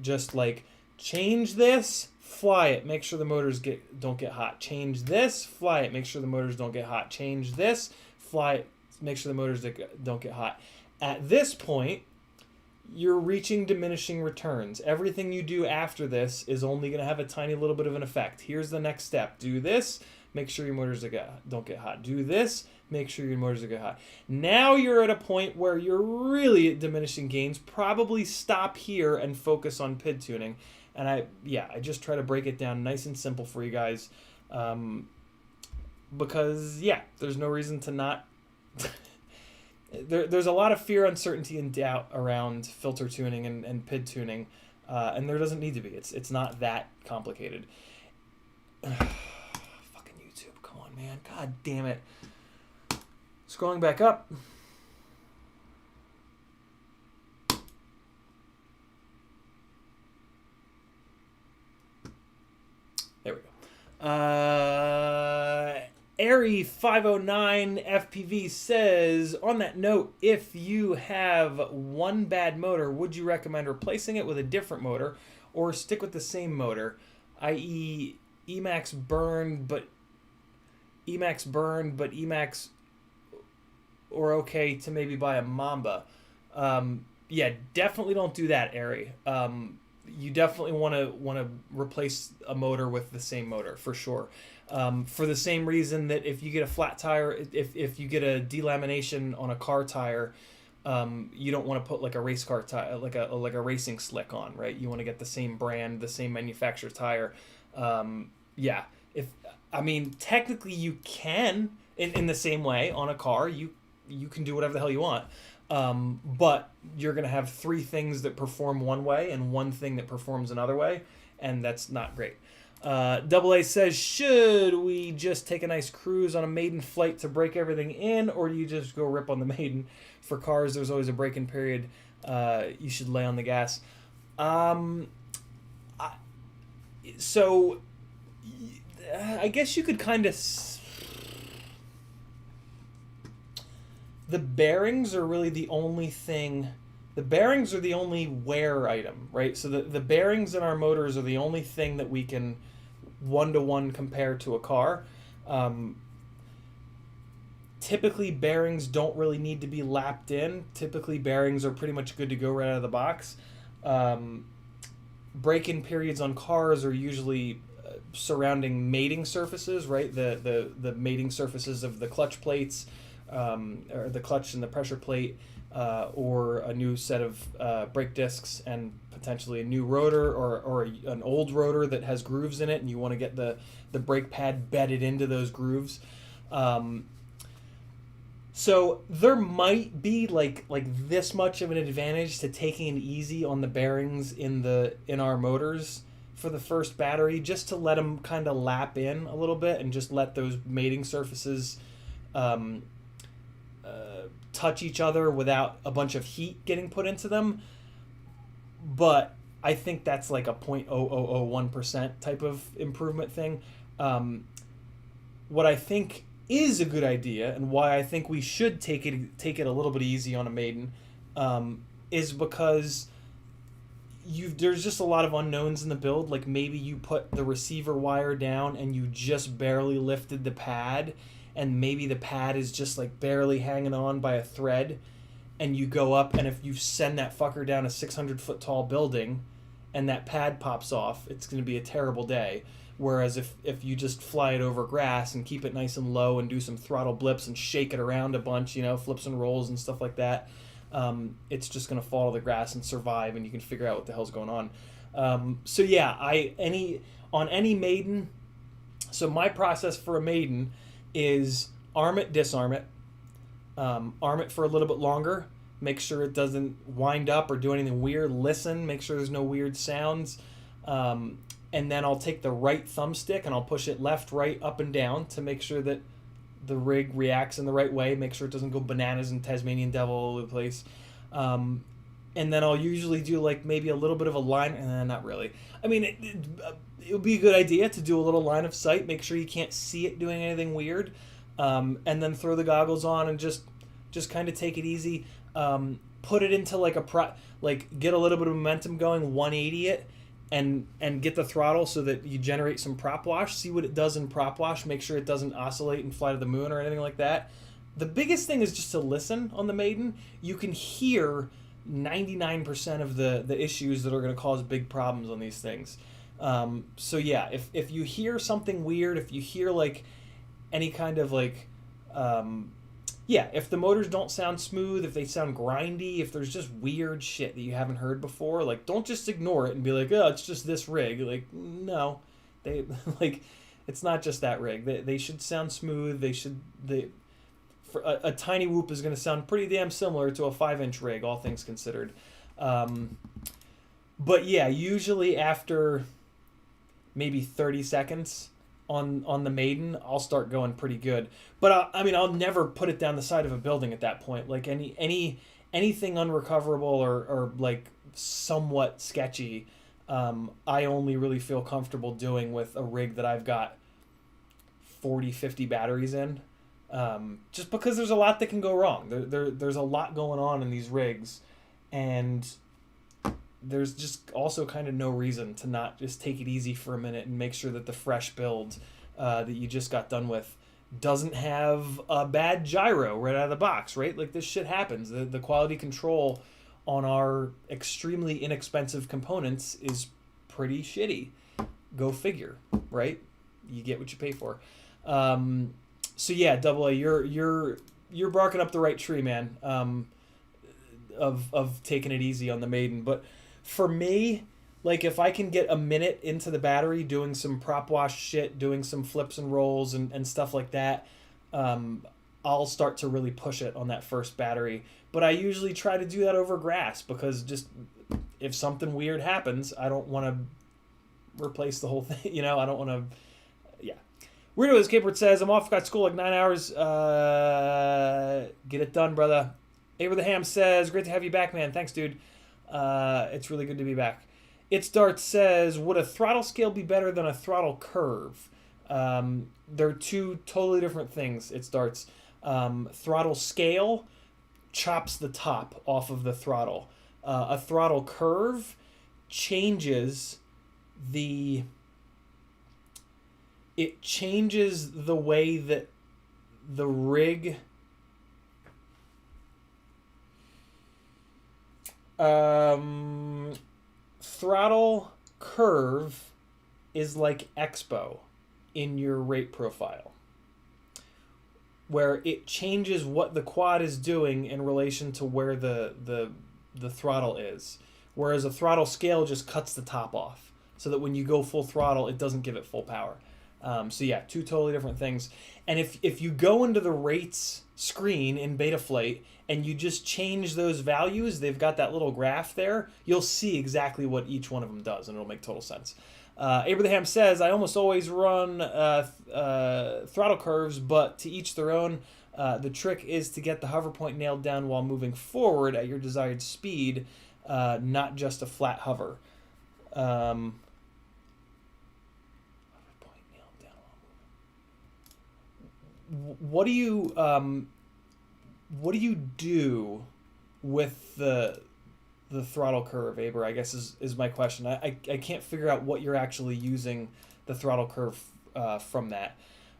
just like change this, fly it, make sure the motors don't get hot. Change this, fly it, make sure the motors don't get hot. Change this, fly it, make sure the motors don't get hot. At this point, you're reaching diminishing returns. Everything you do after this is only going to have a tiny little bit of an effect. Here's the next step. Do this, make sure your motors don't get hot. Do this, make sure your motors get hot. Now you're at a point where you're really at diminishing gains. Probably stop here and focus on PID tuning. And I just try to break it down nice and simple for you guys. Because, yeah, there's no reason to not... There's a lot of fear, uncertainty, and doubt around filter tuning and PID tuning. And there doesn't need to be. It's not that complicated. Fucking YouTube. Come on, man. God damn it. Scrolling back up. There we go. Airy509FPV says, on that note, if you have one bad motor, would you recommend replacing it with a different motor or stick with the same motor, i.e. Emax burned, but Emax or okay to maybe buy a Mamba? Yeah, definitely don't do that, Airy. You definitely want to replace a motor with the same motor for sure. For the same reason that if you get a flat tire, if you get a delamination on a car tire, you don't want to put like a race car tire, like a racing slick on, right? You want to get the same brand, the same manufacturer tire. Yeah, technically you can in the same way on a car. You can do whatever the hell you want. But you're going to have three things that perform one way and one thing that performs another way, and that's not great. Double A says, should we just take a nice cruise on a Maiden flight to break everything in, or do you just go rip on the Maiden? For cars, there's always a break-in period. You should lay on the gas. So I guess you could kind of... The bearings are really the only thing. The bearings are the only wear item, right? So the bearings in our motors are the only thing that we can one-to-one compare to a car. Typically, bearings don't really need to be lapped in. Typically, bearings are pretty much good to go right out of the box. Break-in periods on cars are usually surrounding mating surfaces, right? The mating surfaces of the clutch plates, or the clutch and the pressure plate, or a new set of brake discs and potentially a new rotor or an old rotor that has grooves in it, and you want to get the brake pad bedded into those grooves. So there might be like this much of an advantage to taking it easy on the bearings in our motors for the first battery, just to let them kind of lap in a little bit and just let those mating surfaces touch each other without a bunch of heat getting put into them. But I think that's like a 0.0001% type of improvement thing. What I think is a good idea, and why I think we should take it a little bit easy on a Maiden, is because there's just a lot of unknowns in the build. Like maybe you put the receiver wire down and you just barely lifted the pad, and maybe the pad is just like barely hanging on by a thread, and you go up, and if you send that fucker down a 600-foot tall building and that pad pops off, it's going to be a terrible day. Whereas if you just fly it over grass and keep it nice and low and do some throttle blips and shake it around a bunch, flips and rolls and stuff like that, it's just going to fall to the grass and survive, and you can figure out what the hell's going on. So yeah, on any Maiden, so my process for a Maiden is arm it, disarm it, arm it for a little bit longer, make sure it doesn't wind up or do anything weird, listen, make sure there's no weird sounds, and then I'll take the right thumbstick and I'll push it left, right, up, and down to make sure that the rig reacts in the right way, make sure it doesn't go bananas and Tasmanian devil all over the place. And then I'll usually do like maybe a little bit of a line, not really. I mean, it would be a good idea to do a little line of sight, make sure you can't see it doing anything weird. and then throw the goggles on and just kind of take it easy. Put it into like get a little bit of momentum going, 180 it, and get the throttle so that you generate some prop wash. See what it does in prop wash. Make sure it doesn't oscillate and fly to the moon or anything like that. The biggest thing is just to listen on the Maiden. You can hear 99% of the issues that are going to cause big problems on these things. So yeah, if you hear something weird, if you hear like any kind of like, if the motors don't sound smooth, if they sound grindy, if there's just weird shit that you haven't heard before, like don't just ignore it and be like, oh, it's just this rig. Like, no, they like, it's not just that rig. They should sound smooth. For a tiny whoop is going to sound pretty damn similar to a 5-inch rig, all things considered. But yeah, usually after maybe 30 seconds on the Maiden, I'll start going pretty good. But I'll never put it down the side of a building at that point. Like anything unrecoverable or like somewhat sketchy, I only really feel comfortable doing with a rig that I've got 40, 50 batteries in. Just because there's a lot that can go wrong. There's a lot going on in these rigs, and there's just also kind of no reason to not just take it easy for a minute and make sure that the fresh build that you just got done with doesn't have a bad gyro right out of the box, right? Like, this shit happens. The quality control on our extremely inexpensive components is pretty shitty. Go figure, right? You get what you pay for. So yeah, Double A, you're barking up the right tree, man. Of taking it easy on the Maiden, but for me, like if I can get a minute into the battery doing some prop wash shit, doing some flips and rolls and stuff like that, I'll start to really push it on that first battery. But I usually try to do that over grass because just if something weird happens, I don't want to replace the whole thing. I don't want to. Yeah. Weirdo as Capert says, I'm off, got school like 9 hours. Get it done, brother. Abraham says, great to have you back, man. Thanks, dude. It's really good to be back. It Starts says, would a throttle scale be better than a throttle curve? They're two totally different things. It Starts. Throttle scale chops the top off of the throttle. A throttle curve changes the way that the rig throttle curve is like expo in your rate profile, where it changes what the quad is doing in relation to where the throttle is, whereas a throttle scale just cuts the top off so that when you go full throttle it doesn't give it full power. So yeah, two totally different things. And if you go into the rates screen in Betaflight and you just change those values, they've got that little graph there, you'll see exactly what each one of them does, and it'll make total sense. Abraham says, I almost always run throttle curves, but to each their own. The trick is to get the hover point nailed down while moving forward at your desired speed, not just a flat hover. What do you do with the throttle curve, Aber? I guess is my question. I can't figure out what you're actually using the throttle curve from that.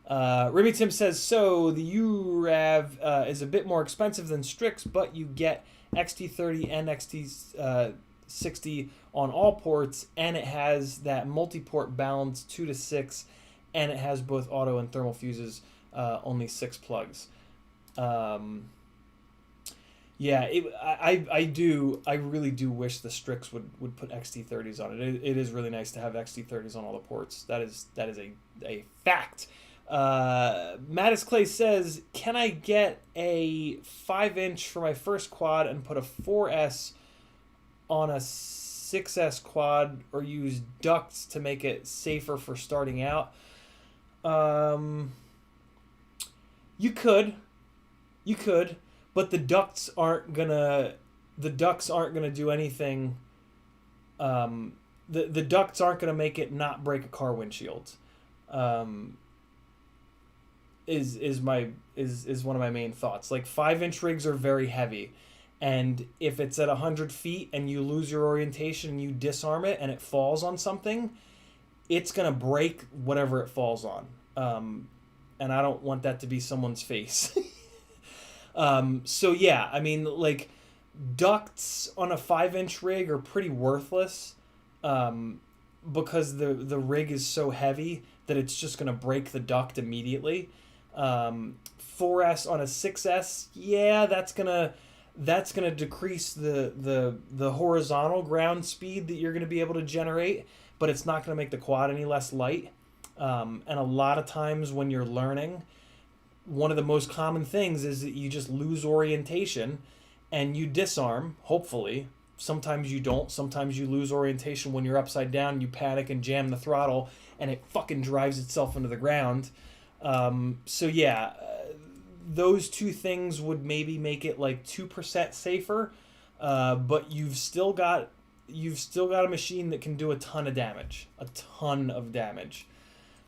Remy Tim says, so the URAV is a bit more expensive than Strix, but you get XT30 and XT60 on all ports, and it has that multi-port balance 2-6, and it has both auto and thermal fuses. Only 6 plugs. I really do wish the Strix would put XT30s on it. It is really nice to have XT30s on all the ports. That is a fact. Mattis Clay says, can I get a 5-inch for my first quad and put a 4S on a 6S quad, or use ducts to make it safer for starting out? You could, but the ducts aren't gonna do anything. The ducts aren't gonna make it not break a car windshield. is one of my main thoughts. Like 5-inch rigs are very heavy, and if it's at 100 feet and you lose your orientation and you disarm it and it falls on something, it's gonna break whatever it falls on. And I don't want that to be someone's face. So yeah, I mean, like, ducts on a 5-inch rig are pretty worthless, because the rig is so heavy that it's just gonna break the duct immediately. 4S on a 6S, yeah, that's gonna decrease the horizontal ground speed that you're gonna be able to generate, but it's not gonna make the quad any less light. And a lot of times when you're learning, one of the most common things is that you just lose orientation and you disarm, hopefully. Sometimes you don't. Sometimes you lose orientation when you're upside down, you panic and jam the throttle, and it fucking drives itself into the ground. So yeah, those two things would maybe make it like 2% safer, but you've still got a machine that can do a ton of damage.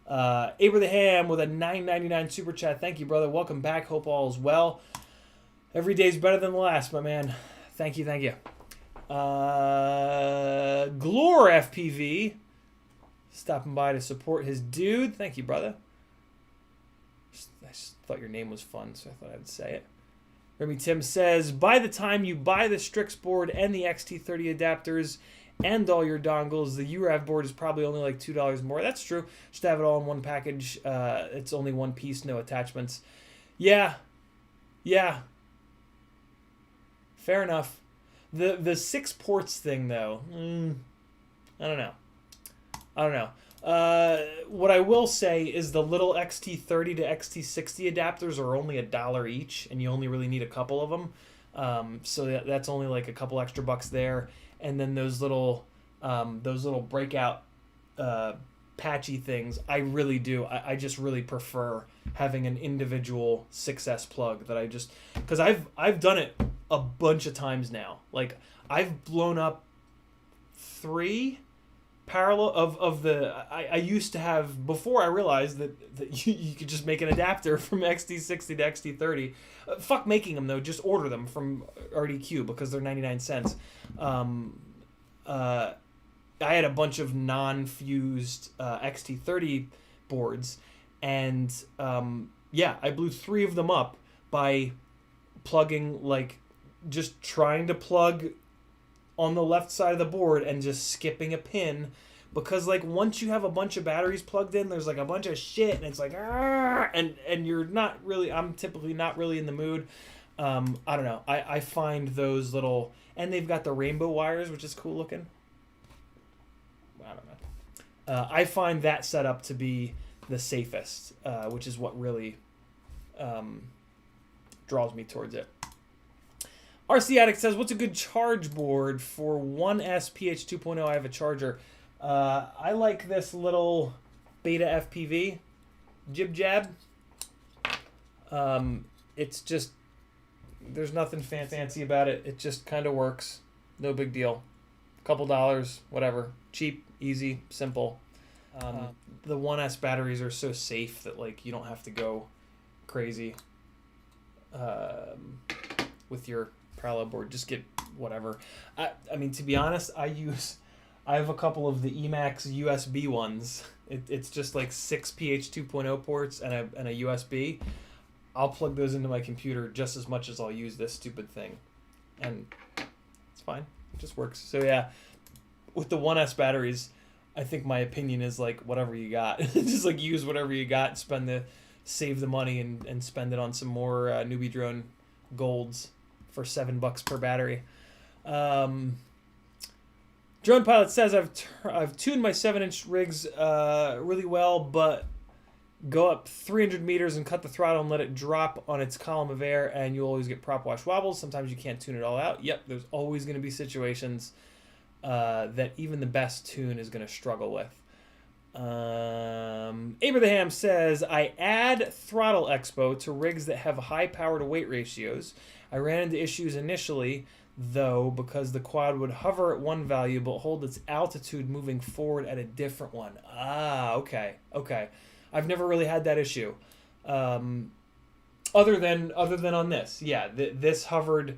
Abraham with a $9.99 super chat. Thank you, brother. Welcome back. Hope all is well. Every day's better than the last, my man. Thank you. Glor FPV stopping by to support his dude. Thank you, brother. I just thought your name was fun, so I thought I'd say it. Remy Tim says, by the time you buy the Strix board and the XT30 adapters and all your dongles, the URAV board is probably only like $2 more. That's true. Just have it all in one package. It's only one piece, no attachments. Yeah. Fair enough. The 6 ports thing, though, I don't know. What I will say is the little XT30 to XT60 adapters are only $1 each, and you only really need a couple of them. So that's only like a couple extra bucks there. And then those little breakout patchy things, I really do. I just really prefer having an individual 6S plug that because I've done it a bunch of times now. Like, I've blown up 3 parallel of the I used to have, before I realized that you could just make an adapter from XT60 to XT30. Fuck making them, though. Just order them from RDQ because they're 99 cents. I had a bunch of non-fused XT30 boards, and I blew 3 of them up by plugging, like, just trying to plug on the left side of the board and just skipping a pin, because, like, once you have a bunch of batteries plugged in, there's like a bunch of shit, and it's like, and you're not really, I'm typically not really in the mood. I don't know. I find those little, and they've got the rainbow wires, which is cool looking. I don't know. I find that setup to be the safest, which is what really draws me towards it. RC Addict says, what's a good charge board for 1S PH 2.0? I have a charger. I like this little Beta FPV jib jab. It's just, there's nothing fancy about it. It just kind of works. No big deal. Couple dollars, whatever. Cheap, easy, simple. The 1S batteries are so safe that, like, you don't have to go crazy with your parallel board. Just get whatever. I mean, to be honest, I have a couple of the Emax USB ones. It's just like 6 PH 2.0 ports and a USB. I'll plug those into my computer just as much as I'll use this stupid thing, and it's fine. It just works. So yeah, with the 1S batteries, I think my opinion is, like, whatever you got. Just, like, use whatever you got, save the money and spend it on some more Newbie Drone golds for $7 per battery. Drone Pilot says, I've tuned my 7-inch rigs really well, but go up 300 meters and cut the throttle and let it drop on its column of air, and you'll always get prop wash wobbles. Sometimes you can't tune it all out. Yep, there's always going to be situations that even the best tune is going to struggle with. Abraham says, I add throttle expo to rigs that have high power to weight ratios. I ran into issues initially, though, because the quad would hover at one value but hold its altitude moving forward at a different one. Okay. I've never really had that issue. Other than on this, yeah, this hovered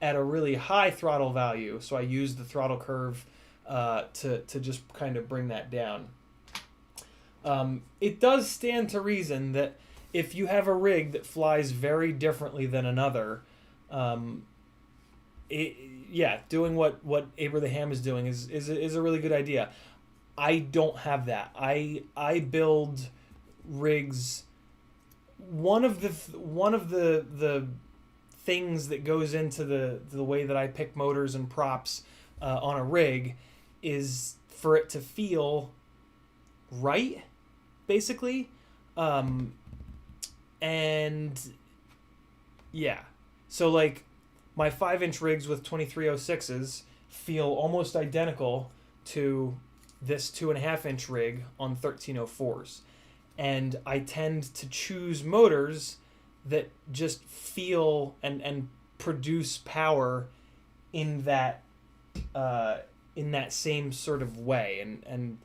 at a really high throttle value, so I used the throttle curve to just kind of bring that down. It does stand to reason that if you have a rig that flies very differently than another, doing what Abraham is doing is a really good idea. I don't have that. I build rigs. One of the things that goes into the way that I pick motors and props on a rig is for it to feel right, basically. And yeah, so like my 5-inch rigs with 2306s feel almost identical to this 2.5-inch rig on 1304s. And I tend to choose motors that just feel and produce power in that same sort of way. And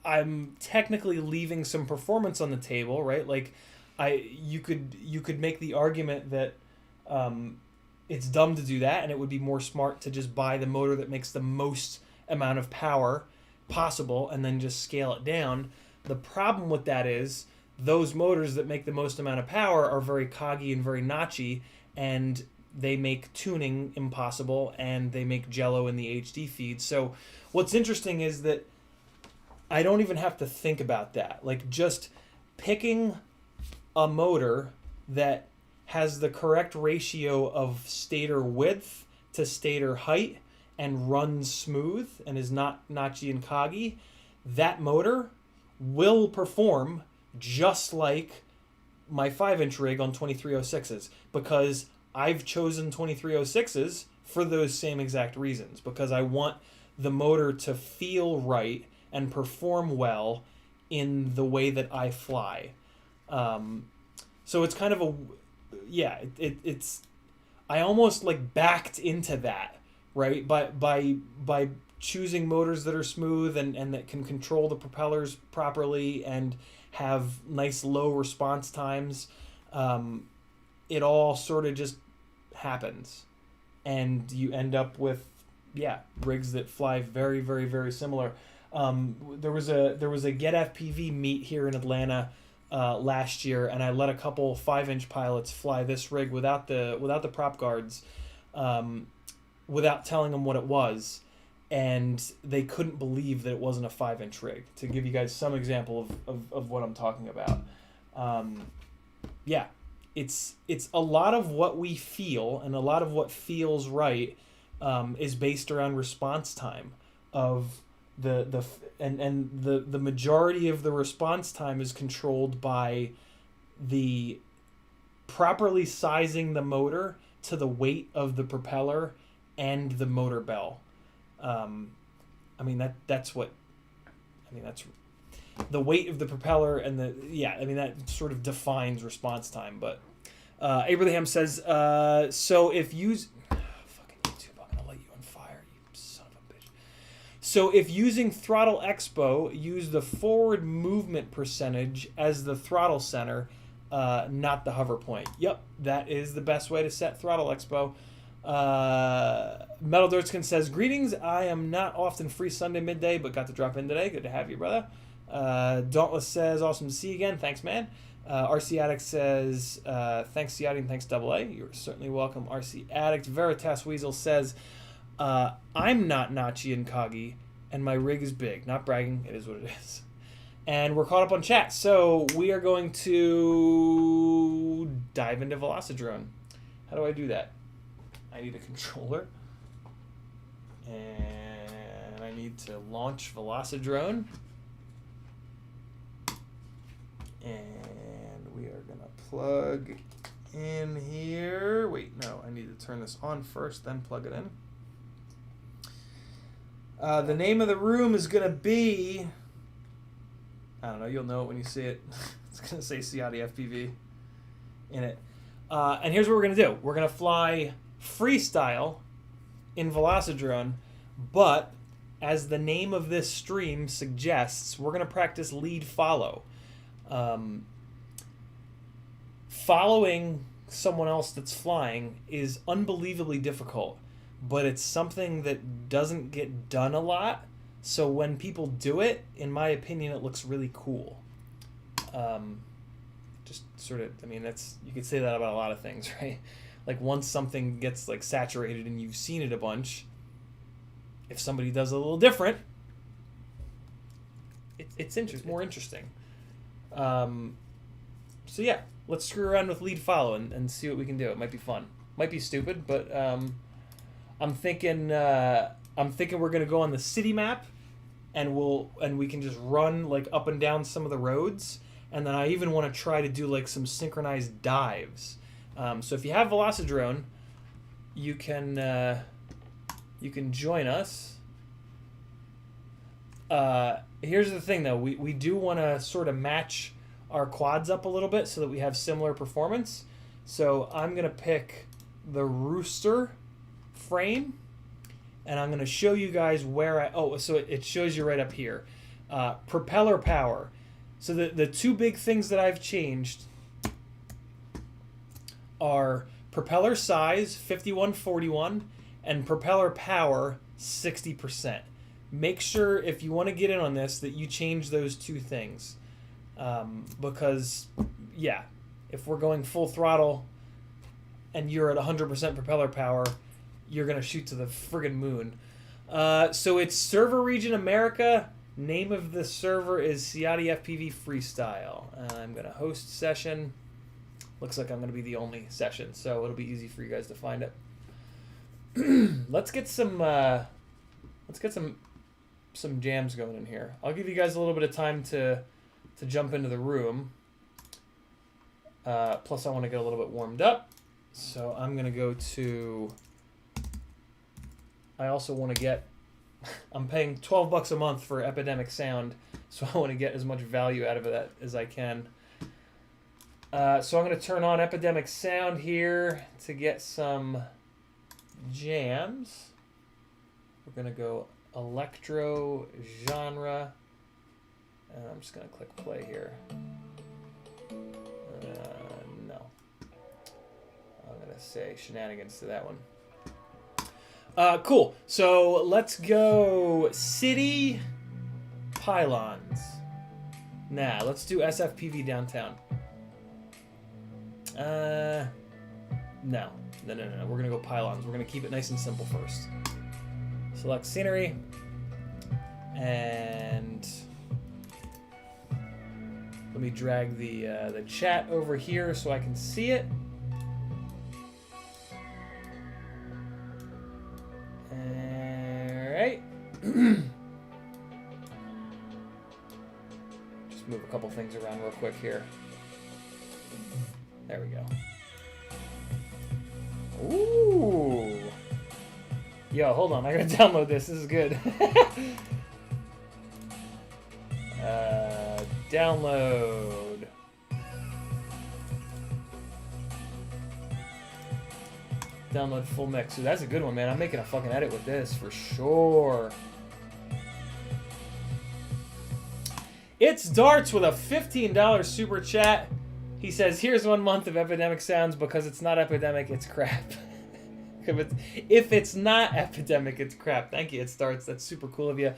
I'm technically leaving some performance on the table, right? Like you could make the argument that it's dumb to do that, and it would be more smart to just buy the motor that makes the most amount of power possible and then just scale it down. The problem with that is those motors that make the most amount of power are very coggy and very notchy, and they make tuning impossible, and they make Jello in the HD feed. So what's interesting is that I don't even have to think about that. Like, just picking a motor that has the correct ratio of stator width to stator height and runs smooth and is not notchy and coggy, that motor will perform just like my 5-inch rig on 2306s, because I've chosen 2306s for those same exact reasons, because I want the motor to feel right and perform well in the way that I fly. So it's kind of it's I almost like backed into that, right? By choosing motors that are smooth and that can control the propellers properly and have nice low response times. It all sort of just happens, and you end up with rigs that fly very, very, very similar. There was a Get FPV meet here in Atlanta last year, and I let a couple 5-inch pilots fly this rig without the prop guards, without telling them what it was, and they couldn't believe that it wasn't a 5-inch rig. To give you guys some example of what I'm talking about, it's a lot of what we feel and a lot of what feels right is based around response time of the majority of the response time is controlled by the properly sizing the motor to the weight of the propeller and the motor bell. That's the weight of the propeller and that sort of defines response time. But Abraham says, so if fucking YouTube, I'm gonna light you on fire, you son of a bitch. So if using Throttle Expo, use the forward movement percentage as the throttle center, not the hover point. Yep, that is the best way to set Throttle Expo. Metal Dirtskin says, greetings, I am not often free Sunday midday, but got to drop in today. Good to have you, brother. Dauntless says, awesome to see you again. Thanks, man. RC Addict says, thanks, Ciotti, and thanks, AA. You're certainly welcome, RC Addict. Veritas Weasel says, I'm not notchy and coggy, and my rig is big. Not bragging, it is what it is. And we're caught up on chat, so we are going to dive into Velocidrone. How do I do that? I need a controller, and I need to launch Velocidrone, and we are going to plug in here. Wait, no, I need to turn this on first, then plug it in. The name of the room is going to be, I don't know, you'll know it when you see it. It's going to say CiottiFPV in it. And here's what we're going to do. We're going to fly freestyle in Velocidrone, but as the name of this stream suggests, we're going to practice lead follow. Following someone else that's flying is unbelievably difficult, but it's something that doesn't get done a lot. So when people do it, in my opinion, it looks really cool. Just sort of, I mean, that's, you could say that about a lot of things, right? Like once something gets like saturated and you've seen it a bunch, if somebody does it a little different, it's more interesting. So yeah, let's screw around with lead follow and see what we can do. It might be fun. Might be stupid, but I'm thinking we're gonna go on the city map, and we can just run like up and down some of the roads, and then I even want to try to do like some synchronized dives. So if you have Velocidrone, you can join us. Here's the thing though, we do want to sort of match our quads up a little bit so that we have similar performance. So I'm gonna pick the Rooster frame, and I'm gonna show you guys where so it shows you right up here. Propeller power. So the two big things that I've changed are propeller size 5141 and propeller power 60%. Make sure if you want to get in on this that you change those two things, because yeah, if we're going full throttle and you're at 100% propeller power, you're gonna shoot to the friggin' moon. So it's server region America. Name of the server is CiottiFPV Freestyle. I'm gonna host session. Looks like I'm gonna be the only session, so it'll be easy for you guys to find it. Let's get some jams going in here. I'll give you guys a little bit of time to jump into the room. Plus I want to get a little bit warmed up, so I'm gonna go to. I also want to get. I'm paying $12 a month for Epidemic Sound, so I want to get as much value out of that as I can. So I'm going to turn on Epidemic Sound here to get some jams. We're going to go electro genre, and I'm just going to click play here. No. I'm going to say shenanigans to that one. Cool. So let's go city pylons. Nah, let's do SFPV downtown. No. We're going to go pylons. We're going to keep it nice and simple first. Select scenery. And let me drag the chat over here so I can see it. Alright. Just move a couple things around real quick here. There we go. Ooh. Yo, hold on. I gotta download this. This is good. Download. Download full mix. So that's a good one, man. I'm making a fucking edit with this for sure. It's Darts with a $15 super chat. He says, here's 1 month of Epidemic Sounds because it's not epidemic, it's crap. If it's not epidemic, it's crap. Thank you, It Starts. That's super cool of you.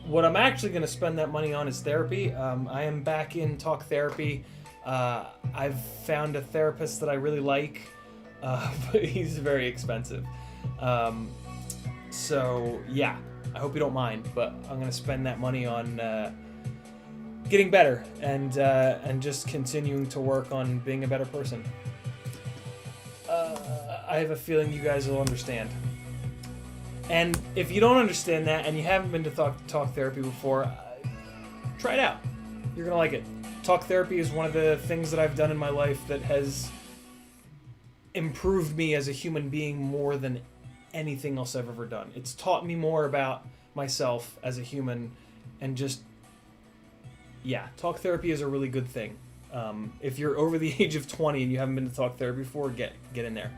What I'm actually going to spend that money on is therapy. I am back in talk therapy. I've found a therapist that I really like, but he's very expensive. So, yeah, I hope you don't mind, but I'm going to spend that money on getting better and just continuing to work on being a better person. I have a feeling you guys will understand. And if you don't understand that and you haven't been to talk therapy before, try it out. You're going to like it. Talk therapy is one of the things that I've done in my life that has improved me as a human being more than anything else I've ever done. It's taught me more about myself as a human, and just, yeah, talk therapy is a really good thing. If you're over the age of 20 and you haven't been to talk therapy before, get in there.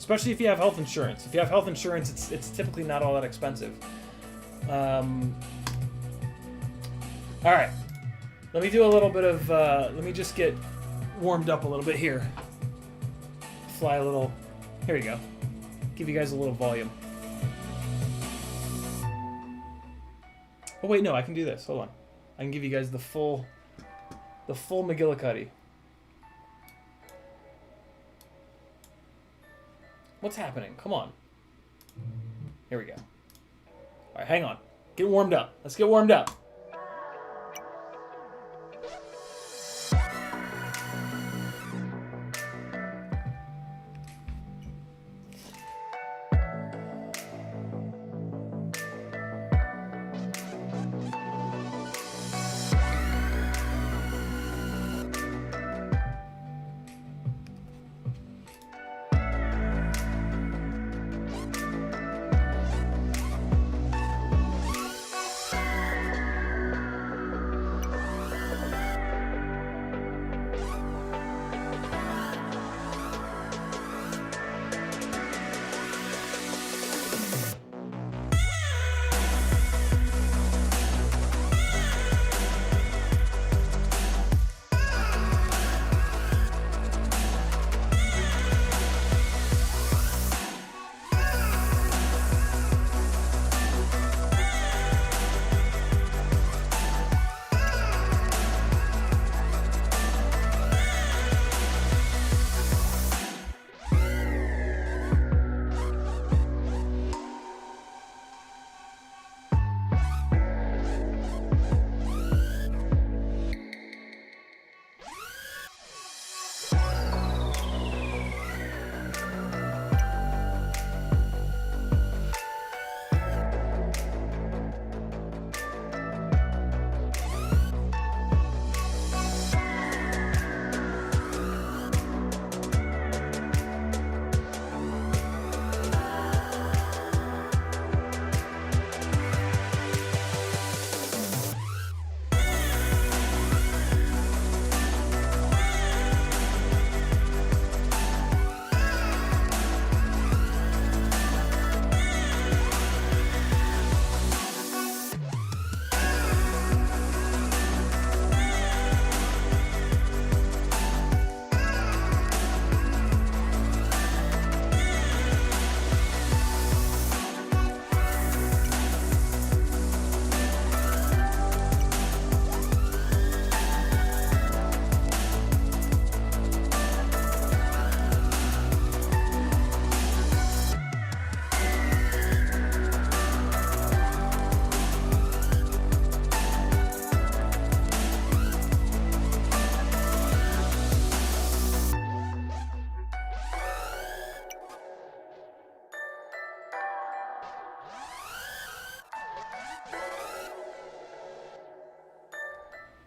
especially if you have health insurance. If you have health insurance, it's typically not all that expensive. All right, let me do a little bit of. Let me just get warmed up a little bit here. Fly a little. Here we go. Give you guys a little volume. Oh wait, no, I can do this. Hold on. I can give you guys the full McGillicuddy. What's happening? Come on. Here we go. All right, hang on. Get warmed up. Let's get warmed up.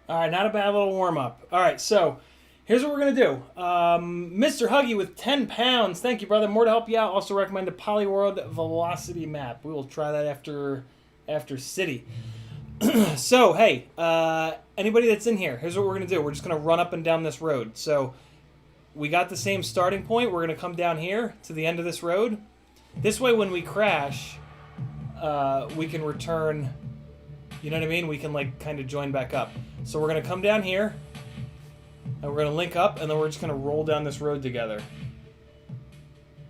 All right, not a bad little warm-up. All right, so here's what we're going to do. Mr. Huggy with 10 pounds. Thank you, brother. More to help you out. Also recommend a Polyworld Velocity map. We will try that after City. So, hey, anybody that's in here, here's what we're going to do. We're just going to run up and down this road. So we got the same starting point. We're going to come down here to the end of this road. This way, when we crash, we can return... You know what I mean? We can, like, kind of join back up. So we're going to come down here, and we're going to link up, and then we're just going to roll down this road together.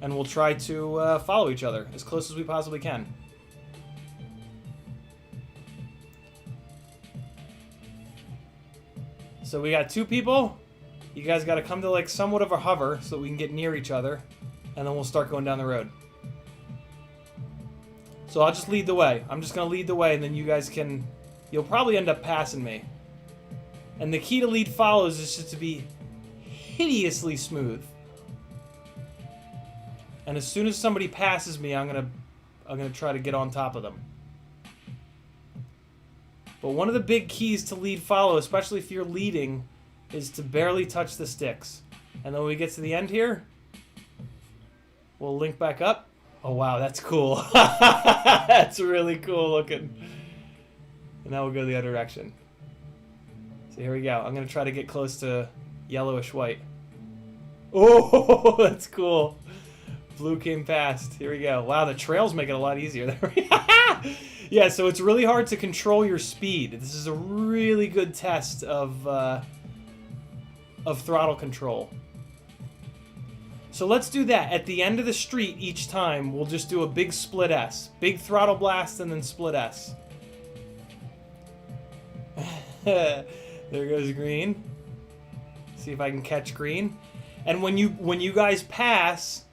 And we'll try to follow each other as close as we possibly can. So we got 2 people. You guys got to come to, like, somewhat of a hover so that we can get near each other, and then we'll start going down the road. So I'll just lead the way. I'm just going to lead the way, and then you guys can... You'll probably end up passing me. And the key to lead follows is just to be hideously smooth. And as soon as somebody passes me, I'm gonna try to get on top of them. But one of the big keys to lead follow, especially if you're leading, is to barely touch the sticks. And then when we get to the end here, we'll link back up. Oh, wow, that's cool. That's really cool looking. And now we'll go the other direction. So here we go. I'm going to try to get close to yellowish white. Oh, that's cool. Blue came past. Here we go. Wow, the trails make it a lot easier. There we go. Yeah, so it's really hard to control your speed. This is a really good test of throttle control. So let's do that. At the end of the street each time, we'll just do a big split S. Big throttle blast and then split S. There goes green. See if I can catch green. And when you guys pass,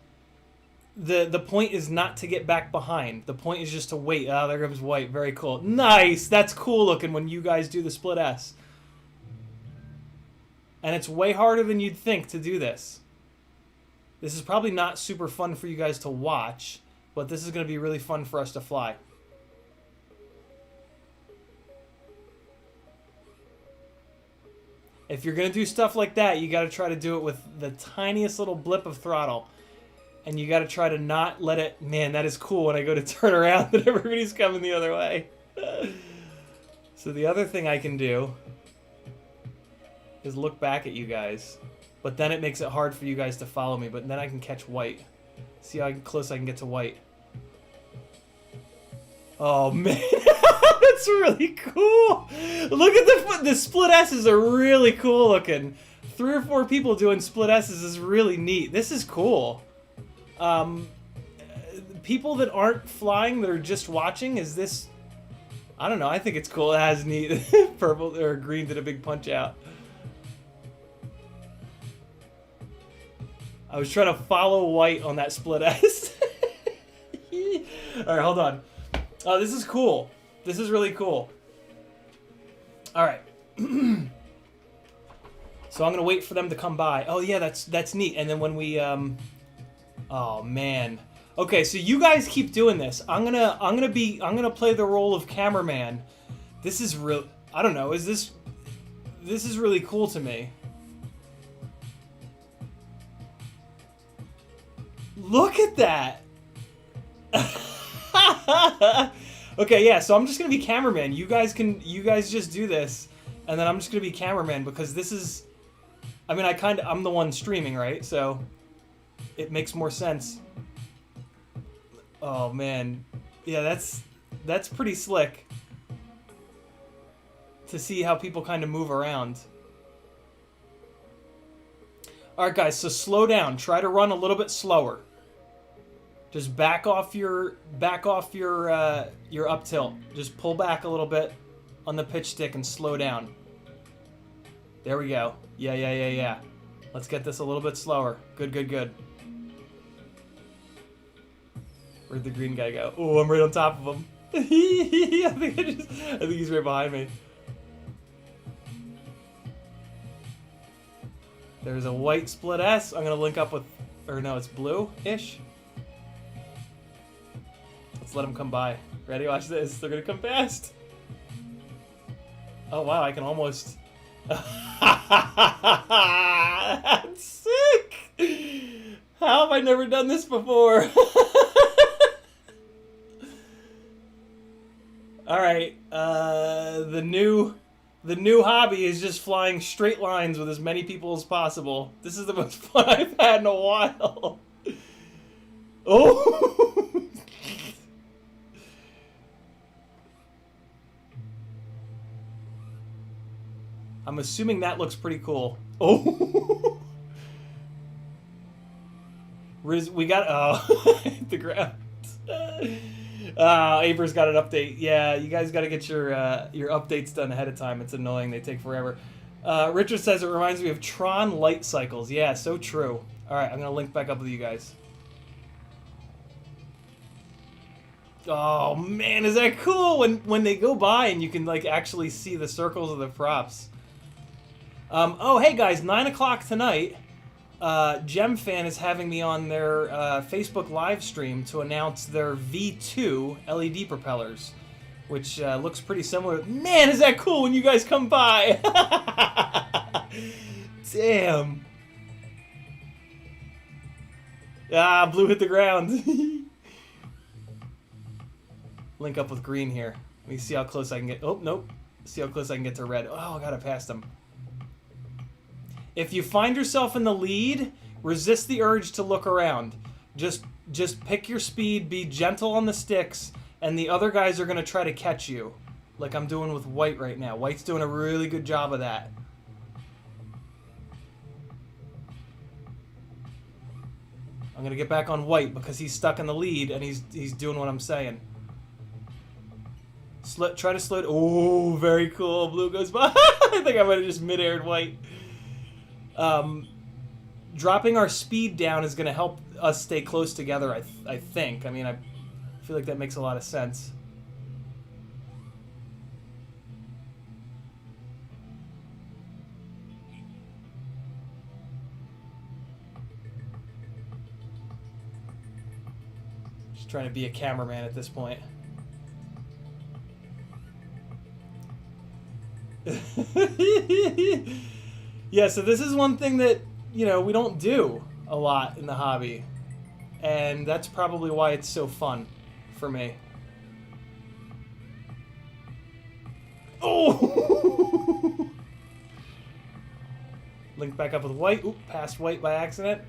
the point is not to get back behind. The point is just to wait. Oh, there comes white. Very cool. Nice. That's cool looking when you guys do the split S. And it's way harder than you'd think to do this. This is probably not super fun for you guys to watch, but this is going to be really fun for us to fly. If you're going to do stuff like that, you got to try to do it with the tiniest little blip of throttle. And you got to try to not let it... Man, that is cool when I go to turn around and everybody's coming the other way. So the other thing I can do is look back at you guys. But then it makes it hard for you guys to follow me. But then I can catch white. See how close I can get to white. Oh, man. That's really cool. Look at the split S's are really cool looking. 3 or 4 people doing split S's is really neat. This is cool. People that aren't flying, that are just watching, is this... I don't know. I think it's cool. It has neat. Purple or green did a big punch out. I was trying to follow white on that split S. Alright, hold on. Oh, this is cool. This is really cool. Alright. So I'm gonna wait for them to come by. Oh yeah, that's neat. And then when we oh man. Okay, so you guys keep doing this. I'm gonna play the role of cameraman. This is real. I don't know. This is really cool to me. Look at that. Okay, yeah, so I'm just gonna be cameraman. You guys just do this, and then I'm just gonna be cameraman because this is, I mean, I'm the one streaming, right? So it makes more sense. Oh man, yeah, that's pretty slick to see how people kind of move around. All right, guys, so slow down. Try to run a little bit slower. Just back off your up tilt. Just pull back a little bit on the pitch stick and slow down. There we go. Yeah. Let's get this a little bit slower. Good. Where'd the green guy go? Oh, I'm right on top of him. I think he's right behind me. There's a white split S. I'm gonna link up with, or no, it's blue-ish. Let's let them come by. Ready? Watch this. They're gonna come past. Oh wow, I can almost... That's sick! How have I never done this before? Alright, the new hobby is just flying straight lines with as many people as possible. This is the most fun I've had in a while. Oh! I'm assuming that looks pretty cool. Oh! We got... Oh, hit the ground. Aver's got an update. Yeah, you guys got to get your updates done ahead of time. It's annoying. They take forever. Richard says it reminds me of Tron light cycles. Yeah, so true. All right, I'm going to link back up with you guys. Oh, man, is that cool when they go by and you can, like, actually see the circles of the props. Oh, hey, guys, 9 o'clock tonight. GemFan is having me on their Facebook live stream to announce their V2 LED propellers, which looks pretty similar. Man, is that cool when you guys come by! Damn. Ah, blue hit the ground. Link up with green here. Let me see how close I can get. Oh, nope. See how close I can get to red. Oh, I gotta pass them. If you find yourself in the lead, resist the urge to look around. Just just pick your speed, be gentle on the sticks, and the other guys are going to try to catch you. Like I'm doing with White right now. White's doing a really good job of that. I'm going to get back on White because he's stuck in the lead and he's doing what I'm saying. Try to slow it. Oh, very cool. Blue goes by. I think I might have just mid-aired White. Dropping our speed down is going to help us stay close together, I think. I mean, I feel like that makes a lot of sense. Just trying to be a cameraman at this point. Yeah, so this is one thing that, you know, we don't do a lot in the hobby. And that's probably why it's so fun for me. Oh! Link back up with White. Oop, past White by accident.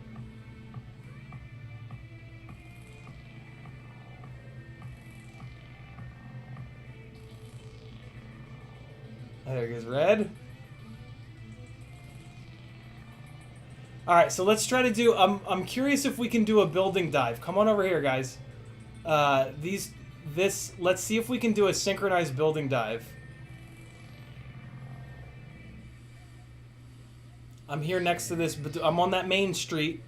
There goes Red. Alright, so let's try to do... I'm curious if we can do a building dive. Come on over here, guys. Let's see if we can do a synchronized building dive. I'm here next to this... I'm on that main street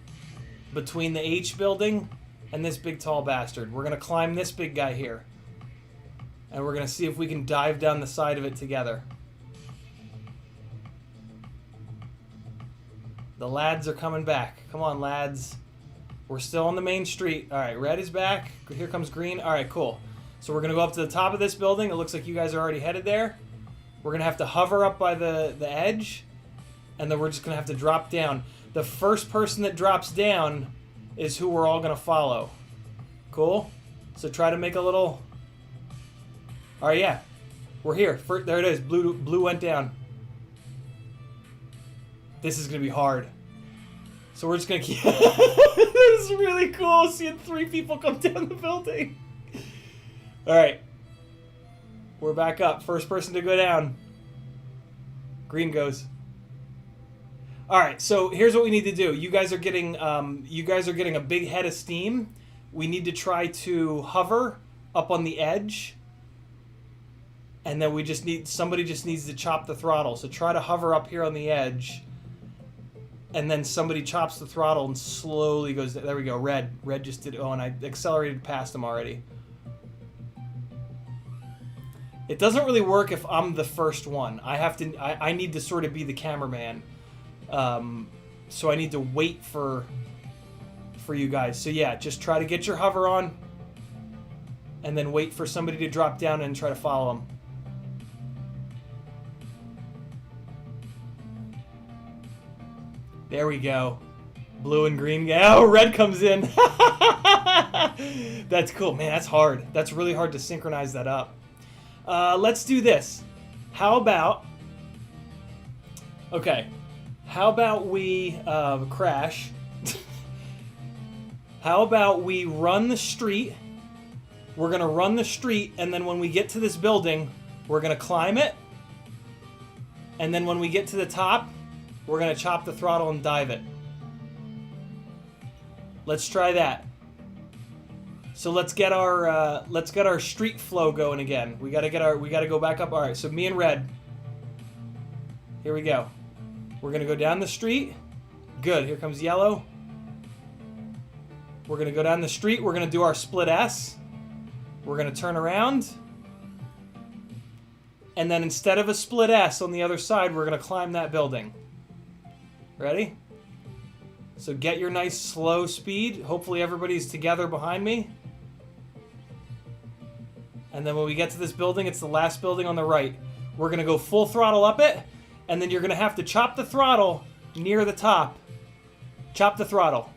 between the H building and this big tall bastard. We're going to climb this big guy here. And we're going to see if we can dive down the side of it together. The lads are coming back. Come on, lads. We're still on the main street. All right, Red is back. Here comes Green. All right, cool. So we're going to go up to the top of this building. It looks like you guys are already headed there. We're going to have to hover up by the edge, and then we're just going to have to drop down. The first person that drops down is who we're all going to follow. Cool? So try to make a little... All right, yeah. We're here. There it is. Blue went down. This is going to be hard. So we're just going to keep... This is really cool, seeing 3 people come down the building. Alright. We're back up. First person to go down. Green goes. Alright, so here's what we need to do. You guys are getting a big head of steam. We need to try to hover up on the edge. And then somebody just needs to chop the throttle. So try to hover up here on the edge. And then somebody chops the throttle and slowly goes... There we go, Red. Red just did... Oh, and I accelerated past him already. It doesn't really work if I'm the first one. I need to sort of be the cameraman. So I need to wait for you guys. So yeah, just try to get your hover on. And then wait for somebody to drop down and try to follow them. There we go. Blue and green. Oh, Red comes in. That's cool. Man, that's hard. That's really hard to synchronize that up. Let's do this. How about... Okay. How about we crash? How about we run the street? We're going to run the street, and then when we get to this building, we're going to climb it. And then when we get to the top... We're going to chop the throttle and dive it. Let's try that. So let's get our street flow going again. We got to go back up. All right, so me and Red. Here we go. We're going to go down the street. Good. Here comes Yellow. We're going to go down the street. We're going to do our split S. We're going to turn around. And then instead of a split S on the other side, we're going to climb that building. Ready? So get your nice slow speed. Hopefully everybody's together behind me. And then when we get to this building, it's the last building on the right. We're going to go full throttle up it. And then you're going to have to chop the throttle near the top. Chop the throttle.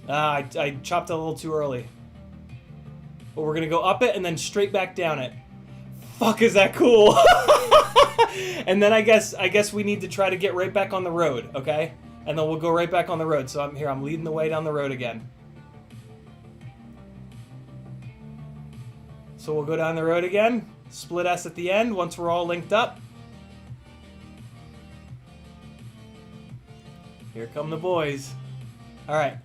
I chopped it a little too early. But we're going to go up it and then straight back down it. Fuck, is that cool? And then I guess we need to try to get right back on the road, okay? And then we'll go right back on the road. So I'm leading the way down the road again. So we'll go down the road again. Split S at the end once we're all linked up. Here come the boys. All right.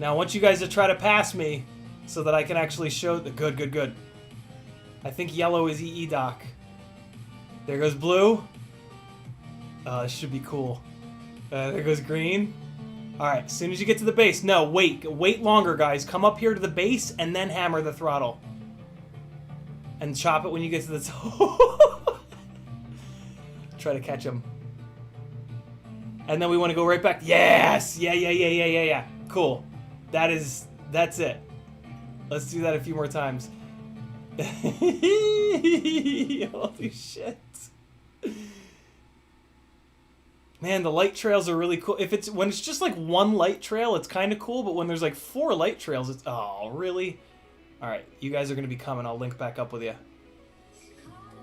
Now I want you guys to try to pass me so that I can actually show the good, good, good. I think yellow is EE Doc. There goes blue. This should be cool. There goes green. All right, as soon as you get to the base. No, wait longer, guys. Come up here to the base and then hammer the throttle. And chop it when you get to the top. Try to catch him. And then we want to go right back. Yes! Yeah. Cool. That's it. Let's do that a few more times. Holy shit. Man, the light trails are really cool. When it's just like one light trail, it's kind of cool, but when there's like 4 light trails, it's really? All right, you guys are going to be coming. I'll link back up with you.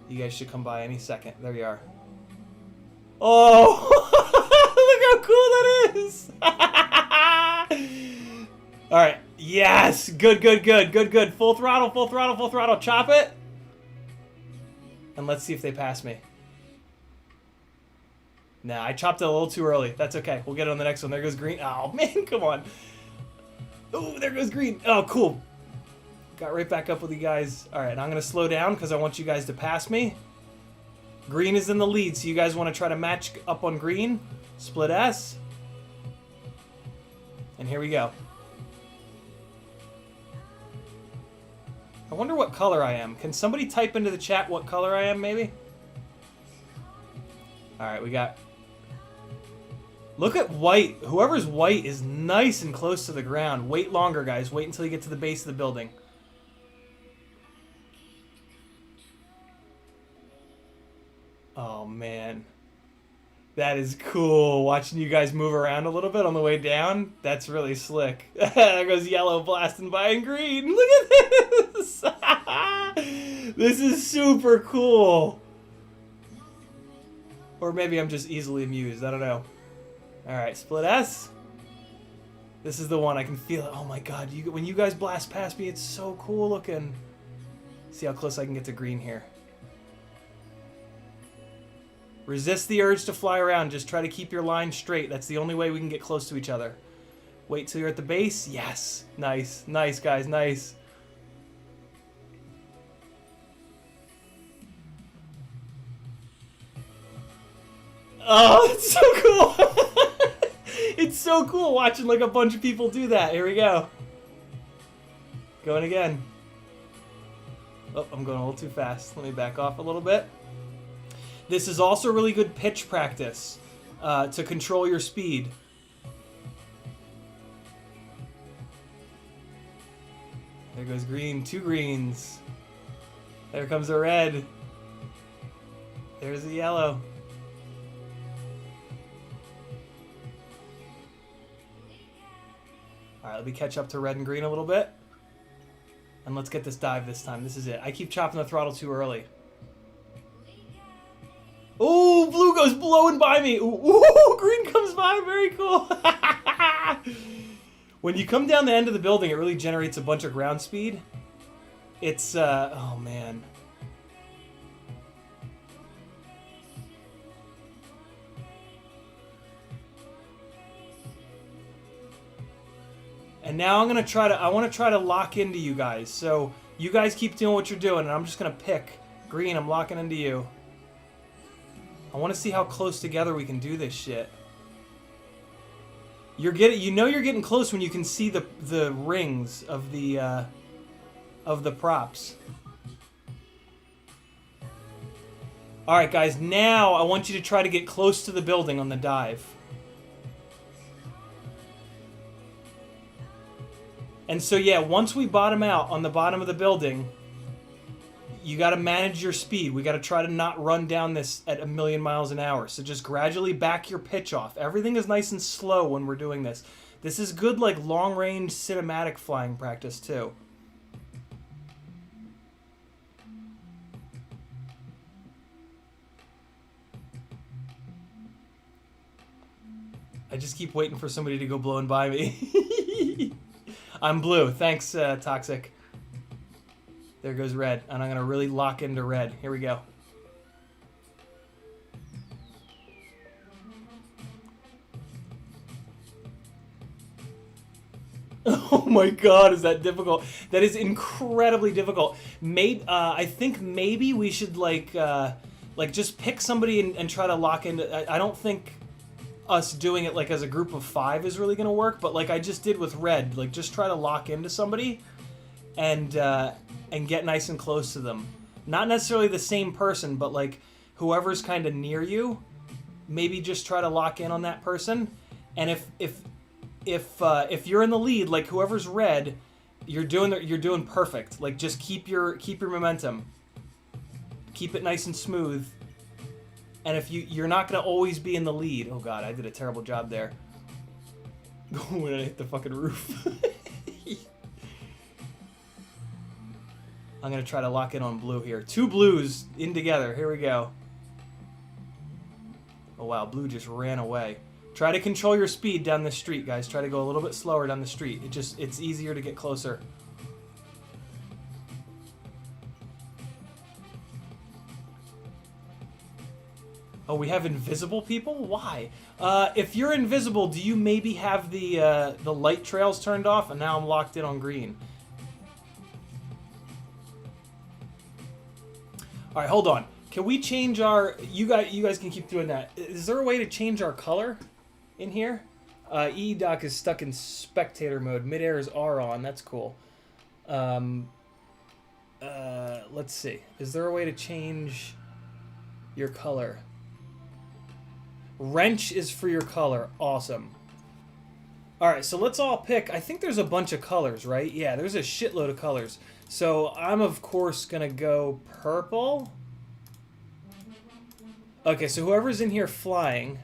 You guys should come by any second. There you are. Oh, look how cool that is. All right. Yes. Good. Full throttle. Chop it. And let's see if they pass me. Nah, I chopped it a little too early. That's okay. We'll get it on the next one. There goes green. Oh, man, come on. Oh, there goes green. Oh, cool. Got right back up with you guys. All right, I'm going to slow down because I want you guys to pass me. Green is in the lead, so you guys want to try to match up on green. Split S. And here we go. I wonder what color I am. Can somebody type into the chat what color I am, maybe? All right, we got... Look at white. Whoever's white is nice and close to the ground. Wait longer, guys. Wait until you get to the base of the building. Oh, man. That is cool. Watching you guys move around a little bit on the way down. That's really slick. There goes yellow blasting by and green. Look at this. This is super cool. Or maybe I'm just easily amused. I don't know. Alright, split S. This is the one. I can feel it. Oh my god. When you guys blast past me, it's so cool looking. See how close I can get to green here. Resist the urge to fly around. Just try to keep your line straight. That's the only way we can get close to each other. Wait till you're at the base. Yes. Nice. Nice, guys. Nice. Oh, it's so cool. It's so cool watching like a bunch of people do that. Here we go. Going again. Oh, I'm going a little too fast. Let me back off a little bit. This is also really good pitch practice to control your speed. There goes green. 2 greens. There comes a red. There's a yellow. Alright, let me catch up to red and green a little bit. And let's get this dive this time. This is it. I keep chopping the throttle too early. Oh, blue goes blowing by me. Ooh, green comes by. Very cool. When you come down the end of the building, it really generates a bunch of ground speed. It's, oh man. And now I'm gonna I want to try to lock into you guys. So you guys keep doing what you're doing, and I'm just gonna pick green. I'm locking into you. I want to see how close together we can do this shit. You're getting close when you can see the rings of the props. All right, guys. Now I want you to try to get close to the building on the dive. And so, yeah, once we bottom out on the bottom of the building, you got to manage your speed. We got to try to not run down this at 1,000,000 miles an hour. So just gradually back your pitch off. Everything is nice and slow when we're doing this. This is good, like, long-range cinematic flying practice, too. I just keep waiting for somebody to go blowing by me. I'm blue. Thanks, Toxic. There goes red, and I'm gonna really lock into red. Here we go. Oh my god, is that difficult? That is incredibly difficult. I think maybe we should like just pick somebody and try to lock into. I don't think us doing it like as a group of 5 is really gonna work, but like I just did with red, like just try to lock into somebody and get nice and close to them. Not necessarily the same person, but like whoever's kind of near you, maybe just try to lock in on that person. And if you're in the lead, like whoever's red, you're doing perfect. Like just keep your momentum, keep it nice and smooth. And if you're not gonna always be in the lead. Oh god, I did a terrible job there. When I hit the fucking roof. I'm gonna try to lock in on blue here. 2 blues in together. Here we go. Oh wow, blue just ran away. Try to control your speed down the street, guys. Try to go a little bit slower down the street. It's easier to get closer. Oh, we have invisible people? Why? If you're invisible, do you maybe have the light trails turned off? And now I'm locked in on green. All right, hold on. Can we change our... You guys can keep doing that. Is there a way to change our color in here? EDoc is stuck in spectator mode. Midair is R on. That's cool. Let's see. Is there a way to change your color? Wrench is for your color. Awesome. All right, so let's all pick. I think there's a bunch of colors, right? Yeah, there's a shitload of colors. So I'm, of course, going to go purple. Okay, so whoever's in here flying...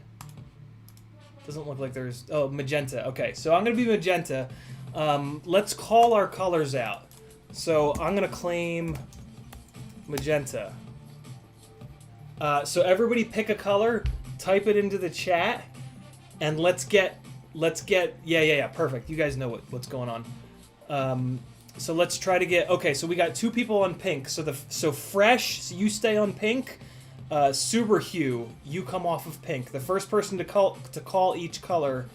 Doesn't look like there's... Oh, magenta. Okay, so I'm going to be magenta. Let's call our colors out. So I'm going to claim magenta. So everybody pick a color, type it into the chat, and let's get... Yeah, perfect. You guys know what's going on. So let's try to get... Okay, so we got 2 people on pink. So fresh, so you stay on pink. Super hue, you come off of pink. The first person to call each color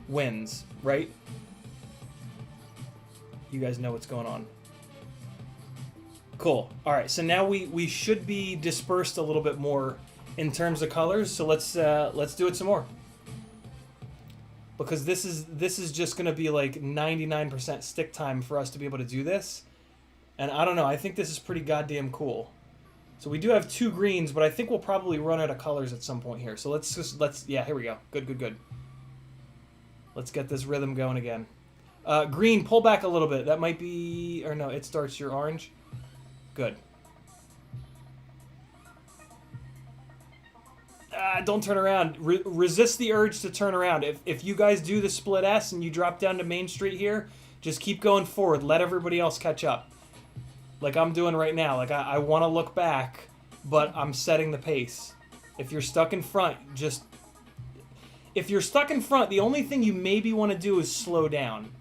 wins, right? You guys know what's going on. Cool. All right, so now we should be dispersed a little bit more in terms of colors. So let's do it some more. Because this is just gonna be like 99% stick time for us to be able to do this. And I don't know, I think this is pretty goddamn cool. So we do have 2 greens, but I think we'll probably run out of colors at some point here. So yeah, here we go. Good. Let's get this rhythm going again. Green, pull back a little bit. That might be, or no, it starts your orange. Good. Don't turn around. Resist the urge to turn around. If you guys do the split S and you drop down to Main Street here, just keep going forward. Let everybody else catch up. Like I'm doing right now. Like I want to look back, but I'm setting the pace. If you're stuck in front, if you're stuck in front, the only thing you maybe want to do is slow down.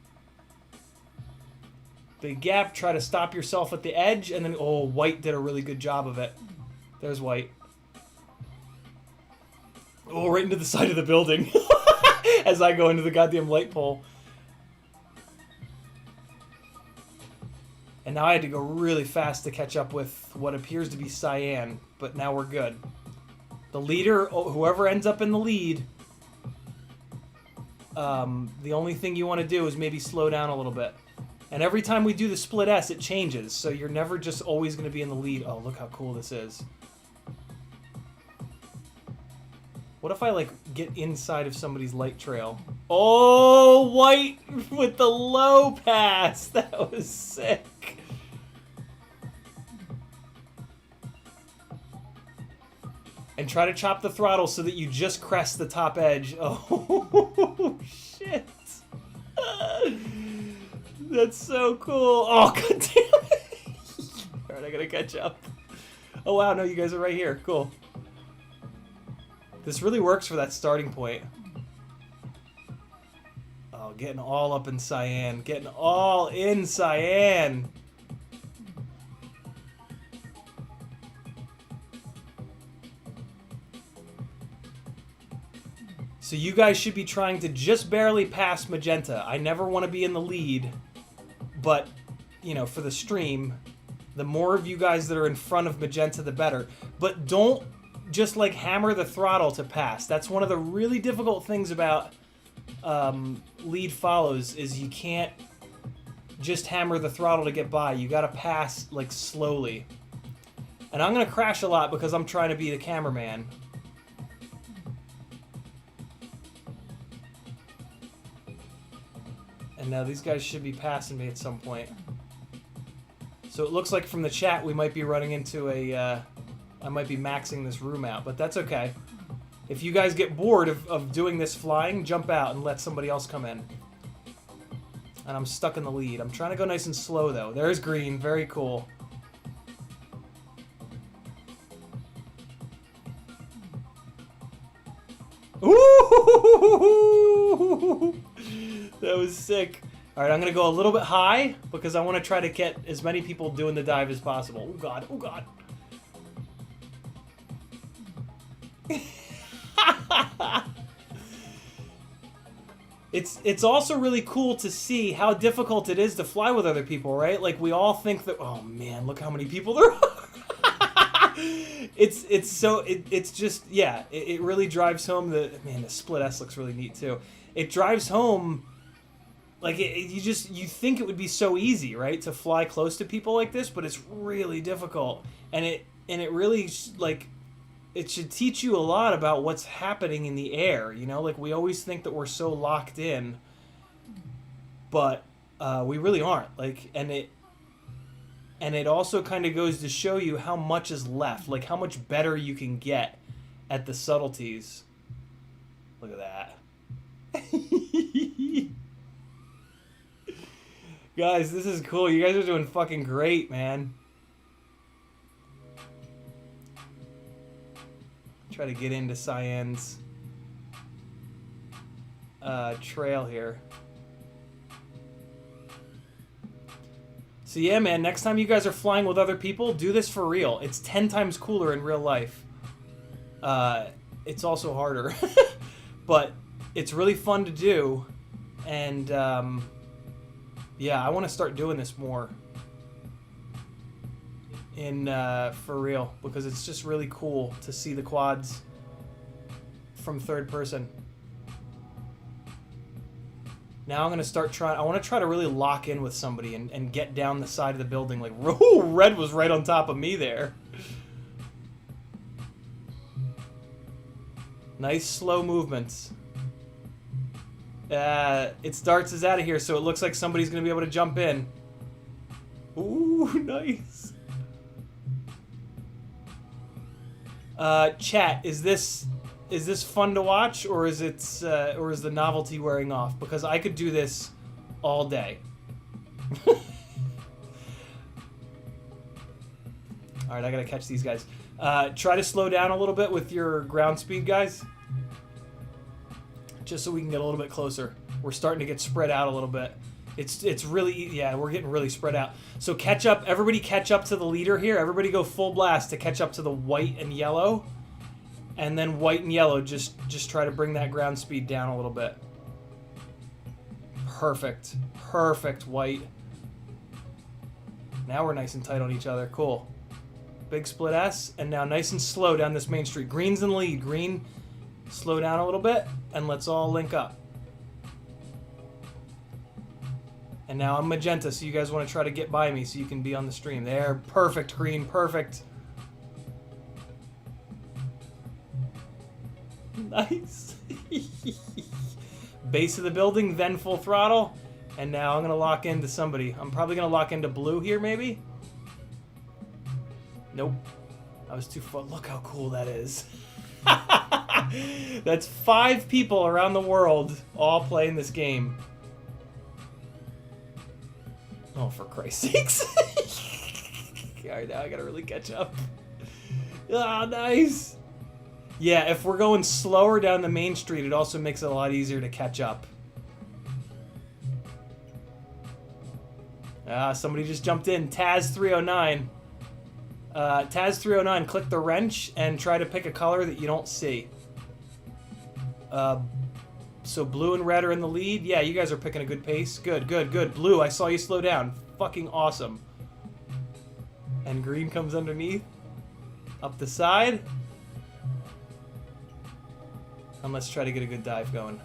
Big gap, try to stop yourself at the edge, and then, oh, white did a really good job of it. There's white. Oh, right into the side of the building as I go into the goddamn light pole. And now I had to go really fast to catch up with what appears to be cyan, but now we're good. The leader, whoever ends up in the lead, the only thing you want to do is maybe slow down a little bit. And every time we do the split S, it changes, so you're never just always going to be in the lead. Oh, look how cool this is. What if I, like, get inside of somebody's light trail? Oh, white with the low pass. That was sick. And try to chop the throttle so that you just crest the top edge. Oh, shit. That's so cool. Oh, god damn it. Alright, I gotta catch up. Oh, wow, no, you guys are right here. Cool. This really works for that starting point. Oh, getting all up in cyan. Getting all in cyan. So you guys should be trying to just barely pass magenta. I never want to be in the lead, but, you know, for the stream, the more of you guys that are in front of magenta, the better. But don't just, like, hammer the throttle to pass. That's one of the really difficult things about lead follows, is you can't just hammer the throttle to get by. You gotta pass, like, slowly. And I'm gonna crash a lot because I'm trying to be the cameraman. And now these guys should be passing me at some point. So it looks like from the chat we might be running into a... I might be maxing this room out, but that's okay. If you guys get bored of doing this flying, jump out and let somebody else come in. And I'm stuck in the lead. I'm trying to go nice and slow, though. There's green. Very cool. Ooh! That was sick. All right, I'm going to go a little bit high because I want to try to get as many people doing the dive as possible. Oh, God. Oh, God. It's also really cool to see how difficult it is to fly with other people, right? Like, we all think that, oh man, look how many people there are. It's just, yeah, it really drives home man, the split S looks really neat too. It drives home, like, you think it would be so easy, right, to fly close to people like this, but it's really difficult. And it really, like, it should teach you a lot about what's happening in the air, you know? Like, we always think that we're so locked in, but we really aren't. Like, and it also kind of goes to show you how much is left, like how much better you can get at the subtleties. Look at that. Guys, this is cool. You guys are doing fucking great, man. Try to get into Cyan's trail here. So yeah, man, next time you guys are flying with other people, do this for real. It's 10 times cooler in real life. It's also harder. But it's really fun to do. And yeah, I want to start doing this more. For real, because it's just really cool to see the quads from third person. Now I'm gonna start trying. I want to try to really lock in with somebody and get down the side of the building. Like, ooh, red was right on top of me there. Nice slow movements. It starts us out of here, so it looks like somebody's gonna be able to jump in. Ooh, nice. Chat, is this fun to watch, or is the novelty wearing off? Because I could do this all day. All right, I gotta catch these guys. Try to slow down a little bit with your ground speed, guys, just so we can get a little bit closer. We're starting to get spread out a little bit. It's really, yeah, we're getting really spread out. So catch up, everybody catch up to the leader here. Everybody go full blast to catch up to the white and yellow. And then white and yellow, just try to bring that ground speed down a little bit. Perfect. Perfect, white. Now we're nice and tight on each other. Cool. Big split S, and now nice and slow down this main street. Green's in the lead. Green, slow down a little bit, and let's all link up. And now I'm magenta, so you guys want to try to get by me so you can be on the stream. There, perfect, green, perfect. Nice. Base of the building, then full throttle. And now I'm going to lock into somebody. I'm probably going to lock into blue here, maybe? Nope. I was too far. Look how cool that is. That's 5 people around the world all playing this game. Oh, for Christ's sakes. Alright, now I gotta really catch up. Ah, oh, nice. Yeah, if we're going slower down the main street, it also makes it a lot easier to catch up. Ah, somebody just jumped in. Taz309. Taz309, click the wrench and try to pick a color that you don't see. So blue and red are in the lead. Yeah, you guys are picking a good pace. Good, good, good. Blue, I saw you slow down. Fucking awesome. And green comes underneath. Up the side. And let's try to get a good dive going.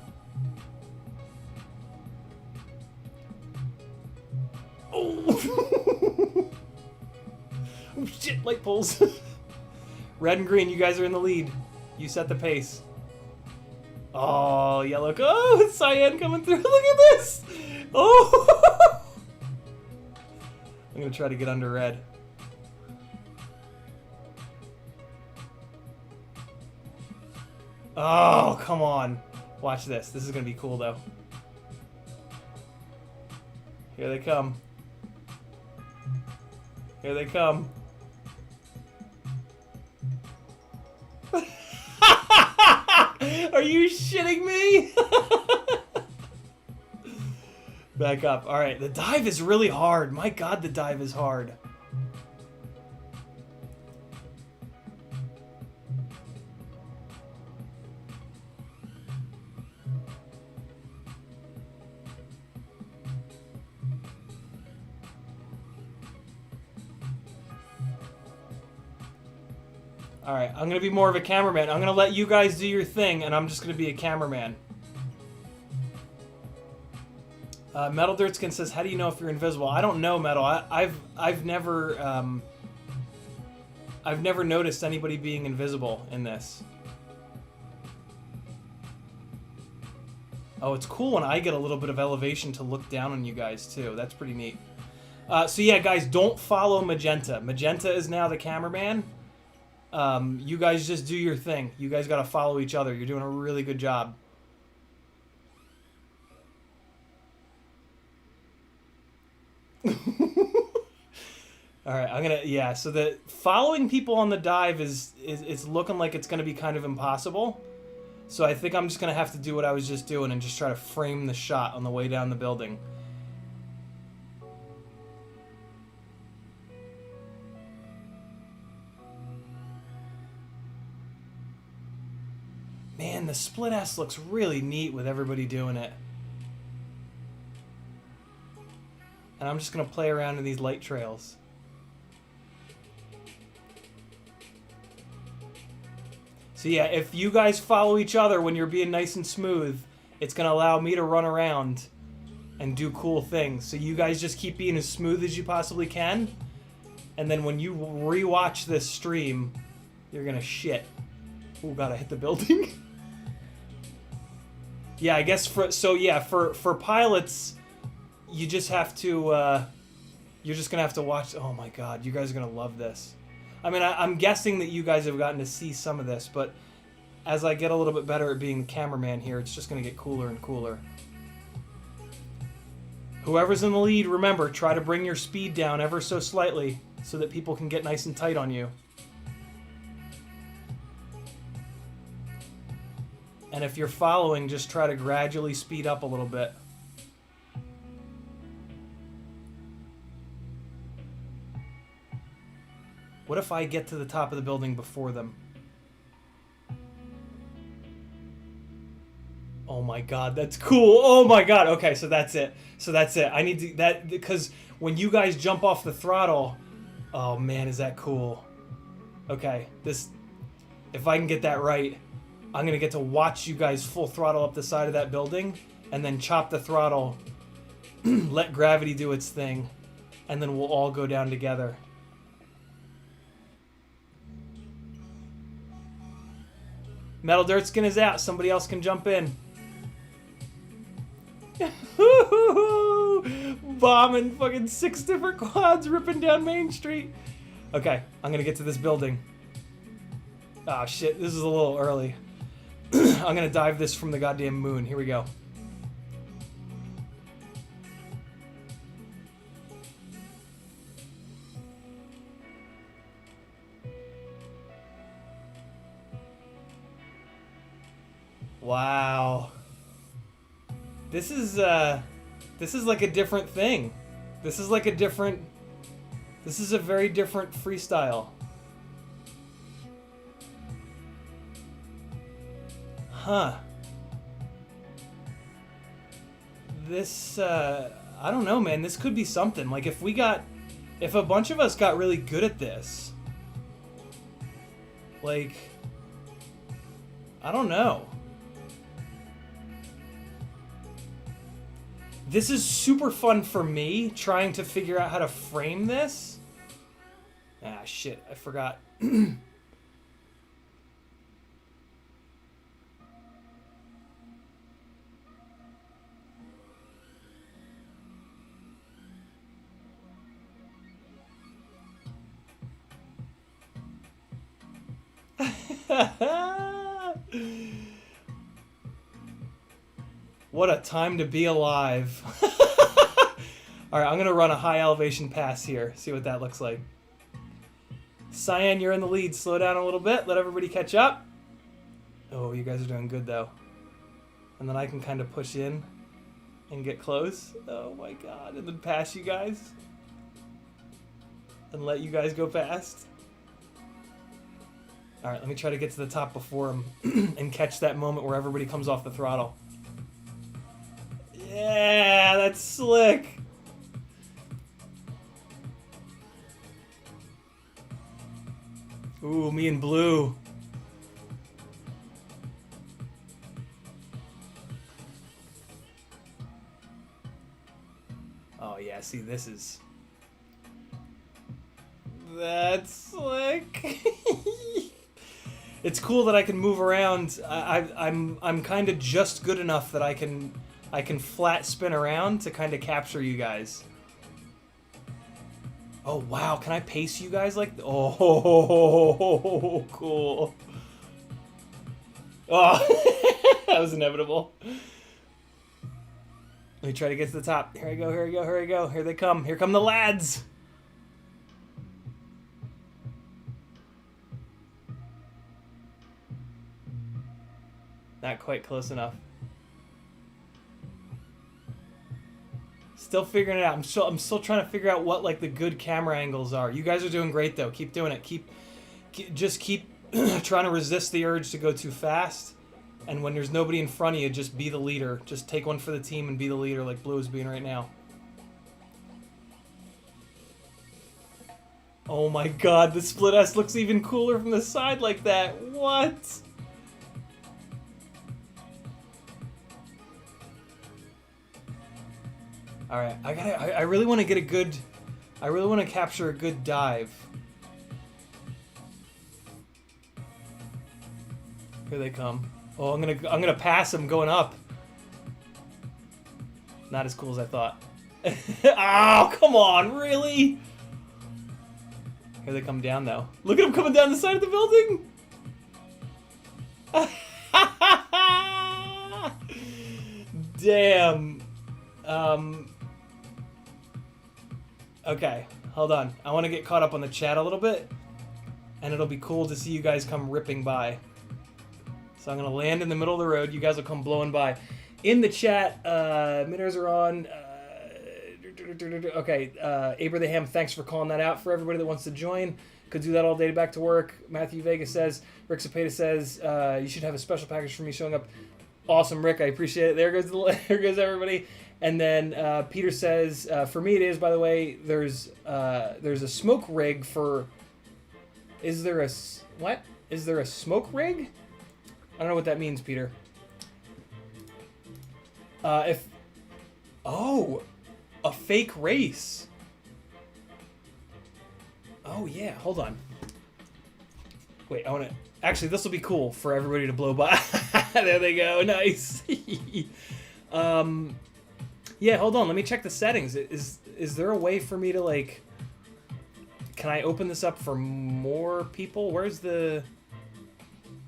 Oh! Oh shit, light poles. Red and green, you guys are in the lead. You set the pace. Oh, yellow. Oh, cyan coming through. Look at this. Oh. I'm going to try to get under red. Oh, come on. Watch this. This is going to be cool, though. Here they come. Here they come. Are you shitting me? Back up. All right, the dive is really hard. My God, the dive is hard. Alright, I'm going to be more of a cameraman. I'm going to let you guys do your thing, and I'm just going to be a cameraman. Metal Dirtskin says, how do you know if you're invisible? I don't know, Metal. I've never noticed anybody being invisible in this. Oh, it's cool when I get a little bit of elevation to look down on you guys, too. That's pretty neat. So yeah, guys, don't follow Magenta. Magenta is now the cameraman. You guys just do your thing. You guys gotta follow each other. You're doing a really good job. Alright, I'm gonna, yeah, so the following people on the dive is it's looking like it's gonna be kind of impossible. So I think I'm just gonna have to do what I was just doing and just try to frame the shot on the way down the building. Man, the split S looks really neat with everybody doing it. And I'm just going to play around in these light trails. So yeah, if you guys follow each other when you're being nice and smooth, it's going to allow me to run around and do cool things. So you guys just keep being as smooth as you possibly can. And then when you rewatch this stream, you're going to shit. Oh god, I hit the building. Yeah, I guess for pilots, you just have to you're just gonna have to watch. Oh my god, you guys are gonna love this. I mean, I'm guessing that you guys have gotten to see some of this, but as I get a little bit better at being the cameraman here, it's just gonna get cooler and cooler. Whoever's in the lead, remember, try to bring your speed down ever so slightly so that people can get nice and tight on you. And if you're following, just try to gradually speed up a little bit. What if I get to the top of the building before them? Oh my god, that's cool. Oh my god. Okay, so that's it. So that's it. I need to, that, because when you guys jump off the throttle, oh man, is that cool. Okay, this, if I can get that right, I'm going to get to watch you guys full throttle up the side of that building, and then chop the throttle, let gravity do its thing, and then we'll all go down together. Metal Dirtskin is out. Somebody else can jump in. Bombing fucking 6 different quads ripping down Main Street. Okay, I'm going to get to this building. Ah, shit. This is a little early. I'm gonna dive this from the goddamn moon. Here we go. Wow. This is like a different thing. This is like a different, this is a very different freestyle. Huh. This, I don't know, man. This could be something. Like, if a bunch of us got really good at this, like, I don't know. This is super fun for me, trying to figure out how to frame this. Ah, shit, I forgot. What a time to be alive. Alright, I'm gonna run a high elevation pass here. See what that looks like. Cyan, you're in the lead. Slow down a little bit. Let everybody catch up. Oh, you guys are doing good though. And then I can kind of push in and get close. Oh my god. And then pass you guys. And let you guys go past. Alright, let me try to get to the top before him and catch that moment where everybody comes off the throttle. Yeah, that's slick. Ooh, me and blue. Oh yeah, see, this is... That's slick. It's cool that I can move around. I'm kind of just good enough that I can flat spin around to kind of capture you guys. Oh wow, can I pace you guys like? Oh, cool. Oh, that was inevitable. Let me try to get to the top. Here I go, here I go, here I go. Here they come. Here come the lads. Not quite close enough. Still figuring it out. I'm still trying to figure out what like the good camera angles are. You guys are doing great though. Keep doing it. Keep trying to resist the urge to go too fast. And when there's nobody in front of you, just be the leader. Just take one for the team and be the leader like Blue is being right now. Oh my god, the split S looks even cooler from the side like that. What? All right, I really want to get a good, I really want to capture a good dive. Here they come. Oh, I'm gonna pass them going up. Not as cool as I thought. Oh, come on, really? Here they come down though. Look at them coming down the side of the building. Damn. Okay, hold on. I want to get caught up on the chat a little bit, and it'll be cool to see you guys come ripping by. So I'm going to land in the middle of the road. You guys will come blowing by. In the chat, mitters are on. Okay, Abraham, thanks for calling that out for everybody that wants to join. Could do that all day back to work. Matthew Vega says, Rick Cepeda says, you should have a special package for me showing up. Awesome, Rick. I appreciate it. There goes everybody. And then Peter says, for me it is, by the way, there's a smoke rig for... Is there a... What? Is there a smoke rig? I don't know what that means, Peter. Oh! A fake race. Oh, yeah. Hold on. Wait, I want to... Actually, this will be cool for everybody to blow by. There they go. Nice. Yeah, hold on. Let me check the settings. Is there a way for me to, like... Can I open this up for more people? Where's the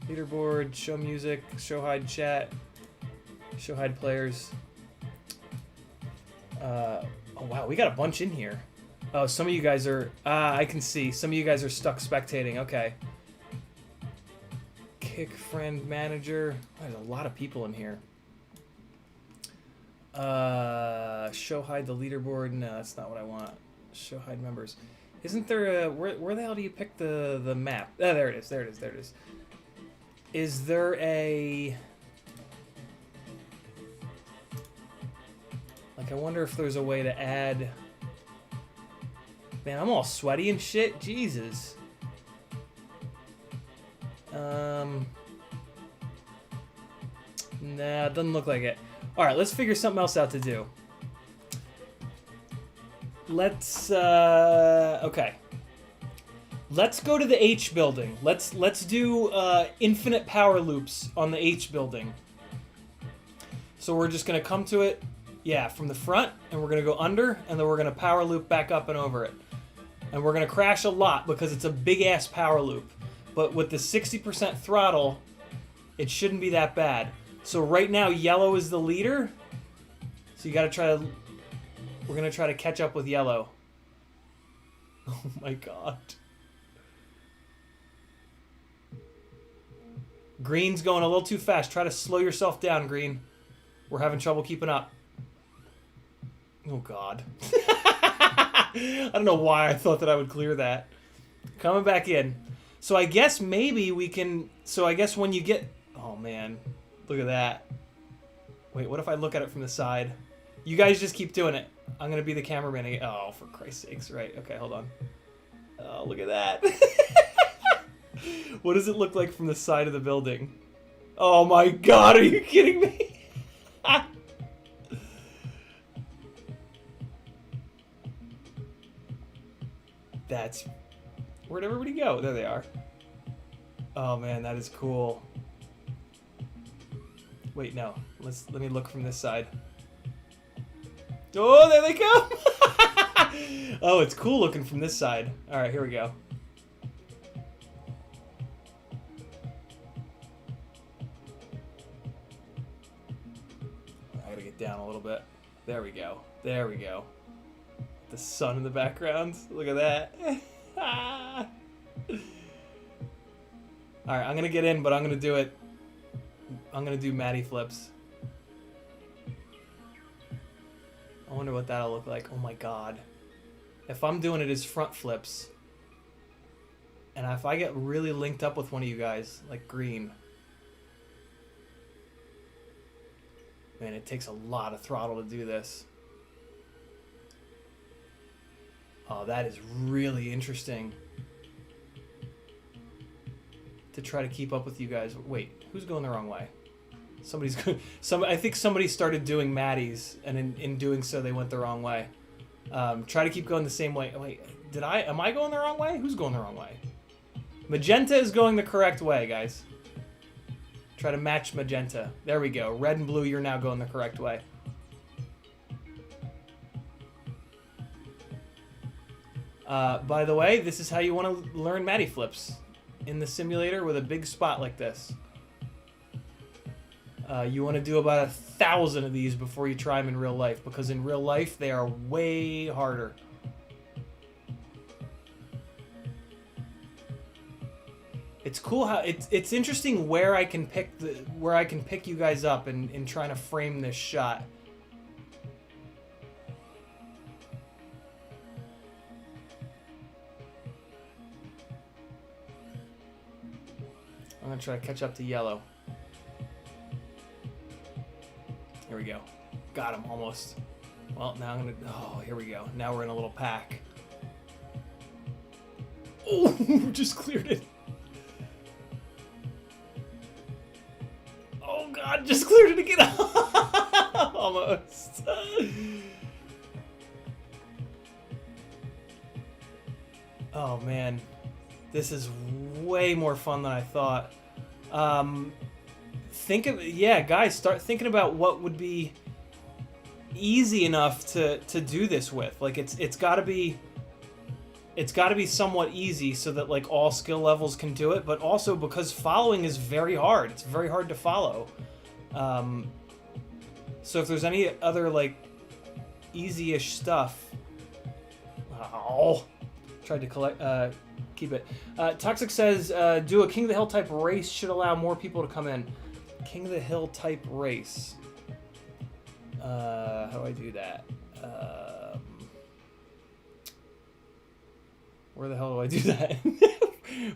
leaderboard? Show music. Show hide chat. Show hide players. Oh, wow. We got a bunch in here. Oh, some of you guys are... I can see. Some of you guys are stuck spectating. Okay. Kick friend manager. There's a lot of people in here. Show hide the leaderboard. No, that's not what I want. Show hide members. Isn't there a... Where the hell do you pick the map? Oh, there it is. There it is. There it is. Is there a... I wonder if there's a way to add... Man, I'm all sweaty and shit. Jesus. Nah, doesn't look like it. Alright, let's figure something else out to do. Let's, okay. Let's go to the H building. Let's do infinite power loops on the H building. So we're just going to come to it, yeah, from the front, and we're going to go under, and then we're going to power loop back up and over it. And we're going to crash a lot because it's a big-ass power loop. But with the 60% throttle, it shouldn't be that bad. So right now, yellow is the leader. So you got to try to... We're going to try to catch up with yellow. Oh my god. Green's going a little too fast. Try to slow yourself down, Green. We're having trouble keeping up. Oh god. I don't know why I thought that I would clear that. Coming back in. So I guess maybe we can... So I guess when you get... Oh man. Look at that. Wait, what if I look at it from the side? You guys just keep doing it. I'm going to be the cameraman again. Oh, for Christ's sakes. Right. Okay, hold on. Oh, look at that. What does it look like from the side of the building? Oh my god, are you kidding me? That's... Where'd everybody go? There they are. Oh man, that is cool. Wait, no. Let me look from this side. Oh, there they come! Oh, it's cool looking from this side. Alright, here we go. I gotta get down a little bit. There we go. There we go. The sun in the background. Look at that. Alright, I'm gonna get in, but I'm gonna do it. I'm gonna do Matty flips. I wonder what that'll look like. Oh my god. If I'm doing it as front flips, and if I get really linked up with one of you guys, like Green, man, it takes a lot of throttle to do this. Oh, that is really interesting. To try to keep up with you guys. Wait, who's going the wrong way? Somebody's going... I think somebody started doing Matties, and in doing so, they went the wrong way. Try to keep going the same way. Wait, am I going the wrong way? Who's going the wrong way? Magenta is going the correct way, guys. Try to match magenta. There we go. Red and blue, you're now going the correct way. By the way, this is how you want to learn Matty flips. In the simulator with a big spot like this. You want to do about 1,000 of these before you try them in real life, because in real life they are way harder. It's cool how it's interesting where I can pick you guys up in trying to frame this shot. I'm gonna try to catch up to yellow. Here we go. Got him, almost. Well, now I'm gonna... Oh, here we go. Now we're in a little pack. Oh, just cleared it. Oh, God, just cleared it again. Almost. Oh, man. This is way more fun than I thought. Yeah, guys, start thinking about what would be easy enough to do this with. Like it's got to be somewhat easy so that like all skill levels can do it, but also because following is very hard. It's very hard to follow. So if there's any other like easy-ish stuff, tried to keep it. Toxic says, do a King of the Hill type race should allow more people to come in. King of the Hill type race. How do I do that? Where the hell do I do that?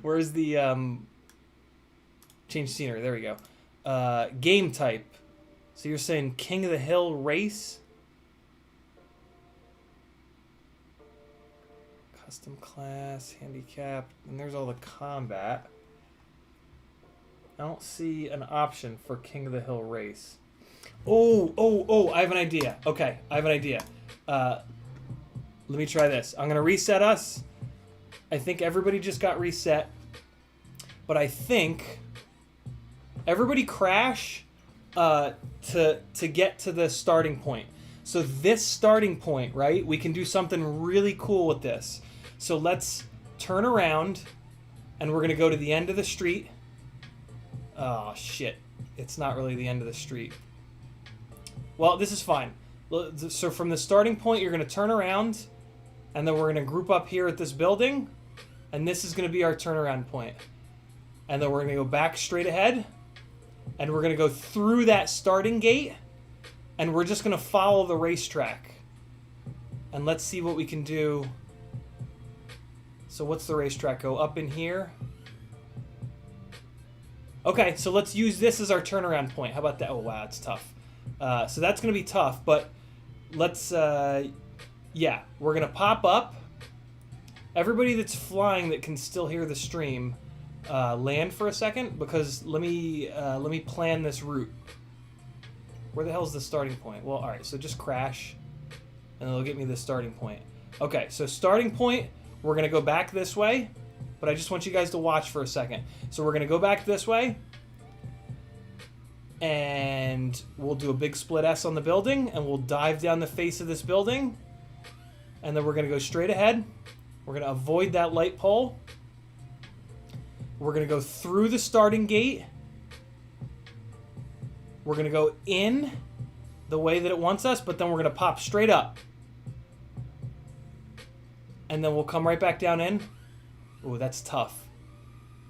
Where's the change scenery? There we go. Game type. So you're saying King of the Hill race? Custom class, handicap, and there's all the combat. I don't see an option for King of the Hill race. Oh, I have an idea. Okay, I have an idea. Let me try this. I'm going to reset us. I think everybody just got reset. But I think everybody crash to get to the starting point. So this starting point, right? We can do something really cool with this. So let's turn around and we're going to go to the end of the street. Oh, shit. It's not really the end of the street. Well, this is fine. So from the starting point, you're going to turn around and then we're going to group up here at this building. And this is going to be our turnaround point. And then we're going to go back straight ahead. And we're going to go through that starting gate. And we're just going to follow the racetrack. And let's see what we can do. So what's the racetrack? Go up in here. Okay, so let's use this as our turnaround point. How about that? Oh, wow, it's tough. So that's going to be tough. But let's, yeah, we're going to pop up. Everybody that's flying that can still hear the stream, land for a second, because let me plan this route. Where the hell's the starting point? Well, all right, so just crash, and it'll get me the starting point. Okay, so starting point, we're gonna go back this way, but I just want you guys to watch for a second. So we're gonna go back this way, and we'll do a big split S on the building, and we'll dive down the face of this building, and then we're gonna go straight ahead. We're gonna avoid that light pole. We're going to go through the starting gate. We're going to go in the way that it wants us, but then we're going to pop straight up. And then we'll come right back down in. Ooh, that's tough.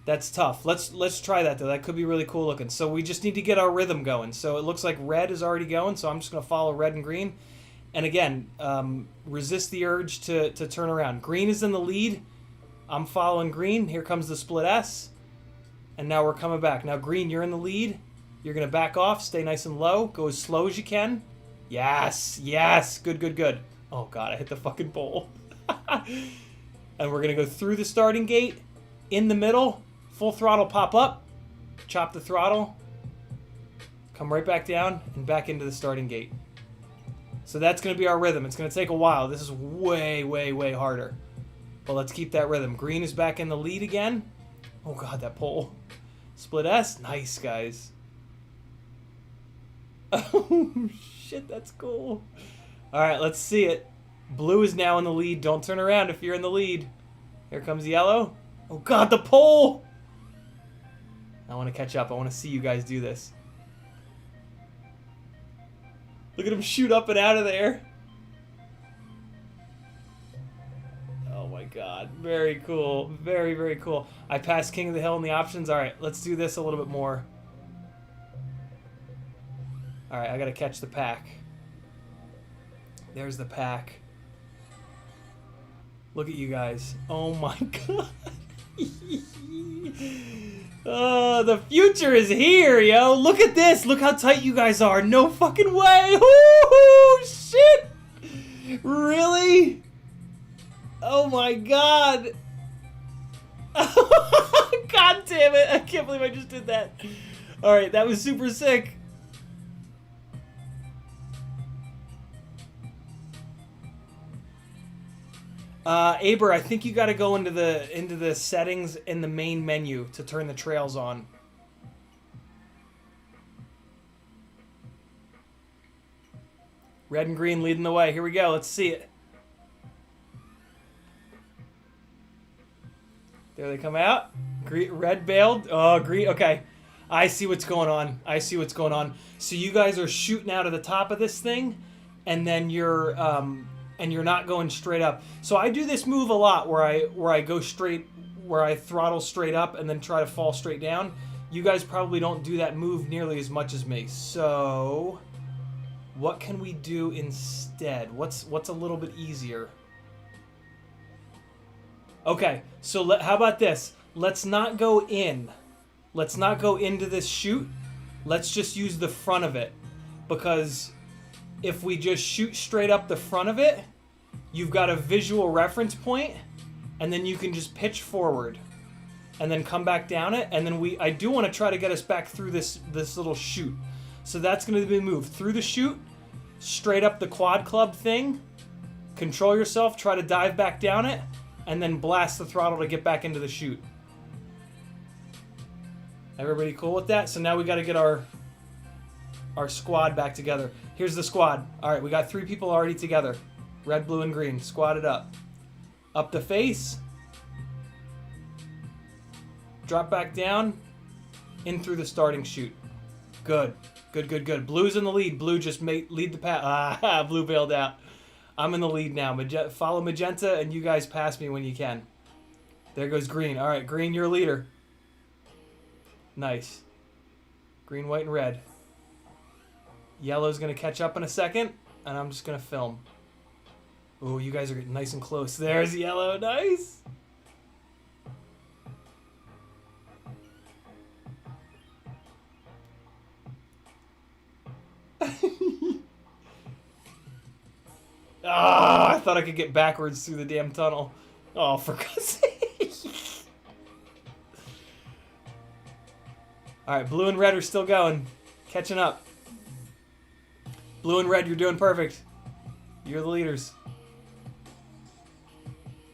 That's tough. Let's try that, though. That could be really cool looking. So we just need to get our rhythm going. So it looks like red is already going, so I'm just going to follow red and green. And again, resist the urge to turn around. Green is in the lead. I'm following green. Here comes the split S. And now we're coming back. Now, green, you're in the lead. You're going to back off. Stay nice and low. Go as slow as you can. Yes. Yes. Good, good, good. Oh, God. I hit the fucking pole. And we're going to go through the starting gate. In the middle. Full throttle pop up. Chop the throttle. Come right back down. And back into the starting gate. So that's going to be our rhythm. It's going to take a while. This is way, way, way harder. But let's keep that rhythm. Green is back in the lead again. Oh, God, that pole. Split S. Nice, guys. Oh, shit, that's cool. All right, let's see it. Blue is now in the lead. Don't turn around if you're in the lead. Here comes yellow. Oh, God, the pole. I want to catch up. I want to see you guys do this. Look at him shoot up and out of there. Oh my God, very cool. Very, very cool. I passed King of the Hill in the options. All right, let's do this a little bit more. All right, I gotta catch the pack. There's the pack. Look at you guys. Oh my God. Oh, the future is here, yo. Look at this. Look how tight you guys are. No fucking way. Ooh, shit. Really? Oh my God. God damn it. I can't believe I just did that. All right, that was super sick. Aber, I think you got to go into the settings in the main menu to turn the trails on. Red and green leading the way. Here we go. Let's see it. There they come out. Red bailed. Oh, green. Okay. I see what's going on. I see what's going on. So you guys are shooting out of the top of this thing, and then you're not going straight up. So I do this move a lot where I go straight, where I throttle straight up and then try to fall straight down. You guys probably don't do that move nearly as much as me. So what can we do instead? What's a little bit easier? Okay, so how about this? Let's not go in. Let's not go into this chute. Let's just use the front of it. Because if we just shoot straight up the front of it, you've got a visual reference point, and then you can just pitch forward, and then come back down it, and then I do want to try to get us back through this little chute. So that's going to be moved through the chute, straight up the quad club thing, control yourself, try to dive back down it, and then blast the throttle to get back into the chute. Everybody cool with that? So now we got to get our squad back together. Here's the squad. All right, we got 3 people already together. Red, blue, and green. Squad it up. Up the face. Drop back down. In through the starting chute. Good. Good, good, good. Blue's in the lead. Blue just lead the path. Ah, blue bailed out. I'm in the lead now. Follow magenta, and you guys pass me when you can. There goes green. All right, green, you're a leader. Nice. Green, white, and red. Yellow's going to catch up in a second, and I'm just going to film. Ooh, you guys are getting nice and close. There's yellow. Nice. Ah, I thought I could get backwards through the damn tunnel. Oh, for God's sake. All right, blue and red are still going. Catching up. Blue and red, you're doing perfect. You're the leaders.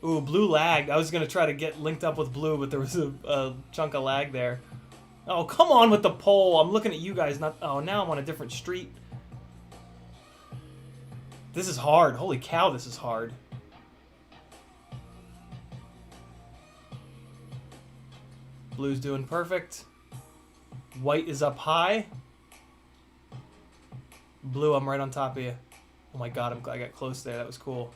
Ooh, blue lagged. I was going to try to get linked up with blue, but there was a chunk of lag there. Oh, come on with the pole. I'm looking at you guys. Not. Oh, now I'm on a different street. This is hard. Holy cow, this is hard. Blue's doing perfect. White is up high. Blue, I'm right on top of you. Oh my god, I got close there. That was cool.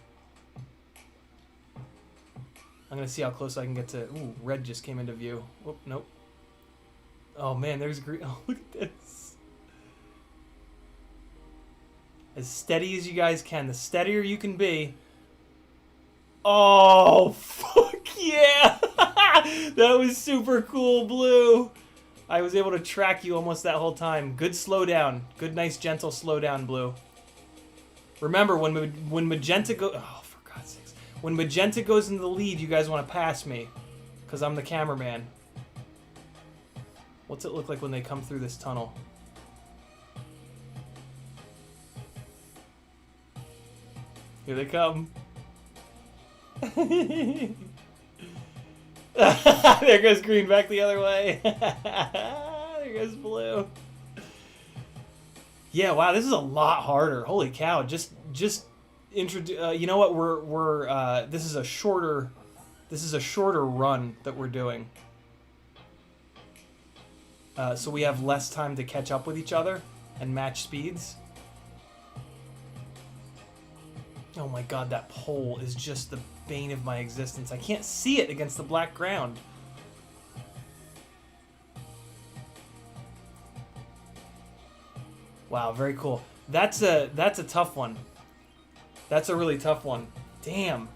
I'm going to see how close I can get to... Ooh, red just came into view. Whoop, nope. Oh man, there's green. Oh, look at this. As steady as you guys can. The steadier you can be. Oh, fuck yeah! That was super cool, Blue. I was able to track you almost that whole time. Good slowdown. Good, nice, gentle slowdown, Blue. Remember, when Magenta goes... Oh, for God's sakes. When Magenta goes into the lead, you guys want to pass me. Because I'm the cameraman. What's it look like when they come through this tunnel? Here they come. There goes green back the other way. There goes blue. Yeah, wow, this is a lot harder. Holy cow! Just introduce. You know what? We're this is a shorter run that we're doing. So we have less time to catch up with each other and match speeds. Oh my god, that pole is just the bane of my existence. I can't see it against the black ground. Wow, very cool. That's a tough one. That's a really tough one. Damn.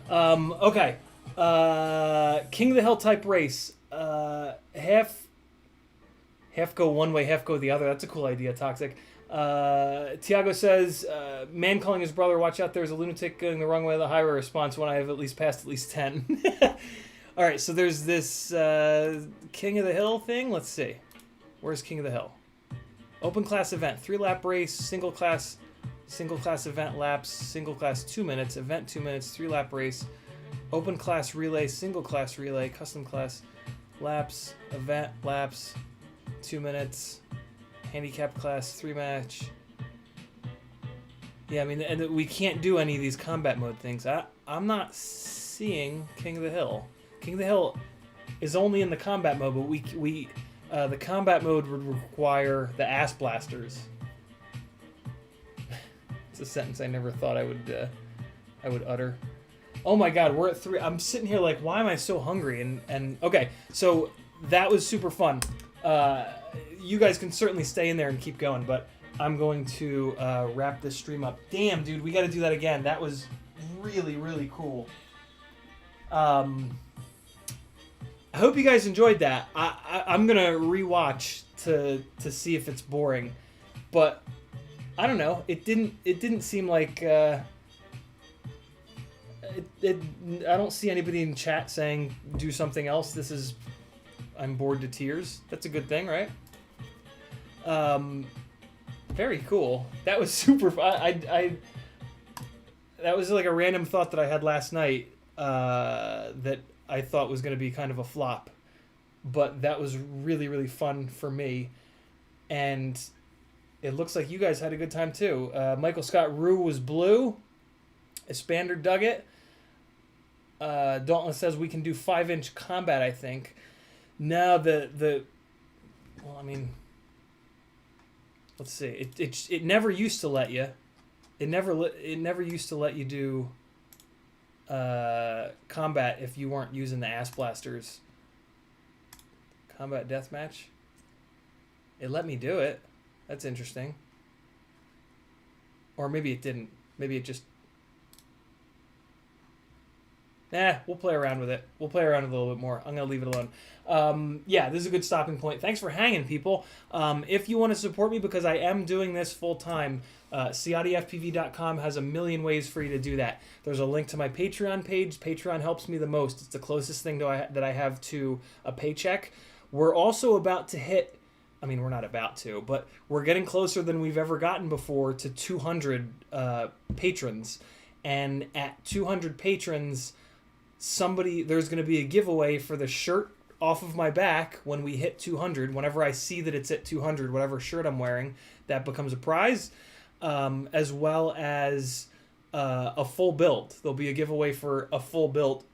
Okay. King of the Hill type race. Half go one way, half go the other. That's a cool idea, Toxic. Tiago says, man calling his brother, watch out, there's a lunatic going the wrong way of the highway response when I have at least passed at least 10. Alright, so there's this King of the Hill thing. Let's see. Where's King of the Hill? Open class event, 3-lap race, single class event laps, single class 2 minutes, event 2 minutes, 3-lap race, open class relay, single class relay, custom class laps, event laps, 2 minutes, handicap class 3 match. Yeah, I mean, and we can't do any of these combat mode things. I'm not seeing King of the Hill. King of the Hill is only in the combat mode, but the combat mode would require the ass blasters. It's a sentence I never thought I would utter. Oh my god, we're at 3. I'm sitting here like, why am I so hungry? And okay, so that was super fun. You guys can certainly stay in there and keep going, but I'm going to wrap this stream up. Damn, dude, we got to do that again. That was really, really cool. I hope you guys enjoyed that. I'm gonna rewatch to see if it's boring, but I don't know. It didn't seem like it I don't see anybody in chat saying do something else. I'm bored to tears. That's a good thing, right? Very cool. That was super fun. That was like a random thought that I had last night that I thought was going to be kind of a flop. But that was really, really fun for me. And it looks like you guys had a good time too. Michael Scott Rue was blue. Espander dug it. Dauntless says we can do 5-inch combat, I think. Now well, I mean, let's see. It never used to let you. It never used to let you do combat if you weren't using the ass blasters. Combat deathmatch. It let me do it. That's interesting. Or maybe it didn't. Maybe it just... we'll play around with it. We'll play around with it a little bit more. I'm going to leave it alone. Yeah, this is a good stopping point. Thanks for hanging, people. If you want to support me, because I am doing this full-time, CiottiFPV.com has a million ways for you to do that. There's a link to my Patreon page. Patreon helps me the most. It's the closest thing that I have to a paycheck. We're also about to hit... I mean, we're not about to, but we're getting closer than we've ever gotten before to 200 patrons. And at 200 patrons... there's going to be a giveaway for the shirt off of my back when we hit 200. Whenever I see that it's at 200, whatever shirt I'm wearing, that becomes a prize, as well as a full build. There'll be a giveaway for a full build.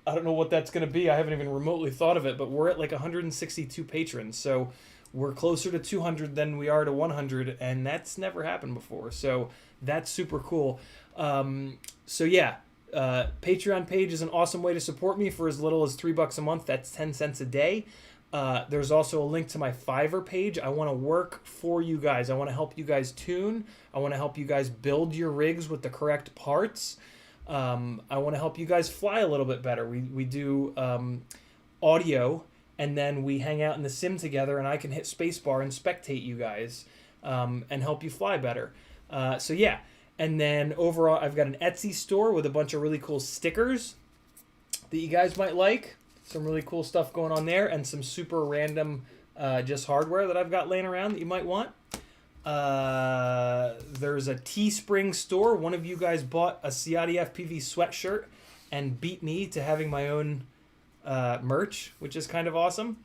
I don't know what that's going to be. I haven't even remotely thought of it, but we're at like 162 patrons, so we're closer to 200 than we are to 100, and that's never happened before, so that's super cool. So yeah. Patreon page is an awesome way to support me for as little as $3 a month. That's 10 cents a day. There's also a link to my Fiverr page. I want to work for you guys. I want to help you guys tune. I want to help you guys build your rigs with the correct parts. I want to help you guys fly a little bit better. We do audio, and then we hang out in the sim together, and I can hit spacebar and spectate you guys and help you fly better. So yeah. And then overall, I've got an Etsy store with a bunch of really cool stickers that you guys might like. Some really cool stuff going on there, and some super random just hardware that I've got laying around that you might want. There's a Teespring store. One of you guys bought a CiottiFPV sweatshirt and beat me to having my own merch, which is kind of awesome.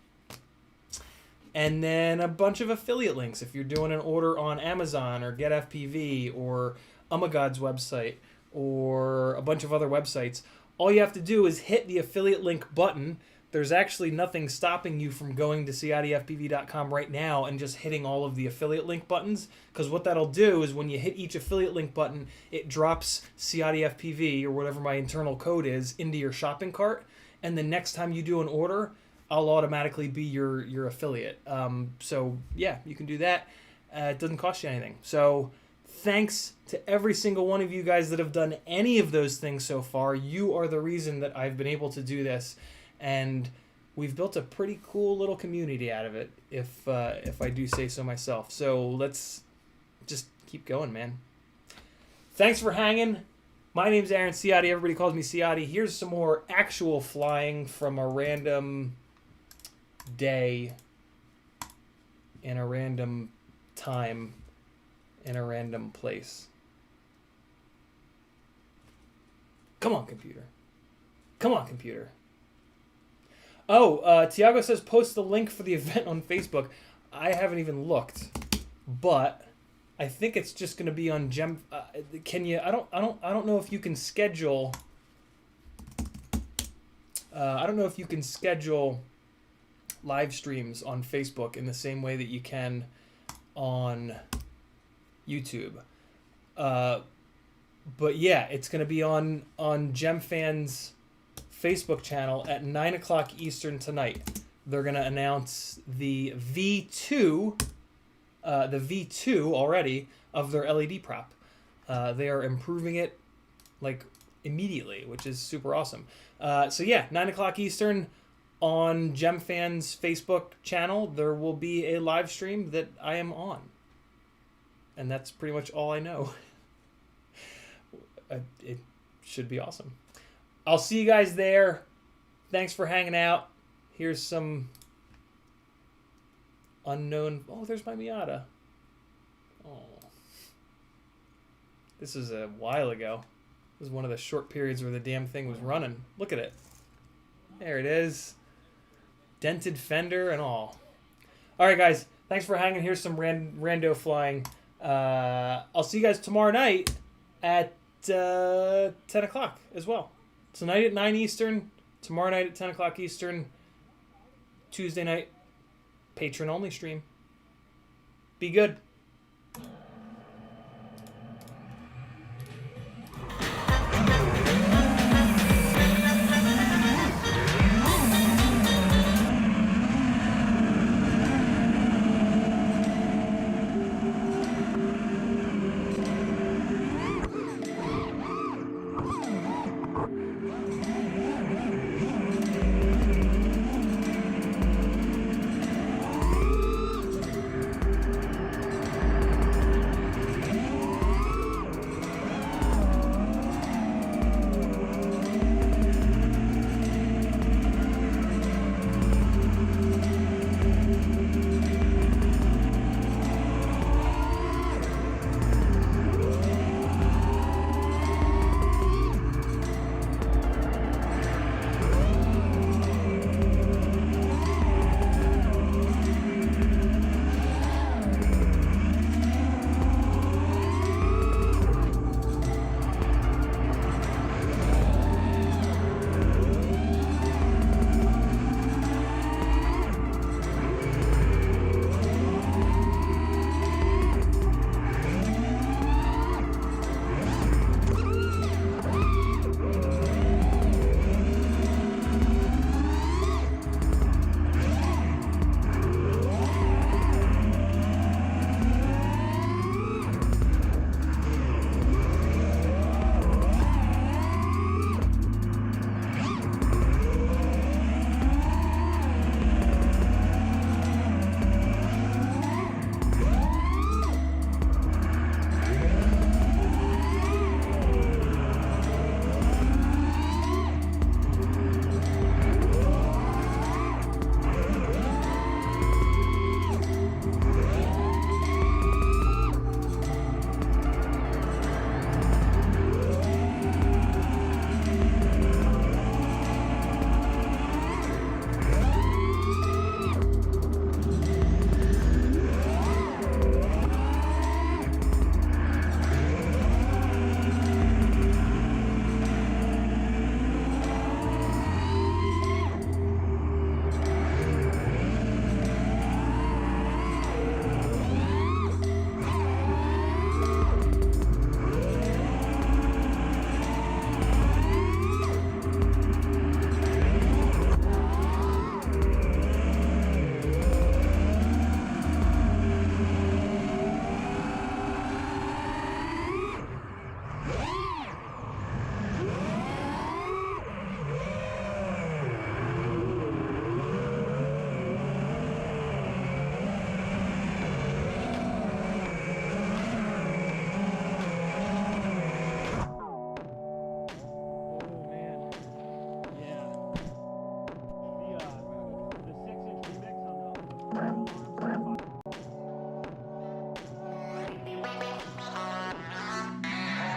And then a bunch of affiliate links if you're doing an order on Amazon or GetFPV or Umagod's website or a bunch of other websites. All you have to do is hit the affiliate link button. There's actually nothing stopping you from going to CiottiFPV.com right now and just hitting all of the affiliate link buttons, because what that'll do is when you hit each affiliate link button, it drops CiottiFPV or whatever my internal code is into your shopping cart, and the next time you do an order, I'll automatically be your affiliate. So yeah, you can do that. It doesn't cost you anything. So thanks to every single one of you guys that have done any of those things so far. You are the reason that I've been able to do this, and we've built a pretty cool little community out of it, if I do say so myself. So let's just keep going, man. Thanks for hanging. My name's Aaron Ciotti. Everybody calls me Ciotti. Here's some more actual flying from a random day in a random time in a random place. Come on, computer. Come on, computer. Oh, Tiago says post the link for the event on Facebook. I haven't even looked, but I think it's just going to be on Gem. Can you? I don't know if you can schedule. I don't know if you can schedule live streams on Facebook in the same way that you can on YouTube. But yeah, it's going to be on GemFans Facebook channel at 9 o'clock Eastern tonight. They're going to announce the V2 already of their LED prop. They are improving it like immediately, which is super awesome. So yeah, 9 o'clock Eastern on GemFans Facebook channel, there will be a live stream that I am on. And that's pretty much all I know. It should be awesome. I'll see you guys there. Thanks for hanging out. Here's some unknown... Oh, there's my Miata. Oh. This is a while ago. This is one of the short periods where the damn thing was running. Look at it. There it is. Dented fender and all. All right, guys. Thanks for hanging. Here's some rando flying. I'll see you guys tomorrow night at 10 o'clock as well. Tonight at 9 Eastern. Tomorrow night at 10 o'clock Eastern. Tuesday night, patron-only stream. Be good.